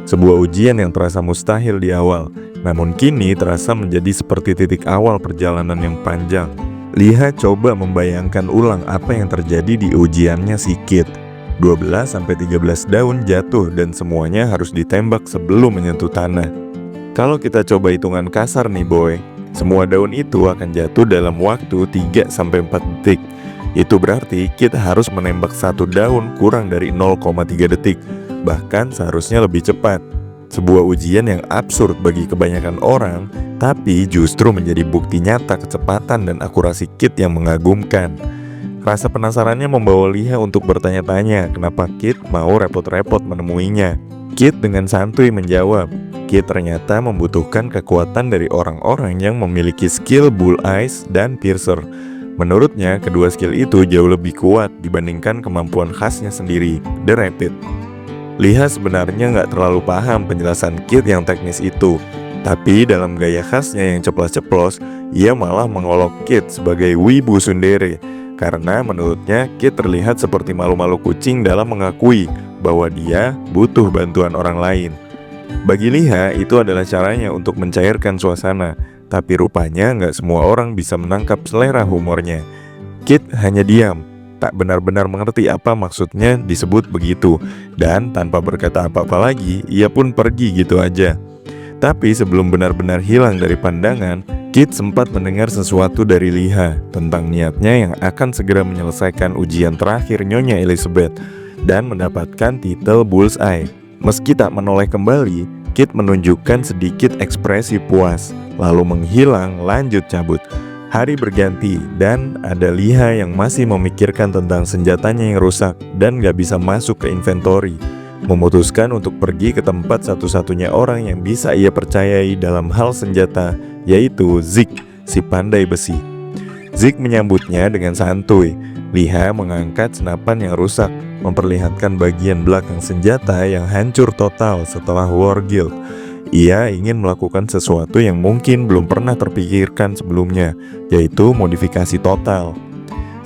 Sebuah ujian yang terasa mustahil di awal, namun kini terasa menjadi seperti titik awal perjalanan yang panjang. Liha coba membayangkan ulang apa yang terjadi di ujiannya si Kit. 12-13 daun jatuh dan semuanya harus ditembak sebelum menyentuh tanah. Kalau kita coba hitungan kasar nih boy, semua daun itu akan jatuh dalam waktu 3-4 detik. Itu berarti kita harus menembak satu daun kurang dari 0,3 detik. Bahkan seharusnya lebih cepat. Sebuah ujian yang absurd bagi kebanyakan orang, tapi justru menjadi bukti nyata kecepatan dan akurasi Kit yang mengagumkan. Rasa penasarannya membawa Liha untuk bertanya-tanya kenapa Kit mau repot-repot menemuinya. Kit dengan santuy menjawab, Kit ternyata membutuhkan kekuatan dari orang-orang yang memiliki skill Bull Eyes dan Piercer. Menurutnya, kedua skill itu jauh lebih kuat dibandingkan kemampuan khasnya sendiri, The Rapid. Liha sebenarnya nggak terlalu paham penjelasan Kit yang teknis itu, tapi dalam gaya khasnya yang ceplos-ceplos, ia malah mengolok Kit sebagai wibu tsundere, karena menurutnya Kit terlihat seperti malu-malu kucing dalam mengakui bahwa dia butuh bantuan orang lain. Bagi Liha, itu adalah caranya untuk mencairkan suasana. Tapi rupanya nggak semua orang bisa menangkap selera humornya. Kit hanya diam, tak benar-benar mengerti apa maksudnya disebut begitu. Dan tanpa berkata apa-apa lagi, ia pun pergi gitu aja. Tapi sebelum benar-benar hilang dari pandangan, Kit sempat mendengar sesuatu dari Liha tentang niatnya yang akan segera menyelesaikan ujian terakhir Nyonya Elizabeth dan mendapatkan titel Bullseye. Meski tak menoleh kembali, Kit menunjukkan sedikit ekspresi puas, lalu menghilang lanjut cabut. Hari berganti dan ada Liha yang masih memikirkan tentang senjatanya yang rusak dan gak bisa masuk ke inventory. Memutuskan untuk pergi ke tempat satu-satunya orang yang bisa ia percayai dalam hal senjata, yaitu Zik, si pandai besi. Zik menyambutnya dengan santuy. Liha mengangkat senapan yang rusak, memperlihatkan bagian belakang senjata yang hancur total setelah War Guild. Ia ingin melakukan sesuatu yang mungkin belum pernah terpikirkan sebelumnya, yaitu modifikasi total.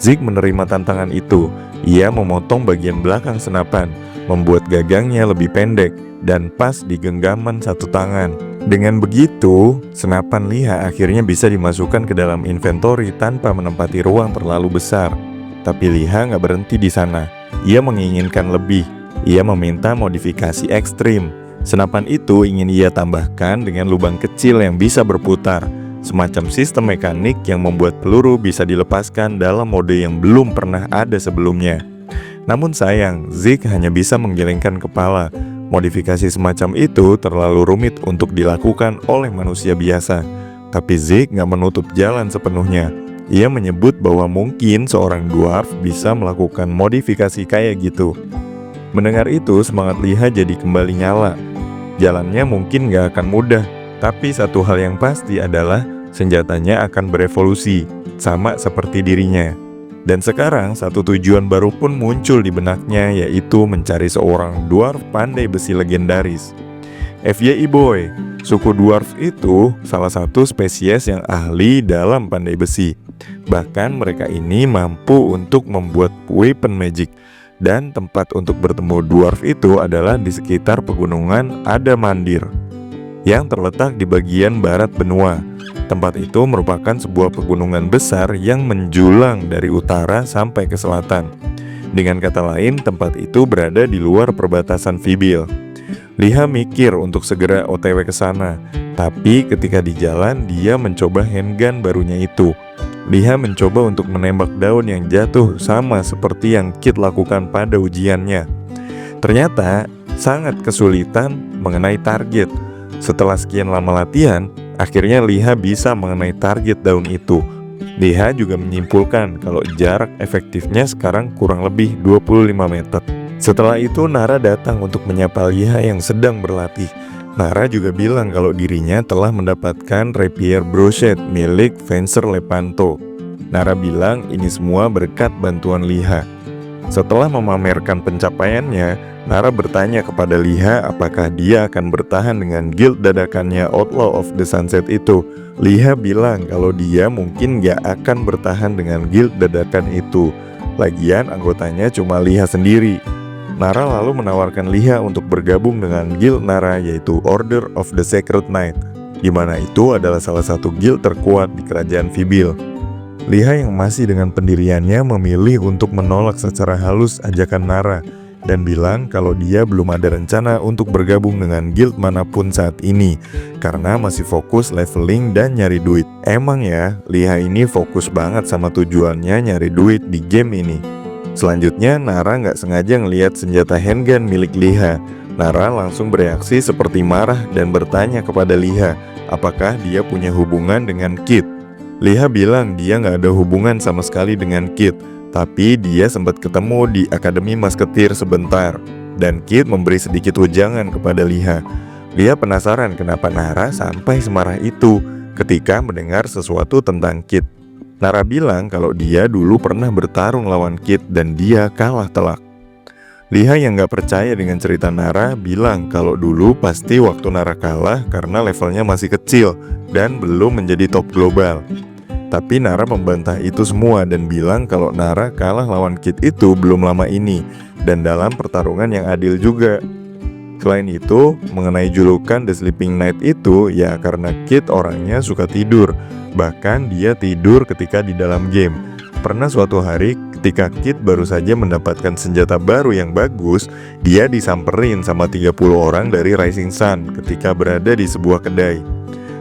Zik menerima tantangan itu. Ia memotong bagian belakang senapan, membuat gagangnya lebih pendek dan pas di genggaman satu tangan. Dengan begitu, senapan Liha akhirnya bisa dimasukkan ke dalam inventory tanpa menempati ruang terlalu besar. Tapi Liha nggak berhenti di sana. Ia menginginkan lebih. Ia meminta modifikasi ekstrim. Senapan itu ingin ia tambahkan dengan lubang kecil yang bisa berputar, semacam sistem mekanik yang membuat peluru bisa dilepaskan dalam mode yang belum pernah ada sebelumnya. Namun sayang, Zik hanya bisa menggelengkan kepala. Modifikasi semacam itu terlalu rumit untuk dilakukan oleh manusia biasa. Tapi Zik nggak menutup jalan sepenuhnya. Ia menyebut bahwa mungkin seorang dwarf bisa melakukan modifikasi kayak gitu. Mendengar itu, semangat Liha jadi kembali nyala. Jalannya mungkin gak akan mudah, tapi satu hal yang pasti adalah senjatanya akan berevolusi, sama seperti dirinya. Dan sekarang satu tujuan baru pun muncul di benaknya, yaitu mencari seorang dwarf pandai besi legendaris. FYI boy, suku dwarf itu salah satu spesies yang ahli dalam pandai besi. Bahkan mereka ini mampu untuk membuat weapon magic. Dan tempat untuk bertemu dwarf itu adalah di sekitar pegunungan Adamandir yang terletak di bagian barat benua. Tempat itu merupakan sebuah pegunungan besar yang menjulang dari utara sampai ke selatan. Dengan kata lain, tempat itu berada di luar perbatasan Fibil. Liha mikir untuk segera OTW ke sana, tapi ketika di jalan dia mencoba handgun barunya itu. Liha mencoba untuk menembak daun yang jatuh sama seperti yang Kit lakukan pada ujiannya. Ternyata sangat kesulitan mengenai target. Setelah sekian lama latihan, akhirnya Liha bisa mengenai target daun itu. Liha juga menyimpulkan kalau jarak efektifnya sekarang kurang lebih 25 meter. Setelah itu Nara datang untuk menyapa Liha yang sedang berlatih. Nara juga bilang kalau dirinya telah mendapatkan rapier brochet milik Venser Lepanto. Nara bilang ini semua berkat bantuan Liha. Setelah memamerkan pencapaiannya, Nara bertanya kepada Liha apakah dia akan bertahan dengan guild dadakannya Outlaw of the Sunset itu. Liha bilang kalau dia mungkin gak akan bertahan dengan guild dadakan itu. Lagian anggotanya cuma Liha sendiri. Nara lalu menawarkan Liha untuk bergabung dengan guild Nara, yaitu Order of the Sacred Knight, di mana itu adalah salah satu guild terkuat di kerajaan Fibil. Liha yang masih dengan pendiriannya memilih untuk menolak secara halus ajakan Nara dan bilang kalau dia belum ada rencana untuk bergabung dengan guild manapun saat ini karena masih fokus leveling dan nyari duit. Emang ya, Liha ini fokus banget sama tujuannya nyari duit di game ini. Selanjutnya, Nara nggak sengaja ngelihat senjata handgun milik Liha. Nara langsung bereaksi seperti marah dan bertanya kepada Liha, apakah dia punya hubungan dengan Kit. Liha bilang dia nggak ada hubungan sama sekali dengan Kit, tapi dia sempat ketemu di Akademi Masketir sebentar. Dan Kit memberi sedikit wejangan kepada Liha. Liha penasaran kenapa Nara sampai semarah itu ketika mendengar sesuatu tentang Kit. Nara bilang kalau dia dulu pernah bertarung lawan Kit dan dia kalah telak. Liha yang gak percaya dengan cerita Nara bilang kalau dulu pasti waktu Nara kalah karena levelnya masih kecil dan belum menjadi top global. Tapi Nara membantah itu semua dan bilang kalau Nara kalah lawan Kit itu belum lama ini dan dalam pertarungan yang adil juga. Selain itu, mengenai julukan The Sleeping Knight itu ya karena Kit orangnya suka tidur. Bahkan dia tidur ketika di dalam game. Pernah suatu hari ketika Kit baru saja mendapatkan senjata baru yang bagus, dia disamperin sama 30 orang dari Rising Sun ketika berada di sebuah kedai.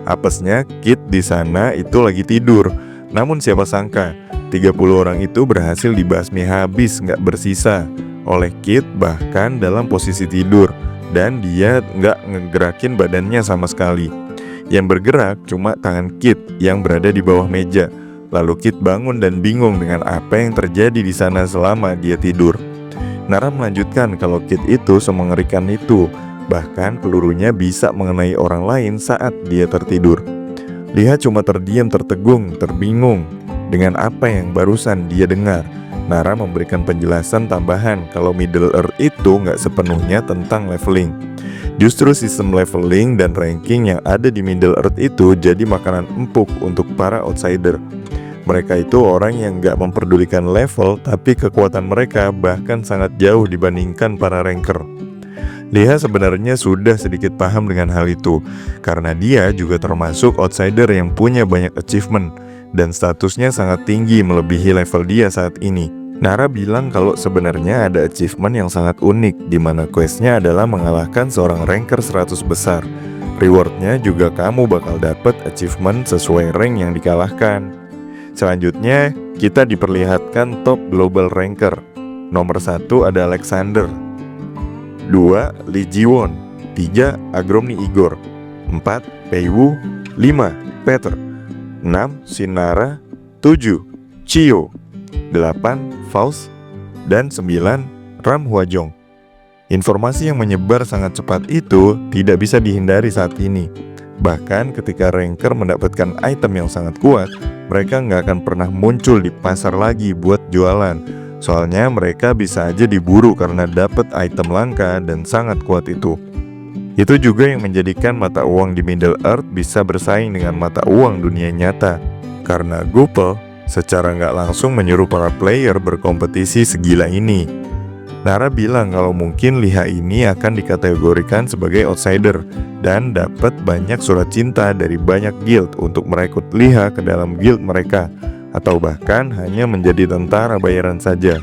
Apesnya Kit di sana itu lagi tidur. Namun siapa sangka 30 orang itu berhasil dibasmi habis gak bersisa oleh Kit bahkan dalam posisi tidur. Dan dia nggak ngegerakin badannya sama sekali. Yang bergerak cuma tangan Kit yang berada di bawah meja. Lalu Kit bangun dan bingung dengan apa yang terjadi di sana selama dia tidur. Nara melanjutkan kalau Kit itu semengerikan itu. Bahkan pelurunya bisa mengenai orang lain saat dia tertidur. Lihat cuma terdiam, tertegung, terbingung dengan apa yang barusan dia dengar. Nara memberikan penjelasan tambahan kalau Middle Earth itu nggak sepenuhnya tentang leveling. Justru sistem leveling dan ranking yang ada di Middle Earth itu jadi makanan empuk untuk para outsider. Mereka itu orang yang nggak memperdulikan level, tapi kekuatan mereka bahkan sangat jauh dibandingkan para ranker. Lia sebenarnya sudah sedikit paham dengan hal itu, karena dia juga termasuk outsider yang punya banyak achievement, dan statusnya sangat tinggi melebihi level dia saat ini. Nara bilang kalau sebenarnya ada achievement yang sangat unik, di mana questnya adalah mengalahkan seorang ranker 100 besar. Rewardnya juga kamu bakal dapat achievement sesuai rank yang dikalahkan. Selanjutnya, kita diperlihatkan top global ranker. Nomor 1 ada Alexander, 2 Lee Ji-won, 3 Agromni Igor, 4 Peiwu, 5 Peter, 6 Shinara, 7 Chiyo, 8 Faust, dan 9 Ram Hwajong. Informasi yang menyebar sangat cepat itu tidak bisa dihindari saat ini. Bahkan ketika ranker mendapatkan item yang sangat kuat, mereka nggak akan pernah muncul di pasar lagi buat jualan. Soalnya mereka bisa aja diburu karena dapat item langka dan sangat kuat itu. Itu juga yang menjadikan mata uang di Middle Earth bisa bersaing dengan mata uang dunia nyata. Karena Google secara nggak langsung menyuruh para player berkompetisi segila ini. Nara bilang kalau mungkin Liha ini akan dikategorikan sebagai outsider dan dapat banyak surat cinta dari banyak guild untuk merekrut Liha ke dalam guild mereka, atau bahkan hanya menjadi tentara bayaran saja.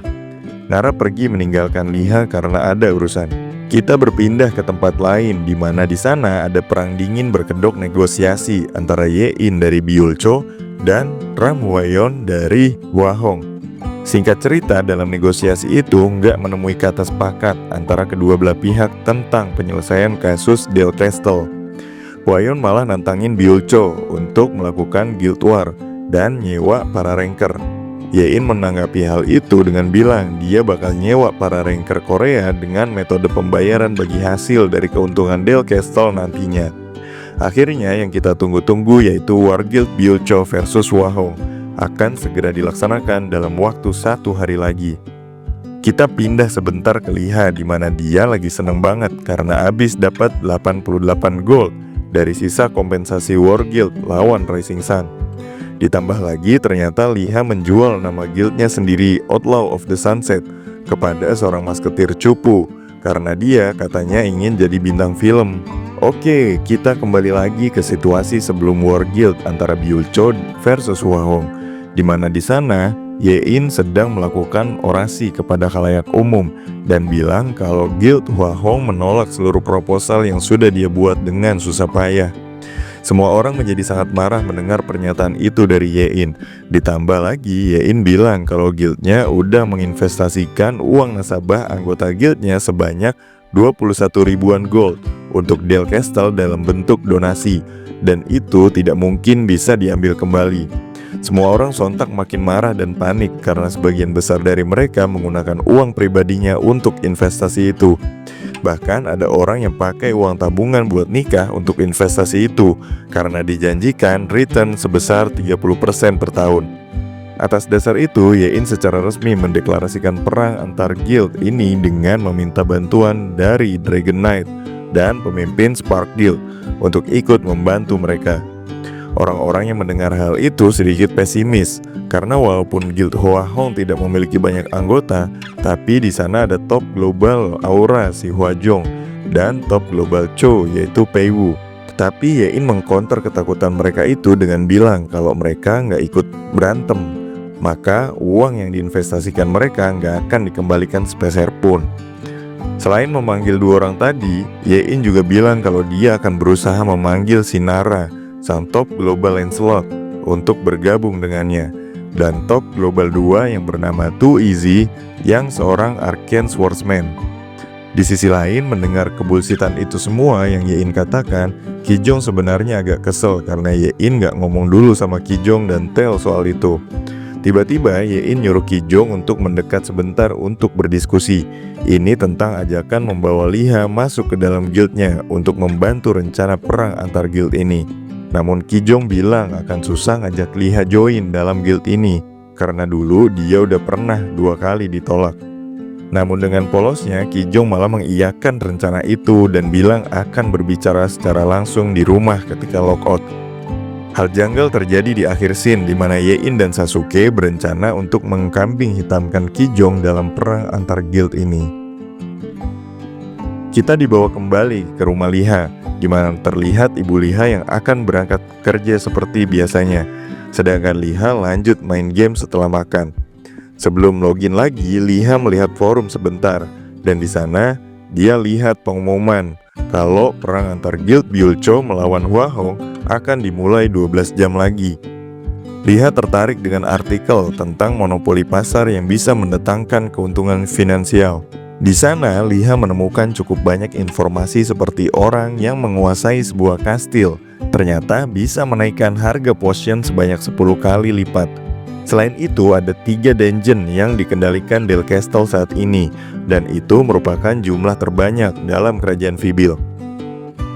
Nara pergi meninggalkan Liha karena ada urusan. Kita berpindah ke tempat lain di mana di sana ada perang dingin berkedok negosiasi antara Ye-in dari Byul-cho dan Ram Hwayon dari Hwahong. Singkat cerita, dalam negosiasi itu nggak menemui kata sepakat antara kedua belah pihak tentang penyelesaian kasus Del Castle. Hwayon malah nantangin Byul-cho untuk melakukan guild war dan nyewa para ranker. Ye-in menanggapi hal itu dengan bilang dia bakal nyewa para ranker Korea dengan metode pembayaran bagi hasil dari keuntungan Del Castle nantinya. Akhirnya yang kita tunggu-tunggu yaitu War Guild Byul-cho versus Hwahong akan segera dilaksanakan dalam waktu 1 hari lagi. Kita pindah sebentar ke Liha di mana dia lagi seneng banget karena abis dapat 88 gold dari sisa kompensasi War Guild lawan Rising Sun. Ditambah lagi ternyata Liha menjual nama guildnya sendiri, Outlaw of the Sunset, kepada seorang masketir cupu karena dia katanya ingin jadi bintang film. Oke, kita kembali lagi ke situasi sebelum War Guild antara Byul-cho versus Hwahong, di mana di sana Ye-in sedang melakukan orasi kepada khalayak umum dan bilang kalau Guild Hwahong menolak seluruh proposal yang sudah dia buat dengan susah payah. Semua orang menjadi sangat marah mendengar pernyataan itu dari Ye-in. Ditambah lagi Ye-in bilang kalau guildnya udah menginvestasikan uang nasabah anggota guildnya sebanyak 21 ribuan gold untuk Del Castle dalam bentuk donasi, dan itu tidak mungkin bisa diambil kembali. Semua orang sontak makin marah dan panik karena sebagian besar dari mereka menggunakan uang pribadinya untuk investasi itu. Bahkan ada orang yang pakai uang tabungan buat nikah untuk investasi itu karena dijanjikan return sebesar 30% per tahun. Atas dasar itu, Ye-in secara resmi mendeklarasikan perang antar guild ini dengan meminta bantuan dari Dragon Knight dan pemimpin Spark Guild untuk ikut membantu mereka. Orang-orang yang mendengar hal itu sedikit pesimis karena walaupun Guild Hwahong tidak memiliki banyak anggota, tapi di sana ada top global Aura si Hwajong dan top global Cho yaitu Peiwu. Tetapi Yein mengkonter ketakutan mereka itu dengan bilang kalau mereka nggak ikut berantem, maka uang yang diinvestasikan mereka nggak akan dikembalikan sepeser pun. Selain memanggil dua orang tadi, Yein juga bilang kalau dia akan berusaha memanggil si Nara, sang top global Lancelot, untuk bergabung dengannya, dan top global 2 yang bernama Too Easy yang seorang Arcane Swordsman. Di sisi lain, mendengar kebulsitan itu semua yang Yein katakan, Kijong sebenarnya agak kesel karena Yein gak ngomong dulu sama Kijong dan Tail soal itu. Tiba-tiba Yein nyuruh Kijong untuk mendekat sebentar untuk berdiskusi. Ini tentang ajakan membawa Liha masuk ke dalam guildnya untuk membantu rencana perang antar guild ini. Namun Kijong bilang akan susah ngajak Liha join dalam guild ini karena dulu dia udah pernah 2 kali ditolak. Namun dengan polosnya, Kijong malah mengiyakan rencana itu dan bilang akan berbicara secara langsung di rumah ketika lockout. Hal janggal terjadi di akhir scene di mana Yein dan Sasuke berencana untuk mengkambing hitamkan Kijong dalam perang antar guild ini. Kita dibawa kembali ke rumah Liha, di mana terlihat ibu Liha yang akan berangkat kerja seperti biasanya, sedangkan Liha lanjut main game setelah makan. Sebelum login lagi, Liha melihat forum sebentar, dan di sana dia lihat pengumuman kalau perang antar guild Byulcho melawan Hua Hong akan dimulai 12 jam lagi. Liha tertarik dengan artikel tentang monopoli pasar yang bisa mendatangkan keuntungan finansial. Di sana, Liha menemukan cukup banyak informasi seperti orang yang menguasai sebuah kastil ternyata bisa menaikkan harga potion sebanyak 10 kali lipat. Selain itu, ada 3 dungeon yang dikendalikan Del Castle saat ini, dan itu merupakan jumlah terbanyak dalam kerajaan Vybil.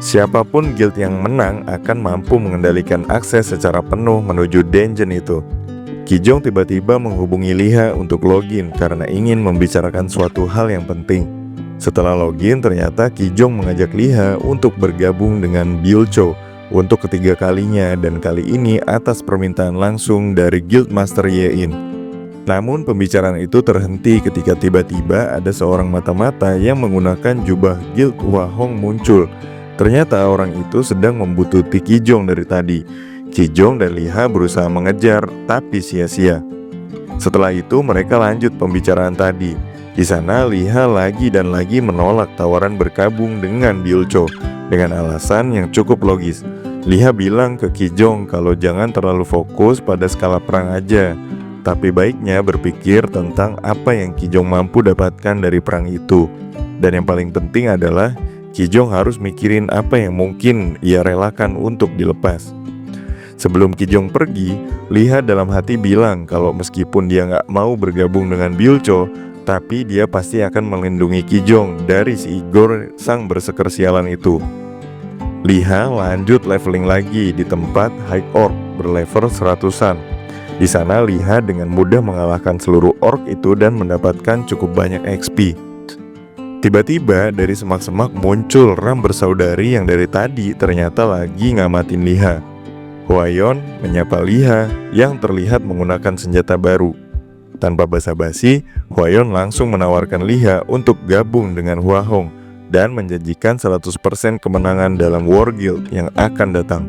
Siapapun guild yang menang akan mampu mengendalikan akses secara penuh menuju dungeon itu. Kijong tiba-tiba menghubungi Liha untuk login karena ingin membicarakan suatu hal yang penting. Setelah login, ternyata Kijong mengajak Liha untuk bergabung dengan Byulcho untuk ketiga kalinya, dan kali ini atas permintaan langsung dari Guildmaster Yein. Namun pembicaraan itu terhenti ketika tiba-tiba ada seorang mata-mata yang menggunakan jubah Guild Hua Hong muncul. Ternyata orang itu sedang membutuhkan Kijong dari tadi. Kijong dan Liha berusaha mengejar, tapi sia-sia. Setelah itu mereka lanjut pembicaraan tadi. Di sana Liha lagi dan lagi menolak tawaran bergabung dengan Byulcho dengan alasan yang cukup logis. Liha bilang ke Kijong kalau jangan terlalu fokus pada skala perang aja, tapi baiknya berpikir tentang apa yang Kijong mampu dapatkan dari perang itu. Dan yang paling penting adalah Kijong harus mikirin apa yang mungkin ia relakan untuk dilepas. Sebelum Kijong pergi, Liha dalam hati bilang kalau meskipun dia nggak mau bergabung dengan Byulcho, tapi dia pasti akan melindungi Kijong dari si Igor sang berseker sialan itu. Liha lanjut leveling lagi di tempat High Orc berlevel 100-an. Di sana Liha dengan mudah mengalahkan seluruh orc itu dan mendapatkan cukup banyak XP. Tiba-tiba dari semak-semak muncul Ram bersaudari yang dari tadi ternyata lagi ngamatin Liha. Hwayon menyapa Liha yang terlihat menggunakan senjata baru. Tanpa basa-basi, Hwayon langsung menawarkan Liha untuk gabung dengan Hua Hong dan menjanjikan 100% kemenangan dalam War Guild yang akan datang.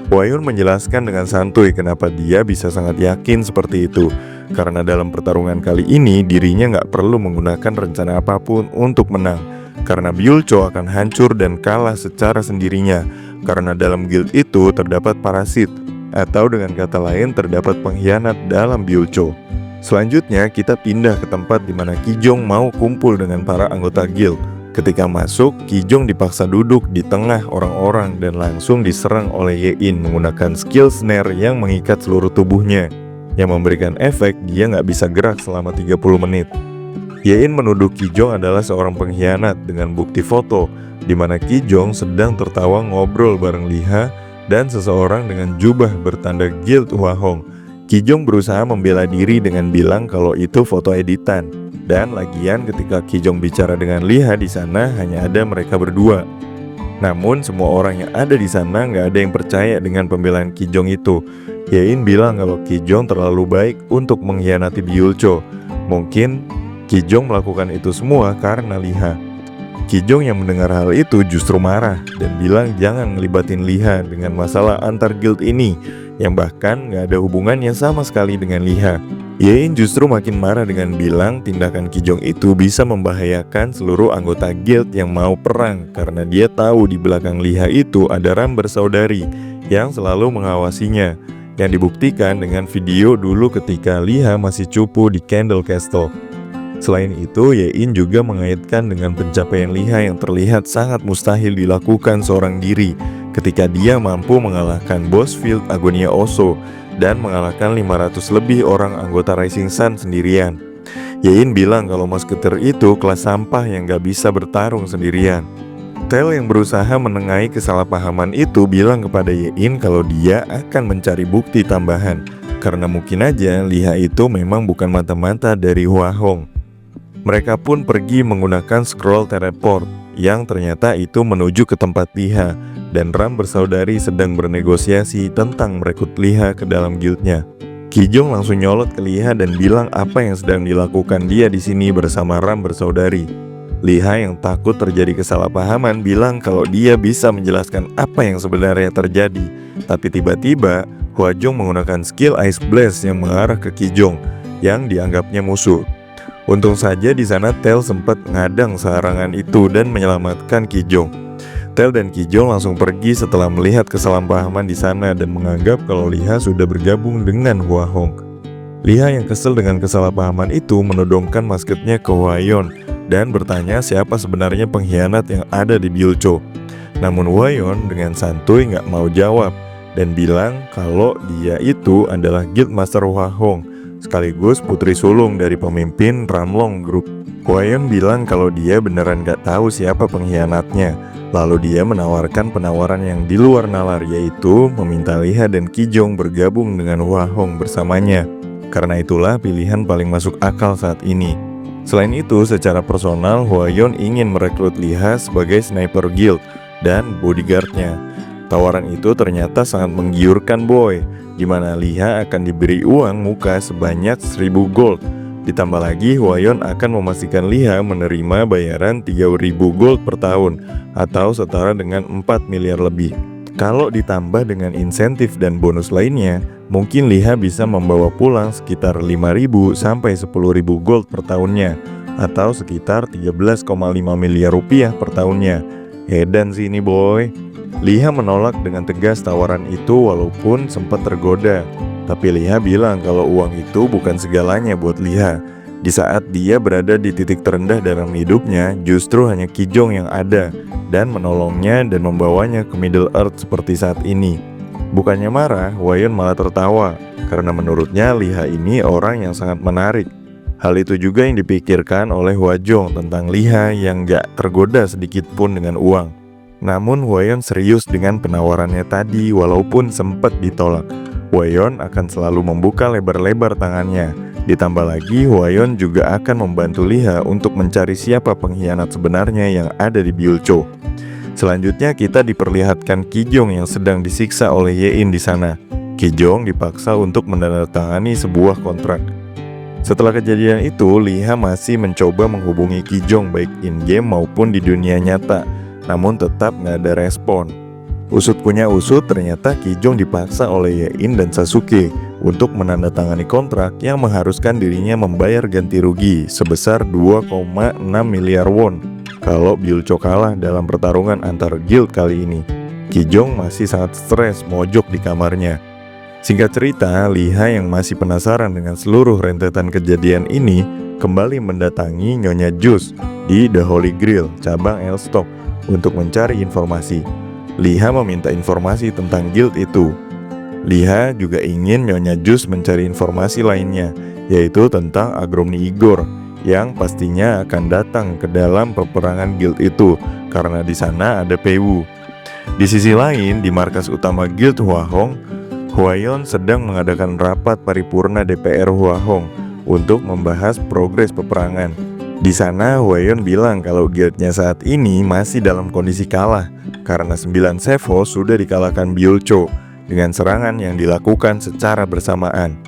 Hwayon menjelaskan dengan santuy kenapa dia bisa sangat yakin seperti itu, karena dalam pertarungan kali ini dirinya nggak perlu menggunakan rencana apapun untuk menang, karena Byulcho akan hancur dan kalah secara sendirinya, karena dalam guild itu terdapat parasit, atau dengan kata lain terdapat pengkhianat dalam Byulcho. Selanjutnya kita pindah ke tempat di mana Kijong mau kumpul dengan para anggota guild. Ketika masuk, Kijong dipaksa duduk di tengah orang-orang dan langsung diserang oleh Yein menggunakan skill snare yang mengikat seluruh tubuhnya, yang memberikan efek dia nggak bisa gerak selama 30 menit. Yein menuduh Kijong adalah seorang pengkhianat dengan bukti foto di mana Kijong sedang tertawa ngobrol bareng Liha dan seseorang dengan jubah bertanda Guild Hua Hong. Kijong berusaha membela diri dengan bilang kalau itu foto editan. Dan lagian ketika Kijong bicara dengan Liha di sana hanya ada mereka berdua. Namun semua orang yang ada di sana nggak ada yang percaya dengan pembelaan Kijong itu. Yein bilang kalau Kijong terlalu baik untuk mengkhianati Byulcho. Mungkin Kijong melakukan itu semua karena Liha. Kijong yang mendengar hal itu justru marah dan bilang jangan ngelibatin Liha dengan masalah antar guild ini yang bahkan gak ada hubungannya sama sekali dengan Liha. Yein justru makin marah dengan bilang tindakan Kijong itu bisa membahayakan seluruh anggota guild yang mau perang karena dia tahu di belakang Liha itu ada Ram bersaudari yang selalu mengawasinya, yang dibuktikan dengan video dulu ketika Liha masih cupu di Candle Castle. Selain itu, Yein juga mengaitkan dengan pencapaian Liha yang terlihat sangat mustahil dilakukan seorang diri ketika dia mampu mengalahkan bos Field Agonia Oso dan mengalahkan 500 lebih orang anggota Rising Sun sendirian. Yein bilang kalau Musketeer itu kelas sampah yang gak bisa bertarung sendirian. Tel yang berusaha menengahi kesalahpahaman itu bilang kepada Yein kalau dia akan mencari bukti tambahan karena mungkin aja Liha itu memang bukan mata-mata dari Hua Hong. Mereka pun pergi menggunakan scroll teleport yang ternyata itu menuju ke tempat Liha dan Ram bersaudari sedang bernegosiasi tentang merekrut Liha ke dalam guildnya. Kijong langsung nyolot ke Liha dan bilang apa yang sedang dilakukan dia di sini bersama Ram bersaudari. Liha yang takut terjadi kesalahpahaman bilang kalau dia bisa menjelaskan apa yang sebenarnya terjadi. Tapi tiba-tiba Hua Jong menggunakan skill Ice Blast yang mengarah ke Kijong yang dianggapnya musuh. Untung saja di sana Tel sempat ngadang serangan itu dan menyelamatkan Kijong. Tel dan Kijong langsung pergi setelah melihat kesalahpahaman di sana dan menganggap kalau Liha sudah bergabung dengan Hua Hong. Liha yang kesel dengan kesalahpahaman itu menodongkan musketnya ke Hua Yon dan bertanya siapa sebenarnya pengkhianat yang ada di Byulcho. Namun Hua Yon dengan santuy nggak mau jawab dan bilang kalau dia itu adalah Guildmaster Hua Hong sekaligus putri sulung dari pemimpin Ramlong Group. Hua Yon bilang kalau dia beneran gak tahu siapa pengkhianatnya. Lalu dia menawarkan penawaran yang di luar nalar, yaitu meminta Liha dan Kijong bergabung dengan Hua Hong bersamanya. Karena itulah pilihan paling masuk akal saat ini. Selain itu, secara personal Hua Yon ingin merekrut Liha sebagai sniper guild dan bodyguardnya. Tawaran itu ternyata sangat menggiurkan boy, di mana Liha akan diberi uang muka sebanyak 1000 gold. Ditambah lagi Hua Yon akan memastikan Liha menerima bayaran 3000 gold per tahun atau setara dengan 4 miliar lebih. Kalau ditambah dengan insentif dan bonus lainnya, mungkin Liha bisa membawa pulang sekitar 5000 sampai 10.000 gold per tahunnya atau sekitar 13,5 miliar rupiah per tahunnya. Edan sih ini boy. Liha menolak dengan tegas tawaran itu walaupun sempat tergoda. Tapi Liha bilang kalau uang itu bukan segalanya buat Liha. Di saat dia berada di titik terendah dalam hidupnya, justru hanya Kijong yang ada dan menolongnya dan membawanya ke Middle Earth seperti saat ini. Bukannya marah, Hua Yon malah tertawa karena menurutnya Liha ini orang yang sangat menarik. Hal itu juga yang dipikirkan oleh Hua Jong tentang Liha yang gak tergoda sedikit pun dengan uang. Namun Hua Yon serius dengan penawarannya tadi walaupun sempat ditolak. Hua Yon akan selalu membuka lebar-lebar tangannya. Ditambah lagi Hua Yon juga akan membantu Liha untuk mencari siapa pengkhianat sebenarnya yang ada di Byulcho. Selanjutnya kita diperlihatkan Kijong yang sedang disiksa oleh Yein di sana. Kijong dipaksa untuk menandatangani sebuah kontrak. Setelah kejadian itu, Liha masih mencoba menghubungi Kijong baik in-game maupun di dunia nyata. Namun tetap gak ada respon. Usut punya usut, ternyata Kijong dipaksa oleh Yein dan Sasuke untuk menandatangani kontrak yang mengharuskan dirinya membayar ganti rugi sebesar 2,6 miliar won kalau Byulcho kalah dalam pertarungan antar guild kali ini. Kijong masih sangat stres mojok di kamarnya. Singkat cerita, Liha yang masih penasaran dengan seluruh rentetan kejadian ini kembali mendatangi Nyonya Jus di The Holy Grail cabang Elstok untuk mencari informasi. Liha meminta informasi tentang guild itu. Liha juga ingin Nyonya Jus mencari informasi lainnya, yaitu tentang Agromni Igor yang pastinya akan datang ke dalam peperangan guild itu karena di sana ada Peiwu. Di sisi lain, di markas utama guild Hua Hong, Hua Yon sedang mengadakan rapat paripurna DPR Hua Hong untuk membahas progres peperangan. Di sana Hua Yon bilang kalau guildnya saat ini masih dalam kondisi kalah karena 9 Sevo sudah dikalahkan Byulcho dengan serangan yang dilakukan secara bersamaan.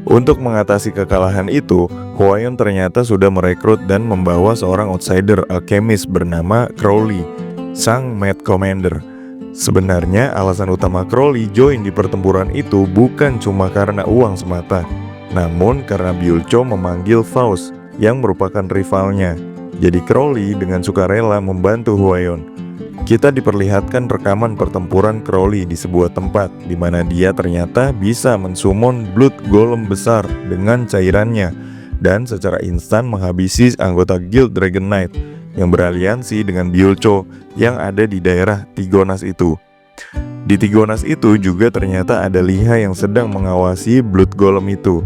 Untuk mengatasi kekalahan itu, Huayon ternyata sudah merekrut dan membawa seorang outsider alkemis bernama Crowley, sang Mad Commander. Sebenarnya alasan utama Crowley join di pertempuran itu bukan cuma karena uang semata, namun karena Byul-cho memanggil Faust yang merupakan rivalnya. Jadi Crowley dengan sukarela membantu Huayon. Kita diperlihatkan rekaman pertempuran Crowley di sebuah tempat di mana dia ternyata bisa mensummon Blood Golem besar dengan cairannya dan secara instan menghabisi anggota Guild Dragon Knight yang beraliansi dengan Byul-cho yang ada di daerah Tigonas itu. Di Tigonas itu juga ternyata ada Liha yang sedang mengawasi Blood Golem itu.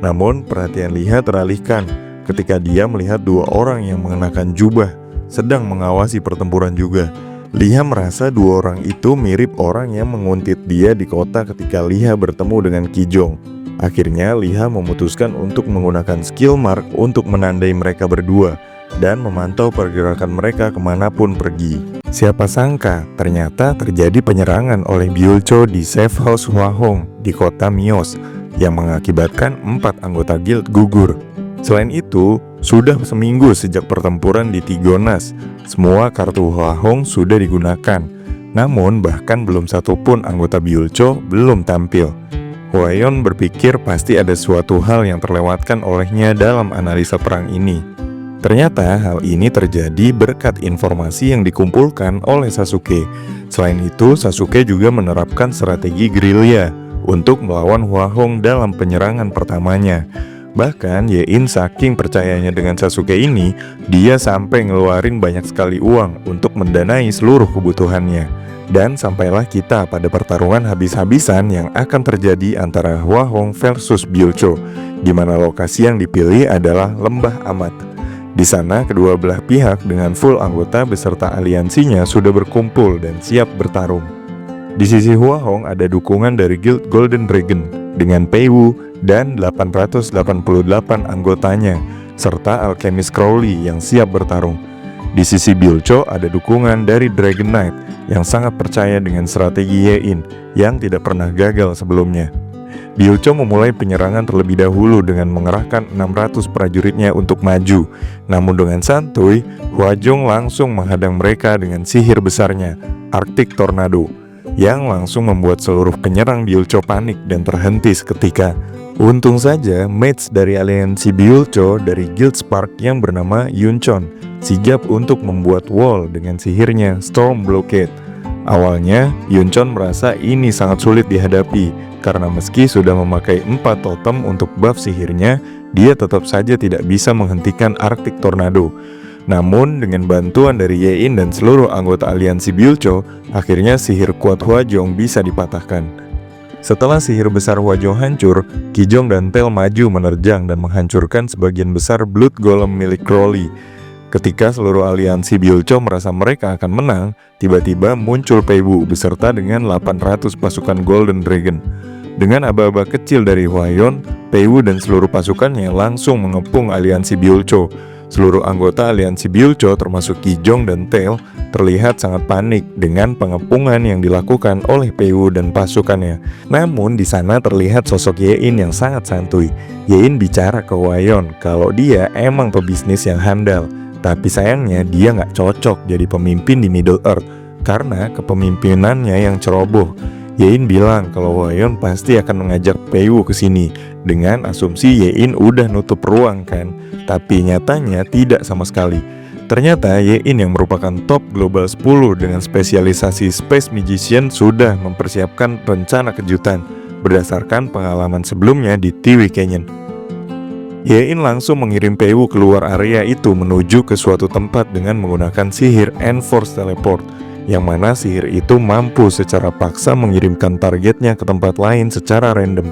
Namun perhatian Liha teralihkan ketika dia melihat dua orang yang mengenakan jubah sedang mengawasi pertempuran juga. Liha merasa dua orang itu mirip orang yang menguntit dia di kota ketika Liha bertemu dengan Kijong. Akhirnya Liha memutuskan untuk menggunakan skill mark untuk menandai mereka berdua dan memantau pergerakan mereka kemanapun pergi. Siapa sangka ternyata terjadi penyerangan oleh Byul-cho di safe house Hwahong di kota Mios yang mengakibatkan 4 anggota guild gugur. Selain itu, sudah seminggu sejak pertempuran di Tigonas, semua kartu Hwahong sudah digunakan. Namun bahkan belum satu pun anggota Byul-cho belum tampil. Huayon berpikir pasti ada suatu hal yang terlewatkan olehnya dalam analisa perang ini. Ternyata hal ini terjadi berkat informasi yang dikumpulkan oleh Sasuke. Selain itu, Sasuke juga menerapkan strategi gerilya untuk melawan Hwahong dalam penyerangan pertamanya. Bahkan Ye-in saking percayanya dengan Sasuke ini, dia sampai ngeluarin banyak sekali uang untuk mendanai seluruh kebutuhannya. Dan sampailah kita pada pertarungan habis-habisan yang akan terjadi antara Hwahong versus Byul-cho, di mana lokasi yang dipilih adalah Lembah Amat. Di sana kedua belah pihak dengan full anggota beserta aliansinya sudah berkumpul dan siap bertarung. Di sisi Hwahong ada dukungan dari Guild Golden Dragon dengan Pei Wu dan 888 anggotanya, serta alkemis Crowley yang siap bertarung. Di sisi Byul-cho ada dukungan dari Dragon Knight yang sangat percaya dengan strategi Ye-in yang tidak pernah gagal sebelumnya. Byul-cho memulai penyerangan terlebih dahulu dengan mengerahkan 600 prajuritnya untuk maju. Namun dengan santuy, Hwajong langsung menghadang mereka dengan sihir besarnya, Arctic Tornado, yang langsung membuat seluruh penyerang Byul-cho panik dan terhenti seketika. Untung saja mates dari aliansi Byul-cho dari Guild Spark yang bernama Yunchon sigap untuk membuat wall dengan sihirnya Storm Blockade. Awalnya Yunchon merasa ini sangat sulit dihadapi karena meski sudah memakai 4 totem untuk buff sihirnya, dia tetap saja tidak bisa menghentikan Arctic Tornado. Namun dengan bantuan dari Ye-in dan seluruh anggota aliansi Byul-cho, akhirnya sihir kuat Hwajong bisa dipatahkan. Setelah sihir besar Hwajong hancur, Kijong dan Tail maju menerjang dan menghancurkan sebagian besar Blood Golem milik Crowley. Ketika seluruh aliansi Byul-cho merasa mereka akan menang, tiba-tiba muncul Pei Wu beserta dengan 800 pasukan Golden Dragon. Dengan aba-aba kecil dari Hwayon, Pei Wu dan seluruh pasukannya langsung mengepung aliansi Byul-cho. Seluruh anggota aliansi Byul-cho termasuk Kijong dan Tail terlihat sangat panik dengan pengepungan yang dilakukan oleh Pei Wu dan pasukannya. Namun di sana terlihat sosok Ye-in yang sangat santuy. Ye-in bicara ke Hwayon kalau dia emang pebisnis yang handal, tapi sayangnya dia nggak cocok jadi pemimpin di Middle Earth karena kepemimpinannya yang ceroboh. Ye-in bilang kalau Hwayon pasti akan mengajak Pei Wu ke sini dengan asumsi Ye-in udah nutup ruang kan, tapi nyatanya tidak sama sekali. Ternyata Ye-in yang merupakan top global 10 dengan spesialisasi Space Magician sudah mempersiapkan rencana kejutan berdasarkan pengalaman sebelumnya di Tiwi Canyon. Ye-in langsung mengirim Pei Wu keluar area itu menuju ke suatu tempat dengan menggunakan sihir Enforce Teleport, yang mana sihir itu mampu secara paksa mengirimkan targetnya ke tempat lain secara random.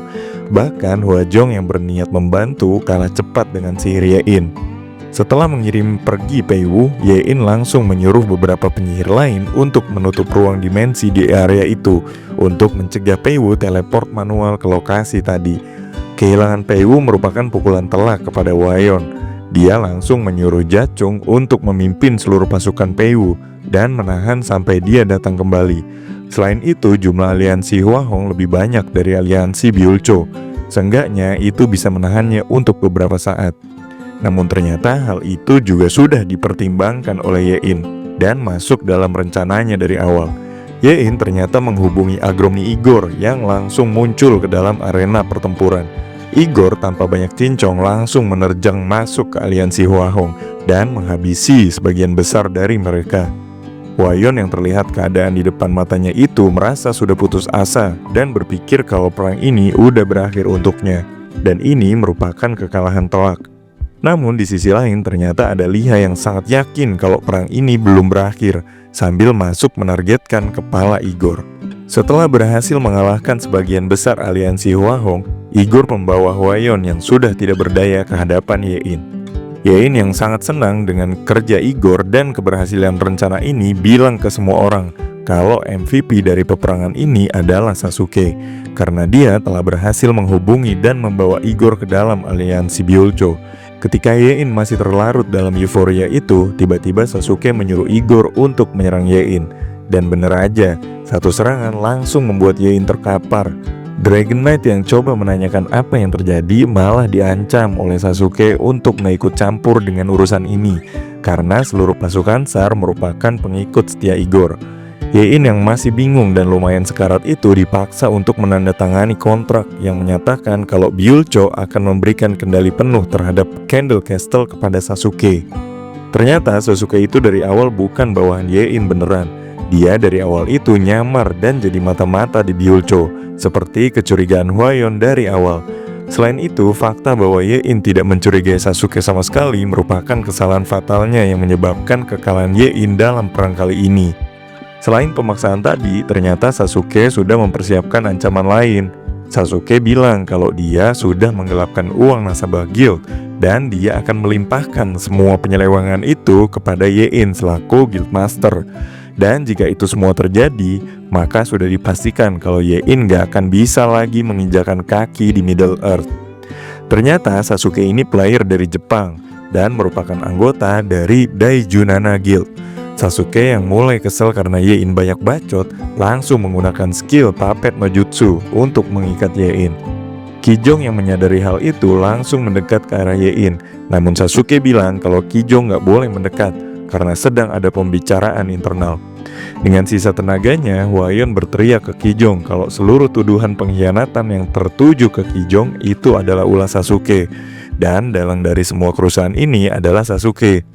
Bahkan Hwajong yang berniat membantu kalah cepat dengan sihir Ye-in. Setelah mengirim pergi Pei Wu, Ye-in langsung menyuruh beberapa penyihir lain untuk menutup ruang dimensi di area itu untuk mencegah Pei Wu teleport manual ke lokasi tadi. Kehilangan Pei Wu merupakan pukulan telak kepada Hwayon. Dia langsung menyuruh Jachung untuk memimpin seluruh pasukan Pei Wu dan menahan sampai dia datang kembali. Selain itu, jumlah aliansi Hwahong lebih banyak dari aliansi Byul-cho. Seenggaknya itu bisa menahannya untuk beberapa saat. Namun ternyata hal itu juga sudah dipertimbangkan oleh Yein dan masuk dalam rencananya dari awal. Yein ternyata menghubungi Agromni Igor yang langsung muncul ke dalam arena pertempuran. Igor tanpa banyak cincong langsung menerjang masuk ke aliansi Hwahong dan menghabisi sebagian besar dari mereka. Hwayon yang terlihat keadaan di depan matanya itu merasa sudah putus asa dan berpikir kalau perang ini udah berakhir untuknya. Dan ini merupakan kekalahan telak. Namun di sisi lain ternyata ada Liha yang sangat yakin kalau perang ini belum berakhir sambil masuk menargetkan kepala Igor. Setelah berhasil mengalahkan sebagian besar aliansi Hwahong, Igor membawa Hwayon yang sudah tidak berdaya ke hadapan Yein. Yein yang sangat senang dengan kerja Igor dan keberhasilan rencana ini bilang ke semua orang kalau MVP dari peperangan ini adalah Sasuke, karena dia telah berhasil menghubungi dan membawa Igor ke dalam aliansi Byulcho. Ketika Yein masih terlarut dalam euforia itu, tiba-tiba Sasuke menyuruh Igor untuk menyerang Yein. Dan bener aja, satu serangan langsung membuat Yein terkapar. Dragon Knight yang coba menanyakan apa yang terjadi malah diancam oleh Sasuke untuk nggak ikut campur dengan urusan ini, karena seluruh pasukan SAR merupakan pengikut setia Igor. Yein yang masih bingung dan lumayan sekarat itu dipaksa untuk menandatangani kontrak yang menyatakan kalau Byulcho akan memberikan kendali penuh terhadap Candle Castle kepada Sasuke. Ternyata Sasuke itu dari awal bukan bawahan Yein beneran. Dia dari awal itu nyamar dan jadi mata-mata di Byulcho, seperti kecurigaan Hwayon dari awal. Selain itu, fakta bahwa Yein tidak mencurigai Sasuke sama sekali merupakan kesalahan fatalnya yang menyebabkan kekalahan Yein dalam perang kali ini. Selain pemaksaan tadi, ternyata Sasuke sudah mempersiapkan ancaman lain. Sasuke bilang kalau dia sudah menggelapkan uang nasabah guild dan dia akan melimpahkan semua penyelewengan itu kepada Yein selaku guildmaster. Dan jika itu semua terjadi, maka sudah dipastikan kalau Yein gak akan bisa lagi menginjakan kaki di Middle Earth. Ternyata Sasuke ini player dari Jepang dan merupakan anggota dari Daijunana Guild. Sasuke yang mulai kesel karena Yein banyak bacot, langsung menggunakan skill Puppet no Jutsu untuk mengikat Yein. Kijong yang menyadari hal itu langsung mendekat ke arah Yein. Namun Sasuke bilang kalau Kijong gak boleh mendekat karena sedang ada pembicaraan internal. Dengan sisa tenaganya, Hwayon berteriak ke Kijong kalau seluruh tuduhan pengkhianatan yang tertuju ke Kijong itu adalah ulah Sasuke. Dan dalang dari semua kerusuhan ini adalah Sasuke.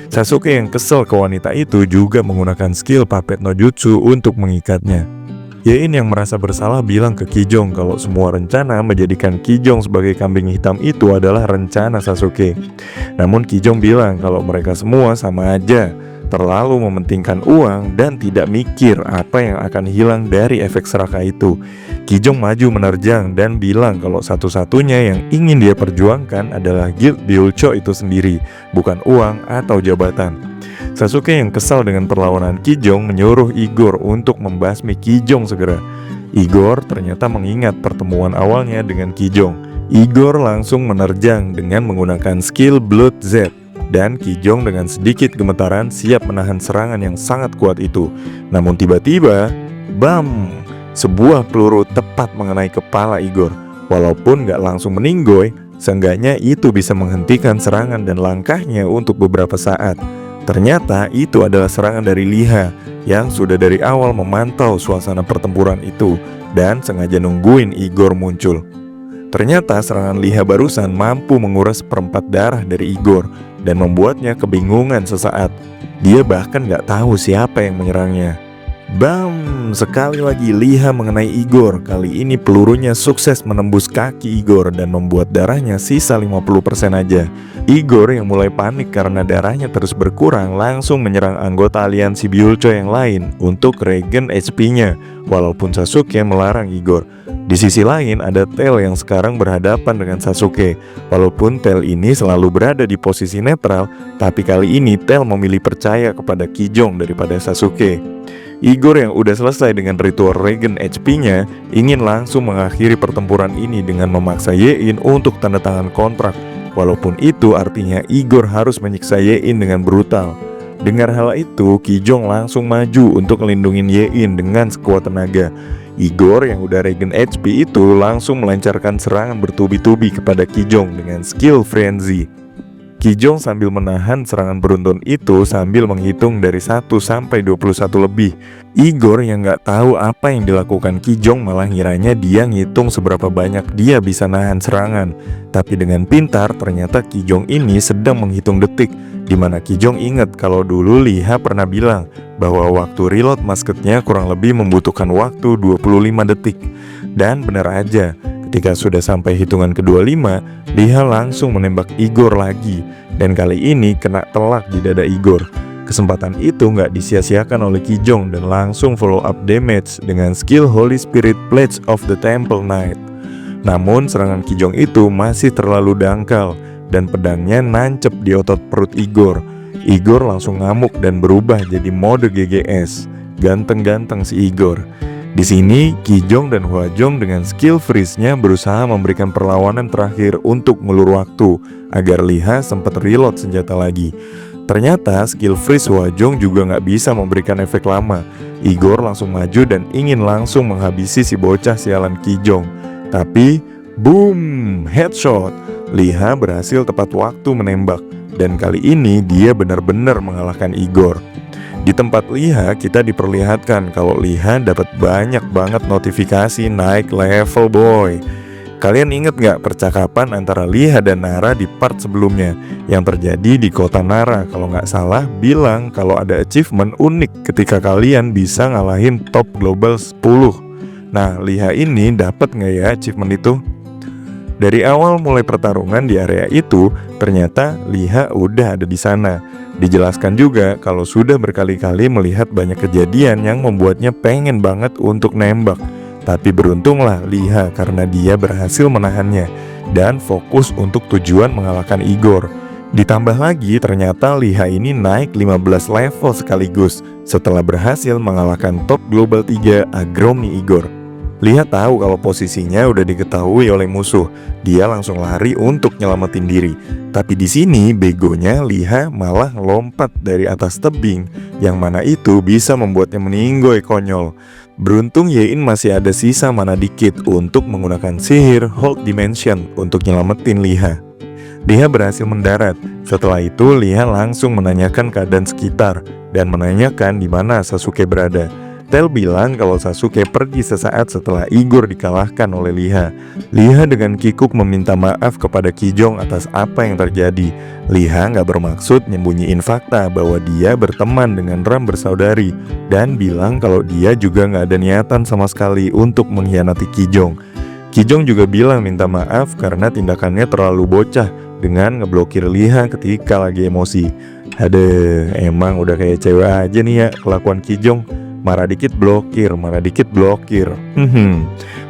Sasuke yang kesel ke wanita itu juga menggunakan skill Puppet no Jutsu untuk mengikatnya. Yein yang merasa bersalah bilang ke Kijong kalau semua rencana menjadikan Kijong sebagai kambing hitam itu adalah rencana Sasuke. Namun Kijong bilang kalau mereka semua sama aja, terlalu mementingkan uang dan tidak mikir apa yang akan hilang dari efek serakah itu. Kijong maju menerjang dan bilang kalau satu-satunya yang ingin dia perjuangkan adalah Guild Byulcho itu sendiri, bukan uang atau jabatan. Sasuke yang kesal dengan perlawanan Kijong menyuruh Igor untuk membasmi Kijong segera. Igor ternyata mengingat pertemuan awalnya dengan Kijong. Igor langsung menerjang dengan menggunakan skill Blood Z. Dan Kijong dengan sedikit gemetaran siap menahan serangan yang sangat kuat itu. Namun tiba-tiba, bam! Sebuah peluru tepat mengenai kepala Igor. Walaupun gak langsung meninggoy, seenggaknya itu bisa menghentikan serangan dan langkahnya untuk beberapa saat. Ternyata itu adalah serangan dari Liha yang sudah dari awal memantau suasana pertempuran itu dan sengaja nungguin Igor muncul. Ternyata serangan Liha barusan mampu menguras seperempat darah dari Igor dan membuatnya kebingungan sesaat. Dia bahkan gak tahu siapa yang menyerangnya. Bam! Sekali lagi Liha mengenai Igor. Kali ini pelurunya sukses menembus kaki Igor dan membuat darahnya sisa 50% aja. Igor yang mulai panik karena darahnya terus berkurang langsung menyerang anggota aliansi Byulcho yang lain untuk regen HP-nya, walaupun Sasuke melarang Igor. Di sisi lain ada Tail yang sekarang berhadapan dengan Sasuke. Walaupun Tail ini selalu berada di posisi netral, tapi kali ini Tail memilih percaya kepada Kijong daripada Sasuke. Igor yang udah selesai dengan ritual regen HP-nya ingin langsung mengakhiri pertempuran ini dengan memaksa Yein untuk tanda tangan kontrak. Walaupun itu artinya Igor harus menyiksa Yein dengan brutal. Dengar hal itu, Kijong langsung maju untuk melindungi Yein dengan sekuat tenaga. Igor yang udah regen HP itu langsung melancarkan serangan bertubi-tubi kepada Kijong dengan skill frenzy. Kijong sambil menahan serangan beruntun itu sambil menghitung dari 1 sampai 21 lebih. Igor yang gak tahu apa yang dilakukan Kijong malah ngiranya dia ngitung seberapa banyak dia bisa nahan serangan. Tapi dengan pintar ternyata Kijong ini sedang menghitung detik, dimana Kijong ingat kalau dulu Liha pernah bilang bahwa waktu reload musketnya kurang lebih membutuhkan waktu 25 detik. Dan benar aja, ketika sudah sampai hitungan ke-25, Liha langsung menembak Igor lagi. Dan kali ini kena telak di dada Igor. Kesempatan itu nggak disia-siakan oleh Kijong dan langsung follow up damage dengan skill Holy Spirit Pledge of the Temple Knight. Namun serangan Kijong itu masih terlalu dangkal dan pedangnya nancep di otot perut Igor. Igor langsung ngamuk dan berubah jadi mode GGS. Ganteng-ganteng si Igor. Di sini, Kijong dan Hwajong dengan skill freeze-nya berusaha memberikan perlawanan terakhir untuk ngulur waktu agar Liha sempat reload senjata lagi. Ternyata skill freeze Hwajong juga nggak bisa memberikan efek lama. Igor langsung maju dan ingin langsung menghabisi si bocah sialan Kijong. Tapi, boom, headshot. Liha berhasil tepat waktu menembak dan kali ini dia benar-benar mengalahkan Igor. Di tempat Liha kita diperlihatkan kalau Liha dapat banyak banget notifikasi naik level boy. Kalian inget gak percakapan antara Liha dan Nara di part sebelumnya yang terjadi di kota Nara? Kalau gak salah bilang kalau ada achievement unik ketika kalian bisa ngalahin top global 10. Nah, Liha ini dapat gak ya achievement itu? Dari awal mulai pertarungan di area itu, ternyata Liha udah ada di sana. Dijelaskan juga kalau sudah berkali-kali melihat banyak kejadian yang membuatnya pengen banget untuk nembak. Tapi beruntunglah Liha karena dia berhasil menahannya dan fokus untuk tujuan mengalahkan Igor. Ditambah lagi ternyata Liha ini naik 15 level sekaligus setelah berhasil mengalahkan top global 3 Agromni Igor. Liha tahu kalau posisinya udah diketahui oleh musuh. Dia langsung lari untuk nyelamatin diri. Tapi di sini begonya Liha malah lompat dari atas tebing, yang mana itu bisa membuatnya meninggoy konyol. Beruntung Yein masih ada sisa mana dikit untuk menggunakan sihir Hold Dimension untuk nyelamatin Liha. Liha berhasil mendarat. Setelah itu Liha langsung menanyakan keadaan sekitar dan menanyakan di mana Sasuke berada. Tel bilang kalau Sasuke pergi sesaat setelah Igor dikalahkan oleh Liha. Liha dengan kikuk meminta maaf kepada Kijong atas apa yang terjadi. Liha nggak bermaksud nyembunyiin fakta bahwa dia berteman dengan Ram bersaudari dan bilang kalau dia juga nggak ada niatan sama sekali untuk mengkhianati Kijong. Kijong juga bilang minta maaf karena tindakannya terlalu bocah dengan ngeblokir Liha ketika lagi emosi. Aduh, emang udah kayak cewek aja nih ya kelakuan Kijong. Marah dikit blokir, marah dikit blokir.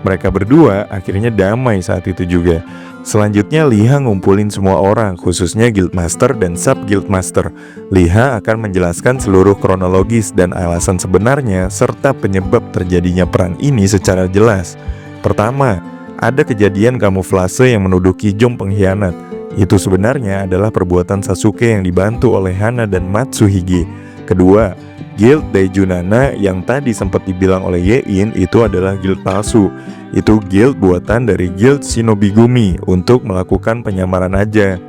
Mereka berdua akhirnya damai saat itu juga. Selanjutnya Liha ngumpulin semua orang, khususnya Guildmaster dan Sub-Guildmaster. Liha akan menjelaskan seluruh kronologis dan alasan sebenarnya serta penyebab terjadinya perang ini secara jelas. Pertama, ada kejadian kamuflase yang menuduh Kijong pengkhianat. Itu sebenarnya adalah perbuatan Sasuke yang dibantu oleh Hana dan Matsuhige. Kedua, Guild Daijunana yang tadi sempat dibilang oleh Yein itu adalah guild palsu. Itu guild buatan dari Guild Shinobi Gumi untuk melakukan penyamaran aja.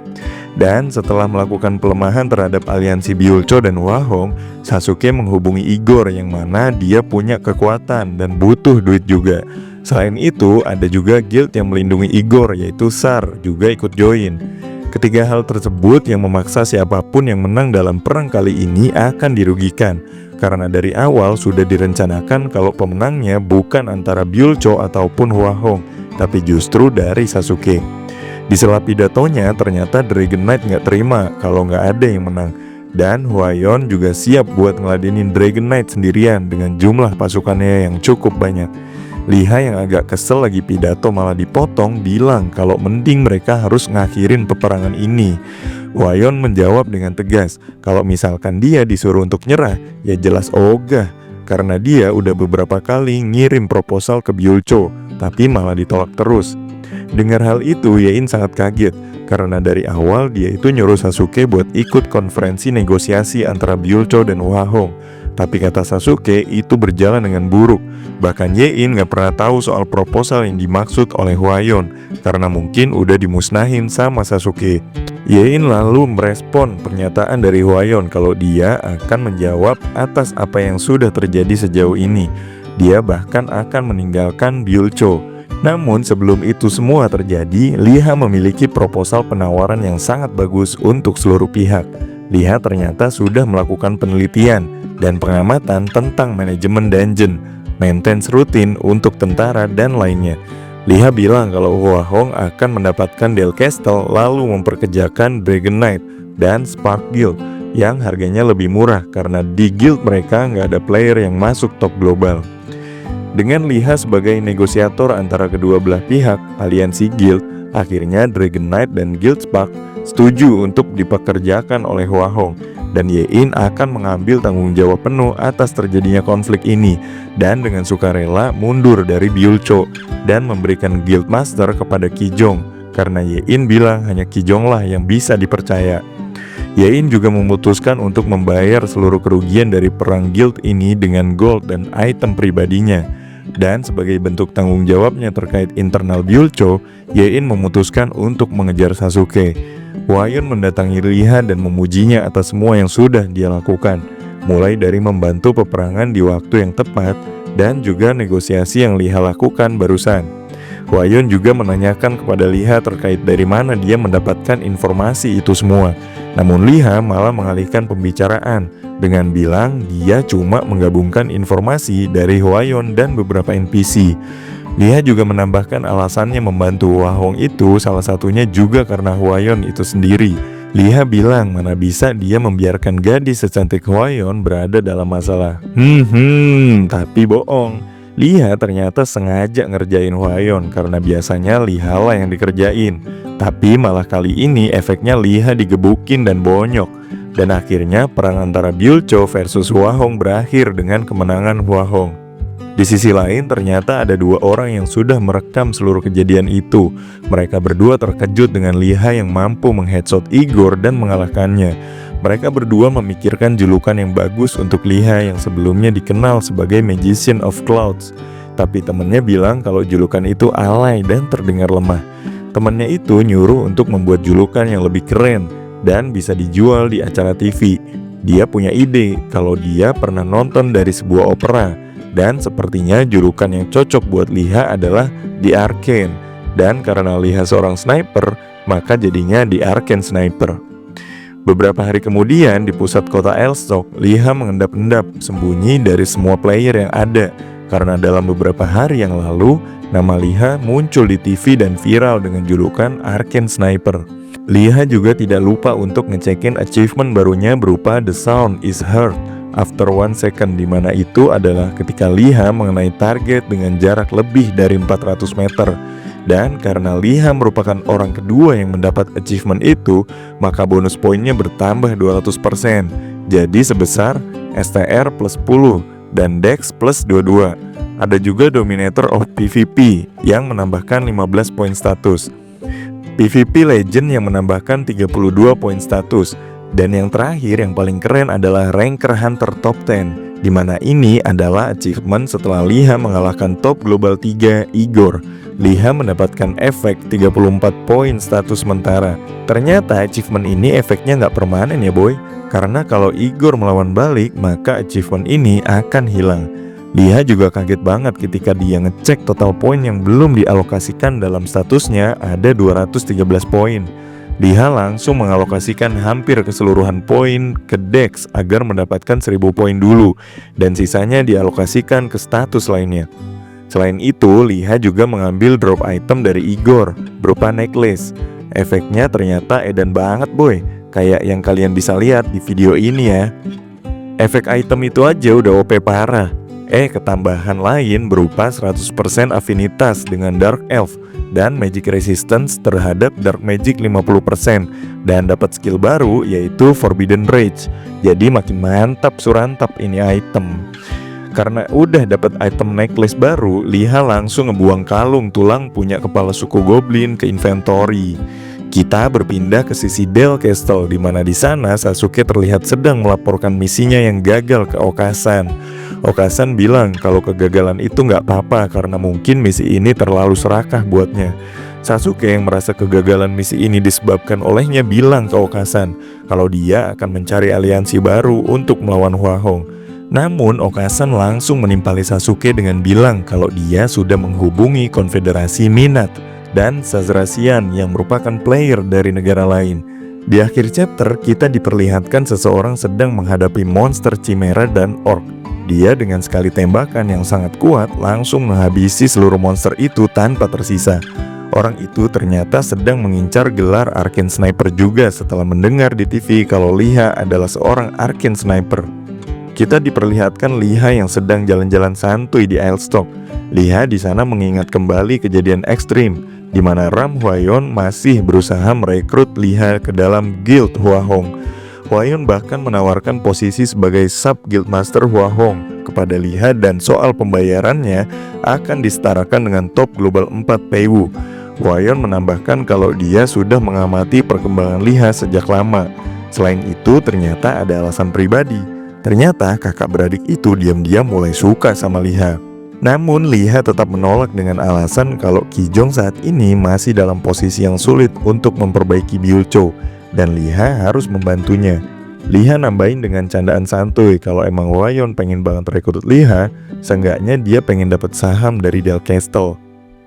Dan setelah melakukan pelemahan terhadap aliansi Byulcho dan Hwahong, Sasuke menghubungi Igor yang mana dia punya kekuatan dan butuh duit juga. Selain itu, ada juga guild yang melindungi Igor yaitu Sar juga ikut join. Ketiga hal tersebut yang memaksa siapapun yang menang dalam perang kali ini akan dirugikan. Karena dari awal sudah direncanakan kalau pemenangnya bukan antara Byulcho ataupun Hwahong, tapi justru dari Sasuke. Di sela pidatonya ternyata Dragon Knight nggak terima kalau nggak ada yang menang. Dan Hwayon juga siap buat ngeladenin Dragon Knight sendirian dengan jumlah pasukannya yang cukup banyak. Liha yang agak kesel lagi pidato malah dipotong bilang kalau mending mereka harus ngakhirin peperangan ini. Hwayon menjawab dengan tegas kalau misalkan dia disuruh untuk nyerah ya jelas ogah. Karena dia udah beberapa kali ngirim proposal ke Byulcho tapi malah ditolak terus. Dengar hal itu Yein sangat kaget karena dari awal dia itu nyuruh Sasuke buat ikut konferensi negosiasi antara Byulcho dan Hwahong. Tapi kata Sasuke itu berjalan dengan buruk. Bahkan Yein gak pernah tahu soal proposal yang dimaksud oleh Hwayon karena mungkin udah dimusnahin sama Sasuke. Yein lalu merespon pernyataan dari Hwayon kalau dia akan menjawab atas apa yang sudah terjadi sejauh ini. Dia bahkan akan meninggalkan Byulcho. Namun sebelum itu semua terjadi, Liha memiliki proposal penawaran yang sangat bagus untuk seluruh pihak. Liha ternyata sudah melakukan penelitian dan pengamatan tentang manajemen dungeon, maintenance rutin untuk tentara dan lainnya. Liha bilang kalau Hwahong akan mendapatkan Dale Castle lalu memperkerjakan Dragon Knight dan Spark Guild yang harganya lebih murah karena di guild mereka nggak ada player yang masuk top global. Dengan Liha sebagai negosiator antara kedua belah pihak, aliansi guild, akhirnya Dragon Knight dan Guild Spark setuju untuk dipekerjakan oleh Hwahong dan Yein akan mengambil tanggung jawab penuh atas terjadinya konflik ini dan dengan sukarela mundur dari Byulcho dan memberikan Guild Master kepada Kijong karena Yein bilang hanya Kijong lah yang bisa dipercaya. Yein juga memutuskan untuk membayar seluruh kerugian dari perang guild ini dengan gold dan item pribadinya. Dan sebagai bentuk tanggung jawabnya terkait internal Byulcho, Yein memutuskan untuk mengejar Sasuke. Hwayon mendatangi Liha dan memujinya atas semua yang sudah dia lakukan, mulai dari membantu peperangan di waktu yang tepat dan juga negosiasi yang Liha lakukan barusan. Hwayon juga menanyakan kepada Liha terkait dari mana dia mendapatkan informasi itu semua. Namun Liha malah mengalihkan pembicaraan dengan bilang dia cuma menggabungkan informasi dari Hwayon dan beberapa NPC. Liha juga menambahkan alasannya membantu Hwahong itu salah satunya juga karena Hwayon itu sendiri. Liha bilang mana bisa dia membiarkan gadis secantik Hwayon berada dalam masalah. Tapi bohong. Liha ternyata sengaja ngerjain Hwayon karena biasanya Liha lah yang dikerjain. Tapi malah kali ini efeknya Liha digebukin dan bonyok. Dan akhirnya perang antara Byulcho versus Hwahong berakhir dengan kemenangan Hwahong. Di sisi lain ternyata ada dua orang yang sudah merekam seluruh kejadian itu. Mereka berdua terkejut dengan Liha yang mampu mengheadshot Igor dan mengalahkannya. Mereka berdua memikirkan julukan yang bagus untuk Liha yang sebelumnya dikenal sebagai Magician of Clouds. Tapi temennya bilang kalau julukan itu alay dan terdengar lemah. Temennya itu nyuruh untuk membuat julukan yang lebih keren dan bisa dijual di acara TV. Dia punya ide kalau dia pernah nonton dari sebuah opera. Dan sepertinya julukan yang cocok buat Liha adalah The Arcane. Dan karena Liha seorang sniper, maka jadinya The Arcane Sniper. Beberapa hari kemudian di pusat kota Elstok, Liha mengendap-endap sembunyi dari semua player yang ada. Karena dalam beberapa hari yang lalu, nama Liha muncul di TV dan viral dengan julukan Arcane Sniper. Liha juga tidak lupa untuk ngecekin achievement barunya berupa The Sound is Heard After 1 second, dimana itu adalah ketika Liha mengenai target dengan jarak lebih dari 400 meter. Dan karena Liha merupakan orang kedua yang mendapat achievement itu, maka bonus poinnya bertambah 200%. Jadi sebesar STR plus 10 dan Dex plus 22. Ada juga Dominator of PvP yang menambahkan 15 poin status, PvP Legend yang menambahkan 32 poin status. Dan yang terakhir yang paling keren adalah Ranker Hunter Top 10, dimana ini adalah achievement setelah Liha mengalahkan top global 3 Igor. Liha mendapatkan efek 34 poin status sementara. Ternyata achievement ini efeknya nggak permanen ya boy, karena kalau Igor melawan balik maka achievement ini akan hilang. Liha juga kaget banget ketika dia ngecek total poin yang belum dialokasikan dalam statusnya ada 213 poin. Liha langsung mengalokasikan hampir keseluruhan poin ke Dex agar mendapatkan 1000 poin dulu, dan sisanya dialokasikan ke status lainnya. Selain itu, Liha juga mengambil drop item dari Igor berupa necklace. Efeknya ternyata edan banget boy, kayak yang kalian bisa lihat di video ini ya. Efek item itu aja udah OP parah. Ketambahan lain berupa 100% afinitas dengan Dark Elf dan Magic Resistance terhadap Dark Magic 50%, dan dapat skill baru yaitu Forbidden Rage. Jadi makin mantap surantap ini item. Karena udah dapat item necklace baru, Liha langsung ngebuang kalung tulang punya kepala suku goblin ke inventory. Kita berpindah ke sisi Del Castle, di mana di sana Sasuke terlihat sedang melaporkan misinya yang gagal ke Okasan. Okasan bilang kalau kegagalan itu nggak apa-apa karena mungkin misi ini terlalu serakah buatnya. Sasuke yang merasa kegagalan misi ini disebabkan olehnya bilang ke Okasan kalau dia akan mencari aliansi baru untuk melawan Hwahong. Namun Okasan langsung menimpali Sasuke dengan bilang kalau dia sudah menghubungi Konfederasi Minat dan Sazeracian yang merupakan player dari negara lain. Di akhir chapter, kita diperlihatkan seseorang sedang menghadapi monster Chimera dan Orc. Dia dengan sekali tembakan yang sangat kuat langsung menghabisi seluruh monster itu tanpa tersisa. Orang itu ternyata sedang mengincar gelar Arcane Sniper juga setelah mendengar di TV kalau Liha adalah seorang Arcane Sniper. Kita diperlihatkan Liha yang sedang jalan-jalan santuy di Ailstock. Liha di sana mengingat kembali kejadian ekstrim di mana Ram Hwayon masih berusaha merekrut Liha ke dalam guild Hwahong. Hwayon bahkan menawarkan posisi sebagai sub guildmaster Hwahong kepada Liha dan soal pembayarannya akan disetarakan dengan top global 4 Peiwu. Hwayon menambahkan kalau dia sudah mengamati perkembangan Liha sejak lama. Selain itu ternyata ada alasan pribadi. Ternyata kakak beradik itu diam-diam mulai suka sama Liha. Namun Liha tetap menolak dengan alasan kalau Kijong saat ini masih dalam posisi yang sulit untuk memperbaiki Byulcho dan Liha harus membantunya. Liha nambahin dengan candaan santuy kalau emang Hwayon pengen banget rekrut Liha, seenggaknya dia pengen dapat saham dari Del Castle.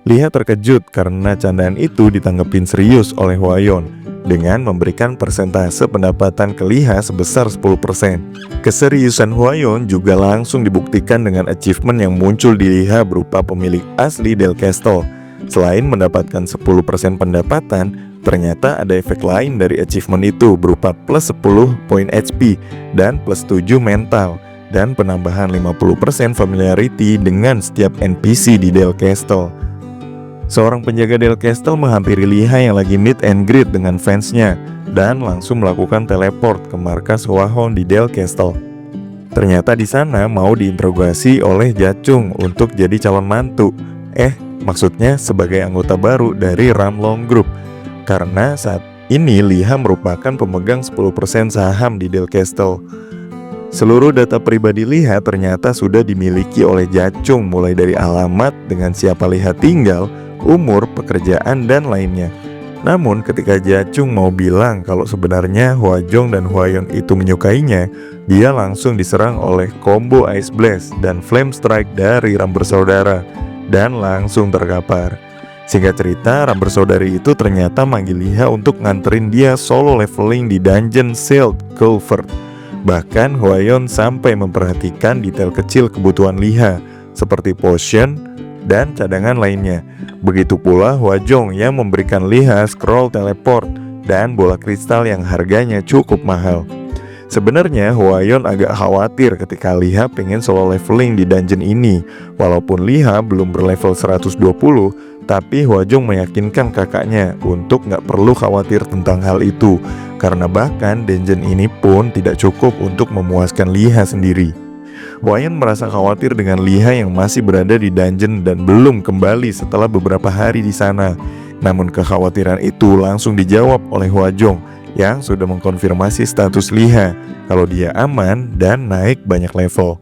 Liha terkejut karena candaan itu ditanggepin serius oleh Hwayon dengan memberikan persentase pendapatan ke Liha sebesar 10%. Keseriusan Hwayon juga langsung dibuktikan dengan achievement yang muncul di Liha berupa pemilik asli Del Castle. Selain mendapatkan 10% pendapatan, ternyata ada efek lain dari achievement itu berupa plus 10 poin HP dan plus 7 mental dan penambahan 50% familiarity dengan setiap NPC di Del Castle. Seorang penjaga Del Castle menghampiri Liha yang lagi meet and greet dengan fansnya dan langsung melakukan teleport ke markas Hwahong di Del Castle. Ternyata di sana mau diinterogasi oleh Jachung untuk jadi calon mantu. Maksudnya sebagai anggota baru dari Ramlong Group. Karena saat ini Liha merupakan pemegang 10% saham di Del Castle. Seluruh data pribadi Liha ternyata sudah dimiliki oleh Jachung, mulai dari alamat dengan siapa Liha tinggal, umur, pekerjaan, dan lainnya. Namun ketika Jachung mau bilang kalau sebenarnya Hwajong dan Hwayon itu menyukainya, dia langsung diserang oleh combo Ice Blast dan Flame Strike dari Ram Bersaudara dan langsung terkapar. Singkat cerita, Ram Bersaudari itu ternyata manggil Liha untuk nganterin dia solo leveling di dungeon Sealed Culvert. Bahkan Hwayon sampai memperhatikan detail kecil kebutuhan Liha seperti potion dan cadangan lainnya. Begitu pula Hwajong yang memberikan Liha scroll teleport dan bola kristal yang harganya cukup mahal. Sebenarnya Hwayon agak khawatir ketika Liha pengen solo leveling di dungeon ini. Walaupun Liha belum berlevel 120, tapi Hwajong meyakinkan kakaknya untuk nggak perlu khawatir tentang hal itu, karena bahkan dungeon ini pun tidak cukup untuk memuaskan Liha sendiri. Hwayon merasa khawatir dengan Liha yang masih berada di dungeon dan belum kembali setelah beberapa hari di sana. Namun kekhawatiran itu langsung dijawab oleh Hwajong yang sudah mengkonfirmasi status Liha kalau dia aman dan naik banyak level.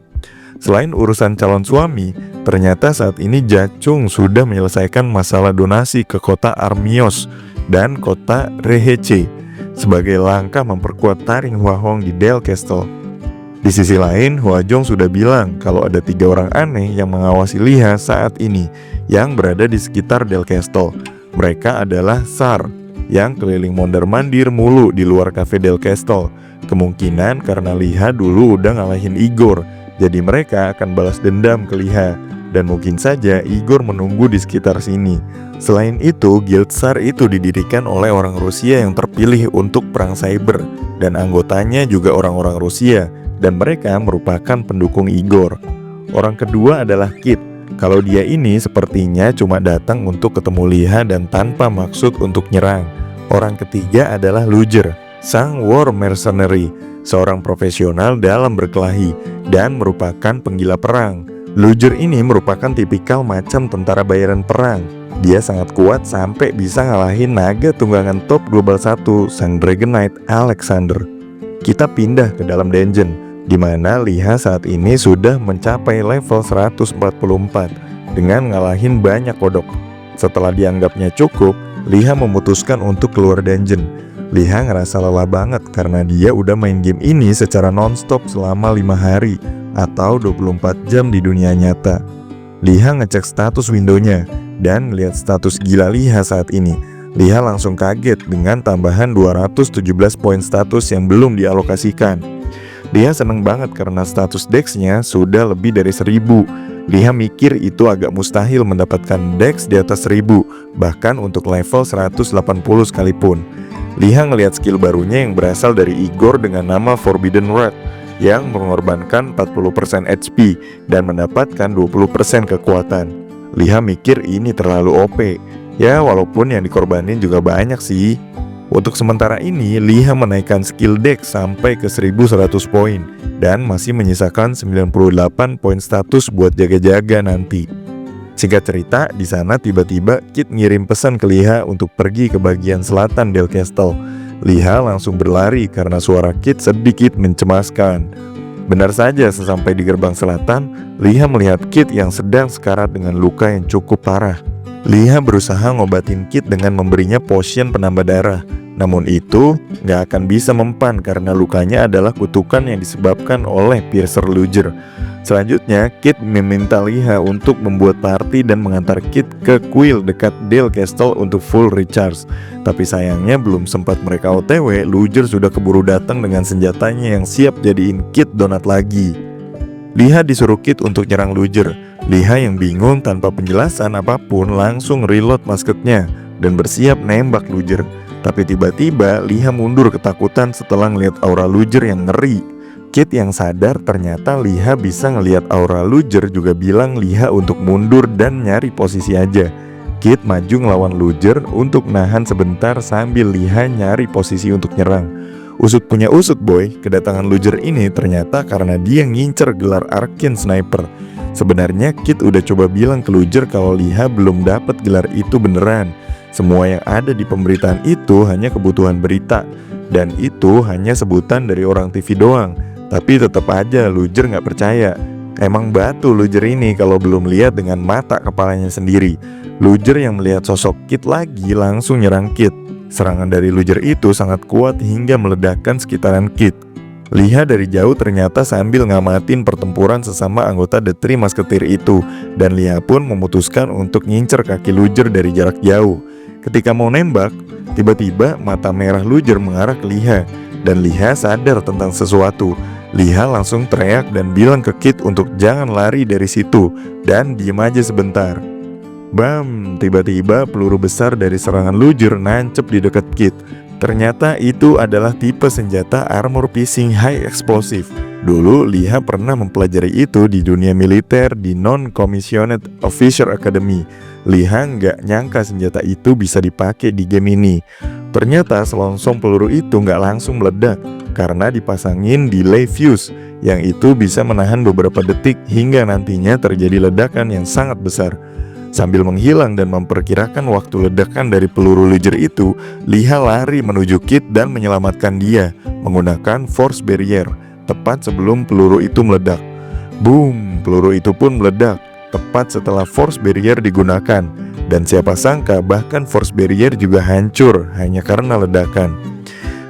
Selain urusan calon suami, ternyata saat ini Jachung sudah menyelesaikan masalah donasi ke kota Armios dan kota Reheche sebagai langkah memperkuat taring Hwahong di Del Castle. Di sisi lain, Hwajong sudah bilang kalau ada 3 orang aneh yang mengawasi Liha saat ini yang berada di sekitar Del Castle. Mereka adalah Sar yang keliling mondar-mandir mulu di luar cafe Del Castle. Kemungkinan karena Liha dulu udah ngalahin Igor, jadi mereka akan balas dendam ke Liha. Dan mungkin saja Igor menunggu di sekitar sini. Selain itu, Guild Sar itu didirikan oleh orang Rusia yang terpilih untuk perang cyber, dan anggotanya juga orang-orang Rusia, dan mereka merupakan pendukung Igor. Orang kedua adalah Kid. Kalau dia ini sepertinya cuma datang untuk ketemu Liha dan tanpa maksud untuk nyerang. Orang ketiga adalah Luger, sang war mercenary, seorang profesional dalam berkelahi dan merupakan penggila perang. Luger ini merupakan tipikal macam tentara bayaran perang Dia sangat kuat sampai bisa ngalahin naga tunggangan top global 1 sang Dragon Knight Alexander. Kita pindah ke dalam dungeon, di mana Liha saat ini sudah mencapai level 144 dengan ngalahin banyak kodok. Setelah dianggapnya cukup, Liha memutuskan untuk keluar dungeon. Liha ngerasa lelah banget karena dia udah main game ini secara nonstop selama 5 hari atau 24 jam di dunia nyata. Liha ngecek status windownya dan ngeliat status gila Liha saat ini. Liha langsung kaget dengan tambahan 217 poin status yang belum dialokasikan. Liha seneng banget karena status Dex-nya sudah lebih dari 1000. Liha mikir itu agak mustahil mendapatkan Dex di atas 1000, bahkan untuk level 180 sekalipun. Liha ngelihat skill barunya yang berasal dari Igor dengan nama Forbidden Wrath yang mengorbankan 40% HP dan mendapatkan 20% kekuatan. Liha mikir ini terlalu OP. Ya walaupun yang dikorbanin juga banyak sih. Untuk sementara ini Liha menaikkan skill Dex sampai ke 1100 poin dan masih menyisakan 98 poin status buat jaga-jaga nanti. Singkat cerita, di sana tiba-tiba Kit ngirim pesan ke Liha untuk pergi ke bagian selatan Del Castle. Liha langsung berlari karena suara Kit sedikit mencemaskan. Benar saja, sesampai di gerbang selatan, Liha melihat Kit yang sedang sekarat dengan luka yang cukup parah. Liha berusaha ngobatin Kit dengan memberinya potion penambah darah. Namun itu gak akan bisa mempan karena lukanya adalah kutukan yang disebabkan oleh Piercer Luger. Selanjutnya, Kit meminta Liha untuk membuat party dan mengantar Kit ke kuil dekat Del Castle untuk full recharge. Tapi sayangnya belum sempat mereka OTW, Luger sudah keburu datang dengan senjatanya yang siap jadiin Kit donat lagi. Liha disuruh Kit untuk nyerang Luger. Liha yang bingung tanpa penjelasan apapun langsung reload musketnya dan bersiap nembak Luger. Tapi tiba-tiba Liha mundur ketakutan setelah ngeliat aura Luger yang ngeri. Kit yang sadar ternyata Liha bisa ngelihat aura Luger juga bilang Liha untuk mundur dan nyari posisi aja. Kit maju ngelawan Luger untuk nahan sebentar sambil Liha nyari posisi untuk nyerang. Usut punya usut boy, kedatangan Luger ini ternyata karena dia ngincer gelar Arcane Sniper. Sebenarnya Kit udah coba bilang ke Luger kalau Liha belum dapat gelar itu beneran. Semua yang ada di pemberitaan itu hanya kebutuhan berita, dan itu hanya sebutan dari orang TV doang. Tapi tetap aja Luger gak percaya. Emang batu Luger ini kalau belum lihat dengan mata kepalanya sendiri. Luger yang melihat sosok Kit lagi langsung nyerang Kit. Serangan dari Luger itu sangat kuat hingga meledakkan sekitaran Kit. Liha dari jauh ternyata sambil ngamatin pertempuran sesama anggota The Three Musketeer itu. Dan Liha pun memutuskan untuk ngincer kaki Luger dari jarak jauh. Ketika mau nembak, tiba-tiba mata merah Luger mengarah ke Liha. Dan Liha sadar tentang sesuatu. Liha langsung teriak dan bilang ke Kit untuk jangan lari dari situ dan diem aja sebentar. Bam, tiba-tiba peluru besar dari serangan Luger nancep di dekat Kit. Ternyata itu adalah tipe senjata armor piercing high explosive. Dulu Liha pernah mempelajari itu di dunia militer di Non-Commissioned Officer Academy. Liha nggak nyangka senjata itu bisa dipakai di game ini. Ternyata selongsong peluru itu nggak langsung meledak karena dipasangin delay fuse yang itu bisa menahan beberapa detik hingga nantinya terjadi ledakan yang sangat besar. Sambil menghilang dan memperkirakan waktu ledakan dari peluru Luger itu, Liha lari menuju Kit dan menyelamatkan dia menggunakan force barrier tepat sebelum peluru itu meledak. Boom, peluru itu pun meledak tepat setelah force barrier digunakan. Dan siapa sangka bahkan force barrier juga hancur hanya karena ledakan.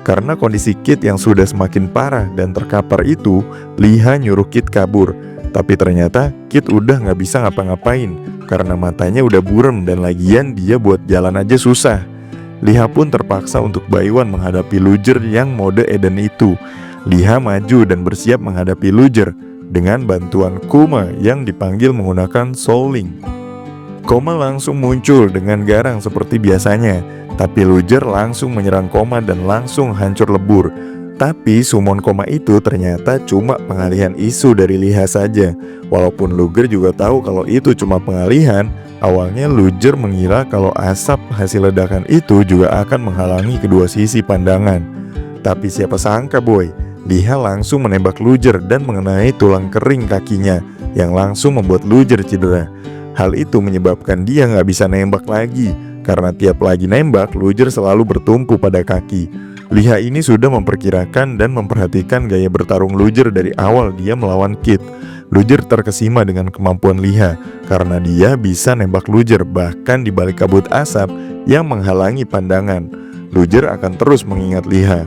Karena kondisi Kit yang sudah semakin parah dan terkapar itu, Liha nyuruh Kit kabur. Tapi ternyata Kit udah gak bisa ngapa-ngapain karena matanya udah burem dan lagian dia buat jalan aja susah. Liha pun terpaksa untuk buy one menghadapi Luger yang mode Eden itu. Liha maju dan bersiap menghadapi Luger dengan bantuan Kuma yang dipanggil menggunakan Soul Link. Koma langsung muncul dengan garang seperti biasanya, tapi Luger langsung menyerang Koma dan langsung hancur lebur. Tapi summon Koma itu ternyata cuma pengalihan isu dari Liha saja. Walaupun Luger juga tahu kalau itu cuma pengalihan, awalnya Luger mengira kalau asap hasil ledakan itu juga akan menghalangi kedua sisi pandangan. Tapi siapa sangka boy, Liha langsung menembak Luger dan mengenai tulang kering kakinya yang langsung membuat Luger cedera. Hal itu menyebabkan dia nggak bisa nembak lagi, karena tiap lagi nembak, lujer selalu bertumpu pada kaki. Liha ini sudah memperkirakan dan memperhatikan gaya bertarung Lujer dari awal dia melawan Kit. Lujer terkesima dengan kemampuan Liha, karena dia bisa nembak Lujer bahkan di balik kabut asap yang menghalangi pandangan. Lujer akan terus mengingat Liha.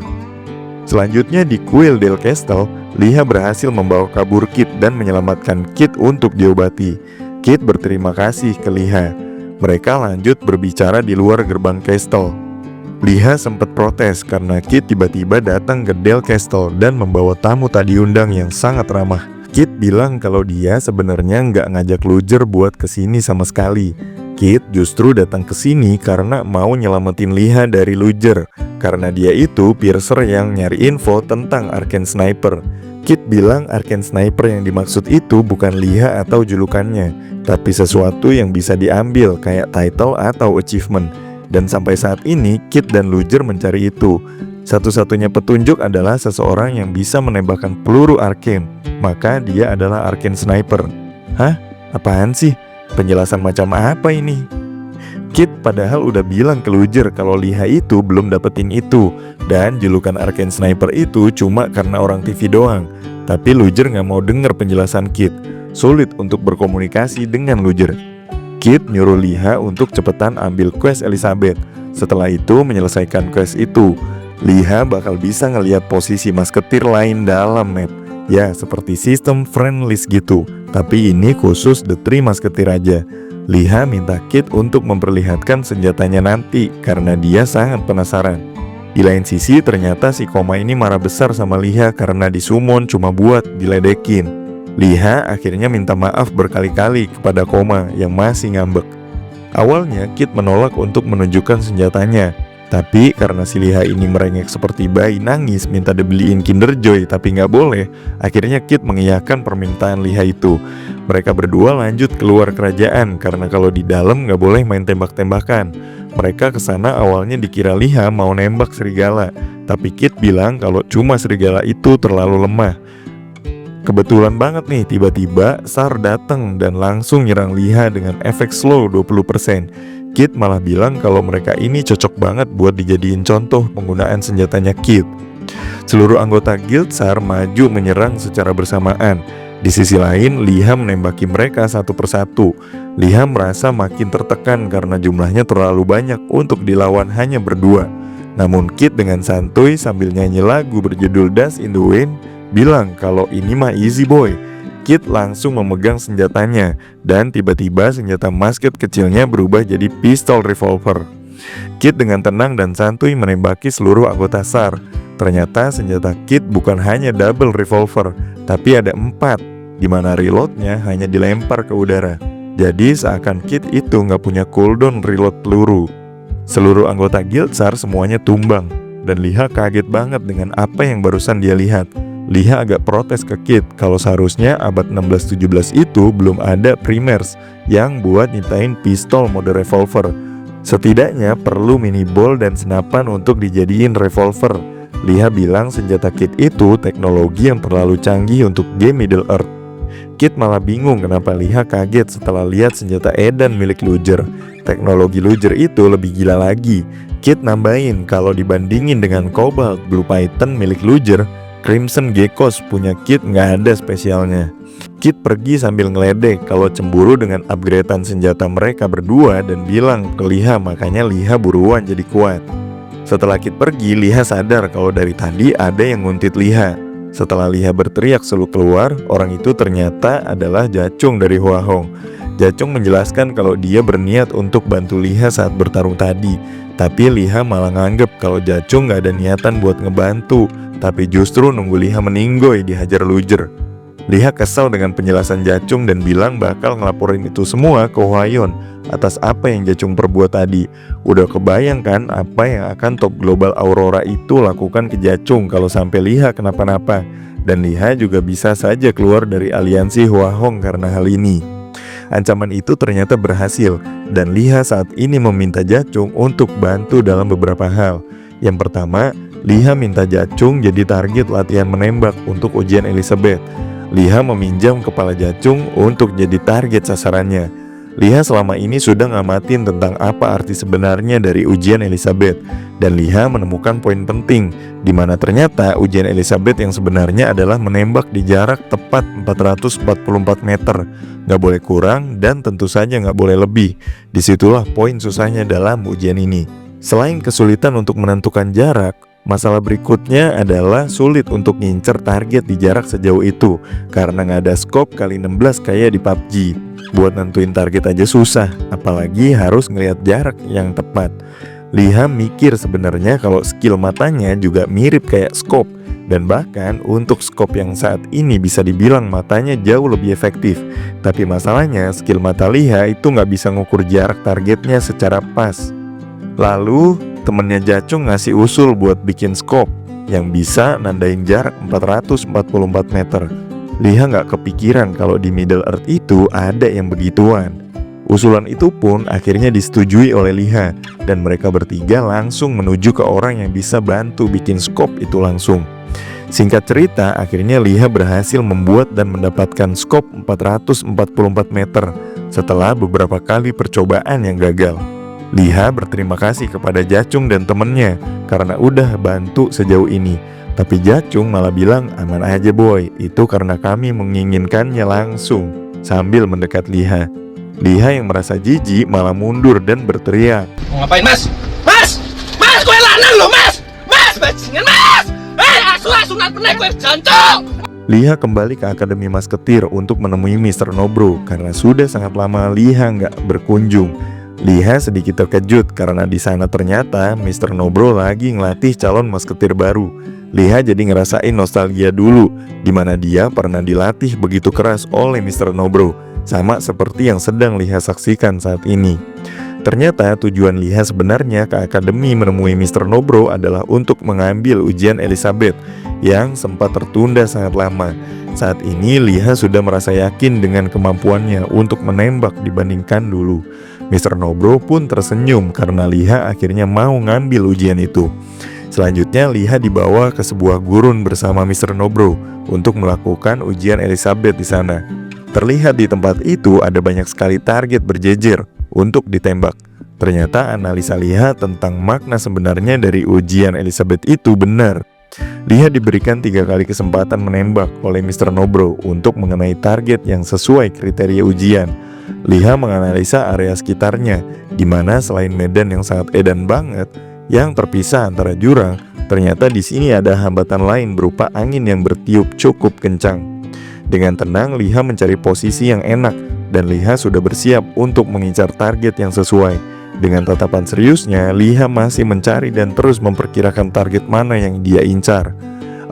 Selanjutnya di Kuil Del Castle, Liha berhasil membawa kabur Kit dan menyelamatkan Kit untuk diobati. Kit berterima kasih ke Liha. Mereka lanjut berbicara di luar gerbang Castle. Liha sempat protes karena Kit tiba-tiba datang ke Del Castle dan membawa tamu tak diundang yang sangat ramah. Kit bilang kalau dia sebenarnya nggak ngajak Lujer buat kesini sama sekali. Kit justru datang ke sini karena mau nyelamatin Liha dari Lujer, karena dia itu piercer yang nyari info tentang Arcane Sniper. Kit bilang Arcane Sniper yang dimaksud itu bukan Liha atau julukannya, tapi sesuatu yang bisa diambil kayak title atau achievement. Dan sampai saat ini, Kit dan Lujer mencari itu. Satu-satunya petunjuk adalah seseorang yang bisa menembakkan peluru arcane. Maka dia adalah Arcane Sniper. Hah? Apaan sih? Penjelasan macam apa ini? Kit padahal udah bilang ke Lujer kalau Liha itu belum dapetin itu, dan julukan Arcane Sniper itu cuma karena orang TV doang. Tapi Lujer gak mau denger penjelasan Kit. Sulit untuk berkomunikasi dengan Lujer. Kit nyuruh Liha untuk cepetan ambil quest Elizabeth. Setelah itu menyelesaikan quest itu, Liha bakal bisa ngelihat posisi masketir lain dalam map. Ya, seperti sistem friend list gitu. Tapi ini khusus The Three Musketeer aja. Liha minta Kit untuk memperlihatkan senjatanya nanti karena dia sangat penasaran. Di lain sisi ternyata si Koma ini marah besar sama Liha karena disummon cuma buat diledekin. Liha akhirnya minta maaf berkali-kali kepada Koma yang masih ngambek. Awalnya Kit menolak untuk menunjukkan senjatanya, tapi karena si Liha ini merengek seperti bayi nangis minta dibeliin Kinder Joy tapi nggak boleh, akhirnya Kit mengiyakan permintaan Liha itu. Mereka berdua lanjut keluar kerajaan karena kalau di dalam nggak boleh main tembak-tembakan. Mereka kesana awalnya dikira Liha mau nembak serigala, tapi Kit bilang kalau cuma serigala itu terlalu lemah. Kebetulan banget nih, tiba-tiba Sar datang dan langsung nyerang Liha dengan efek slow 20%. Kit malah bilang kalau mereka ini cocok banget buat dijadiin contoh penggunaan senjatanya Kit. Seluruh anggota guild Sar maju menyerang secara bersamaan. Di sisi lain, Liha menembaki mereka satu persatu. Liha merasa makin tertekan karena jumlahnya terlalu banyak untuk dilawan hanya berdua. Namun Kit dengan santuy sambil nyanyi lagu berjudul Dust in the Wind bilang kalau ini mah easy boy. Kit langsung memegang senjatanya dan tiba-tiba senjata musket kecilnya berubah jadi pistol revolver. Kit dengan tenang dan santuy menembaki seluruh anggota Sar. Ternyata senjata Kit bukan hanya double revolver, tapi ada 4, dimana reloadnya hanya dilempar ke udara. Jadi seakan Kit itu nggak punya cooldown reload peluru. Seluruh anggota guild Sar semuanya tumbang, dan Liha kaget banget dengan apa yang barusan dia lihat. Liha agak protes ke Kit kalau seharusnya abad 16-17 itu belum ada primers yang buat nyiptain pistol mode revolver. Setidaknya perlu mini ball dan senapan untuk dijadiin revolver. Liha bilang senjata Kit itu teknologi yang terlalu canggih untuk game Middle Earth. Kit malah bingung kenapa Liha kaget setelah lihat senjata edan milik Lujer. Teknologi Lujer itu lebih gila lagi. Kit nambahin kalau dibandingin dengan Cobalt Blue Python milik Lujer, Crimson Geckos punya Kit nggak ada spesialnya. Kit pergi sambil ngeledek kalau cemburu dengan upgradean senjata mereka berdua dan bilang ke Liha makanya Liha buruan jadi kuat. Setelah Kit pergi, Liha sadar kalau dari tadi ada yang nguntit Liha. Setelah Liha berteriak suruh keluar, orang itu ternyata adalah Jacung dari Hwahong. Jacung menjelaskan kalau dia berniat untuk bantu Liha saat bertarung tadi, tapi Liha malah nganggep kalau Jacung gak ada niatan buat ngebantu, tapi justru nunggu Liha meninggoy dihajar Lujer. Liha kesal dengan penjelasan Jacung dan bilang bakal ngelaporin itu semua ke Hwayon atas apa yang Jacung perbuat tadi. Udah kebayang kan apa yang akan top global Aurora itu lakukan ke Jacung kalau sampai Liha kenapa-napa. Dan Liha juga bisa saja keluar dari aliansi Hwahong karena hal ini. Ancaman itu ternyata berhasil dan Liha saat ini meminta Jacung untuk bantu dalam beberapa hal. Yang pertama, Liha minta Jacung jadi target latihan menembak untuk ujian Elizabeth. Liha meminjam kepala Jacung untuk jadi target sasarannya. Liha selama ini sudah ngamatin tentang apa arti sebenarnya dari ujian Elizabeth, dan Liha menemukan poin penting di mana ternyata ujian Elizabeth yang sebenarnya adalah menembak di jarak tepat 444 meter, nggak boleh kurang dan tentu saja nggak boleh lebih. Disitulah poin susahnya dalam ujian ini. Selain kesulitan untuk menentukan jarak, masalah berikutnya adalah sulit untuk ngincer target di jarak sejauh itu karena nggak ada scope kali 16 kayak di PUBG. Buat nentuin target aja susah, apalagi harus ngelihat jarak yang tepat. Liha mikir sebenarnya kalau skill matanya juga mirip kayak scope, dan bahkan untuk scope yang saat ini bisa dibilang matanya jauh lebih efektif. Tapi masalahnya skill mata Liha itu nggak bisa ngukur jarak targetnya secara pas. Lalu temennya Jacung ngasih usul buat bikin scope yang bisa nandain jarak 444 meter. Liha nggak kepikiran kalau di Middle Earth itu ada yang begituan. Usulan itu pun akhirnya disetujui oleh Liha, dan mereka bertiga langsung menuju ke orang yang bisa bantu bikin scope itu langsung. Singkat cerita, akhirnya Liha berhasil membuat dan mendapatkan scope 444 meter setelah beberapa kali percobaan yang gagal. Liha berterima kasih kepada Jacung dan temennya karena udah bantu sejauh ini. Tapi Jacung malah bilang, aman aja boy, itu karena kami menginginkannya langsung, sambil mendekat Liha. Liha yang merasa jijik malah mundur dan berteriak, mau ngapain mas? Mas! Mas, gue lanang loh mas! Mas, bajingan mas! Sunat peneh gue jancok! Liha kembali ke Akademi Masketir untuk menemui Mr. Nobro karena sudah sangat lama Liha nggak berkunjung. Liha sedikit terkejut karena di sana ternyata Mr. Nobro lagi ngelatih calon masketir baru. Liha jadi ngerasain nostalgia dulu, di mana dia pernah dilatih begitu keras oleh Mr. Nobro, sama seperti yang sedang Liha saksikan saat ini. Ternyata tujuan Liha sebenarnya ke Akademi menemui Mr. Nobro adalah untuk mengambil ujian Elizabeth yang sempat tertunda sangat lama. Saat ini Liha sudah merasa yakin dengan kemampuannya untuk menembak dibandingkan dulu. Mr. Nobro pun tersenyum karena Liha akhirnya mau ngambil ujian itu. Selanjutnya Liha dibawa ke sebuah gurun bersama Mr. Nobro untuk melakukan ujian Elizabeth di sana. Terlihat di tempat itu ada banyak sekali target berjejer untuk ditembak. Ternyata analisa Liha tentang makna sebenarnya dari ujian Elizabeth itu benar. Liha diberikan 3 kali kesempatan menembak oleh Mr. Nobro untuk mengenai target yang sesuai kriteria ujian. Liha menganalisa area sekitarnya, di mana selain medan yang sangat edan banget, yang terpisah antara jurang, ternyata di sini ada hambatan lain berupa angin yang bertiup cukup kencang. Dengan tenang, Liha mencari posisi yang enak, dan Liha sudah bersiap untuk mengincar target yang sesuai. Dengan tatapan seriusnya, Liha masih mencari dan terus memperkirakan target mana yang dia incar.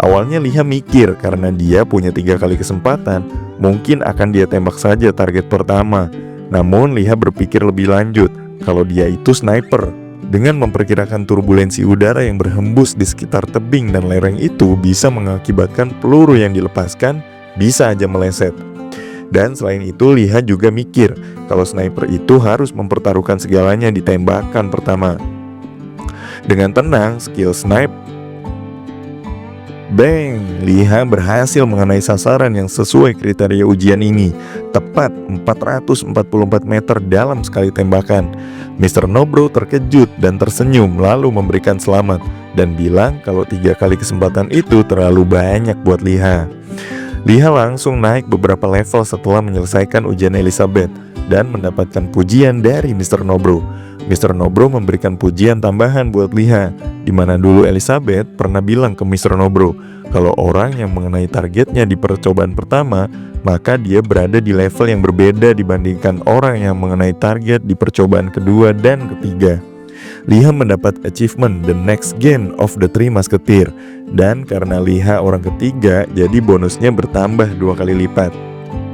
Awalnya Liha mikir karena dia punya 3 kali kesempatan, mungkin akan dia tembak saja target pertama. Namun Liha berpikir lebih lanjut kalau dia itu sniper. Dengan memperkirakan turbulensi udara yang berhembus di sekitar tebing dan lereng itu bisa mengakibatkan peluru yang dilepaskan bisa aja meleset. Dan selain itu Liha juga mikir kalau sniper itu harus mempertaruhkan segalanya di tembakan pertama. Dengan tenang, skill snipe, bang, Liha berhasil mengenai sasaran yang sesuai kriteria ujian ini, tepat 444 meter dalam sekali tembakan. Mr. Nobro terkejut dan tersenyum lalu memberikan selamat dan bilang kalau 3 kali kesempatan itu terlalu banyak buat Liha. Liha langsung naik beberapa level setelah menyelesaikan ujian Elizabeth dan mendapatkan pujian dari Mr. Nobro. Mr. Nobro memberikan pujian tambahan buat Liha, di mana dulu Elizabeth pernah bilang ke Mr. Nobro kalau orang yang mengenai targetnya di percobaan pertama, maka dia berada di level yang berbeda dibandingkan orang yang mengenai target di percobaan kedua dan ketiga. Liha mendapat achievement The Next Gen of the Three Musketeer, dan karena Liha orang ketiga, jadi bonusnya bertambah 2 kali lipat.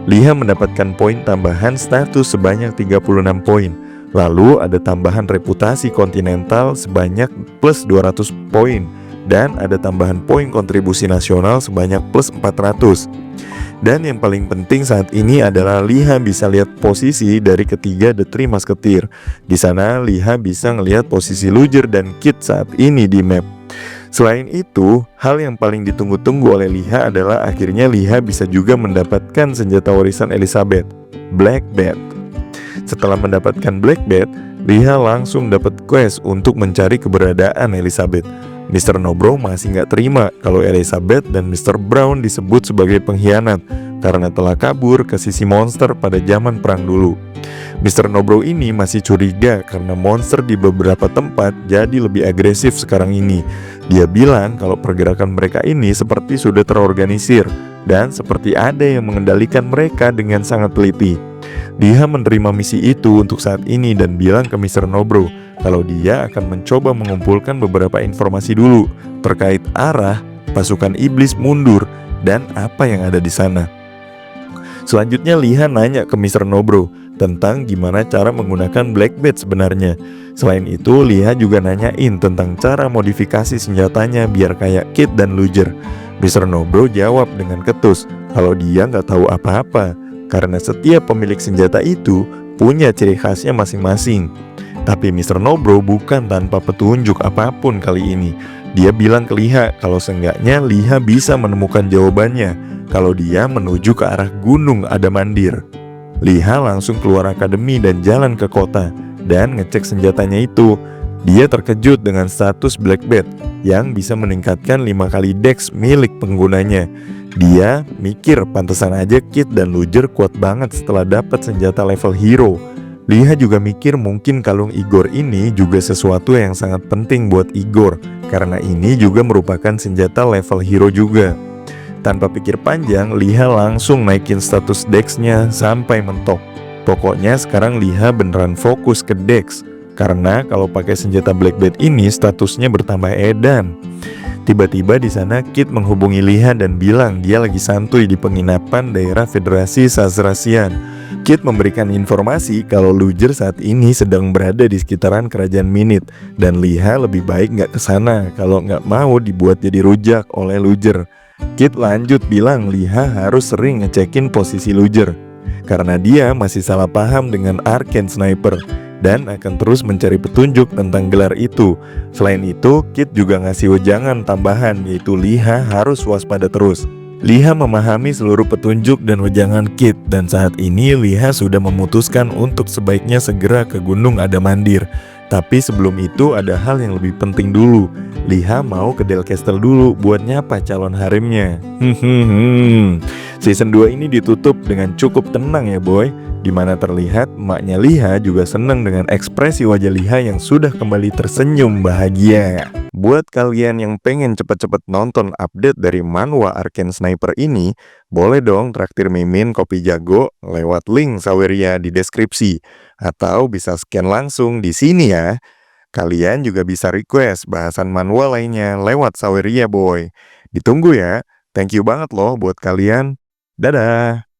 Liha mendapatkan poin tambahan status sebanyak 36 poin. Lalu ada tambahan reputasi kontinental sebanyak plus 200 poin, dan ada tambahan poin kontribusi nasional sebanyak plus 400. Dan yang paling penting saat ini adalah Liha bisa lihat posisi dari ketiga The Three Musketeer. Di sana Liha bisa ngelihat posisi Luger dan Kit saat ini di map. Selain itu, hal yang paling ditunggu-tunggu oleh Liha adalah akhirnya Liha bisa juga mendapatkan senjata warisan Elizabeth, Black Bat. Setelah mendapatkan Black Bat, Liha langsung dapat quest untuk mencari keberadaan Elizabeth. Mr. Nobro masih nggak terima kalau Elizabeth dan Mr. Brown disebut sebagai pengkhianat karena telah kabur ke sisi monster pada zaman perang dulu. Mr. Nobro ini masih curiga karena monster di beberapa tempat jadi lebih agresif sekarang ini. Dia bilang kalau pergerakan mereka ini seperti sudah terorganisir dan seperti ada yang mengendalikan mereka dengan sangat teliti. Dia menerima misi itu untuk saat ini dan bilang ke Mr. Nobro kalau dia akan mencoba mengumpulkan beberapa informasi dulu terkait arah pasukan iblis mundur dan apa yang ada di sana. Selanjutnya Liha nanya ke Mr. Nobro tentang gimana cara menggunakan Black Bat sebenarnya. Selain itu, Liha juga nanyain tentang cara modifikasi senjatanya biar kayak Kit dan Luger. Mr. Nobro jawab dengan ketus kalau dia nggak tahu apa-apa karena setiap pemilik senjata itu punya ciri khasnya masing-masing. Tapi Mr. Nobro bukan tanpa petunjuk apapun kali ini. Dia bilang ke Liha kalau seenggaknya Liha bisa menemukan jawabannya kalau dia menuju ke arah Gunung Adamandir. Liha langsung keluar akademi dan jalan ke kota dan ngecek senjatanya itu. Dia terkejut dengan status Black Bat yang bisa meningkatkan 5 kali dex milik penggunanya. Dia mikir pantesan aja Kit dan Luger kuat banget setelah dapat senjata level hero. Liha juga mikir mungkin kalung Igor ini juga sesuatu yang sangat penting buat Igor karena ini juga merupakan senjata level hero juga. Tanpa pikir panjang, Liha langsung naikin status dex-nya sampai mentok. Pokoknya sekarang Liha beneran fokus ke dex karena kalau pakai senjata Black Bat ini statusnya bertambah edan. Tiba-tiba di sana Kit menghubungi Liha dan bilang dia lagi santuy di penginapan daerah Federasi Sazracian. Kit memberikan informasi kalau Luger saat ini sedang berada di sekitaran kerajaan Minit dan Liha lebih baik nggak kesana kalau nggak mau dibuat jadi rujak oleh Luger. Kit lanjut bilang Liha harus sering ngecekin posisi Luger karena dia masih salah paham dengan Arcane Sniper dan akan terus mencari petunjuk tentang gelar itu. Selain itu, Kit juga ngasih wejangan tambahan yaitu Liha harus waspada terus. Liha memahami seluruh petunjuk dan wejangan Kit dan saat ini Liha sudah memutuskan untuk sebaiknya segera ke Gunung Adamandir. Tapi sebelum itu ada hal yang lebih penting dulu. Liha mau ke Del Castle dulu buat nyapa calon haremnya. Season 2 ini ditutup dengan cukup tenang ya boy, dimana terlihat emaknya Liha juga senang dengan ekspresi wajah Liha yang sudah kembali tersenyum bahagia. Buat kalian yang pengen cepet-cepet nonton update dari manhwa Arcane Sniper ini, boleh dong traktir Mimin kopi jago lewat link Saweria di deskripsi. Atau bisa scan langsung di sini ya. Kalian juga bisa request bahasan manhwa lainnya lewat Saweria boy. Ditunggu ya. Thank you banget loh buat kalian. Dadah.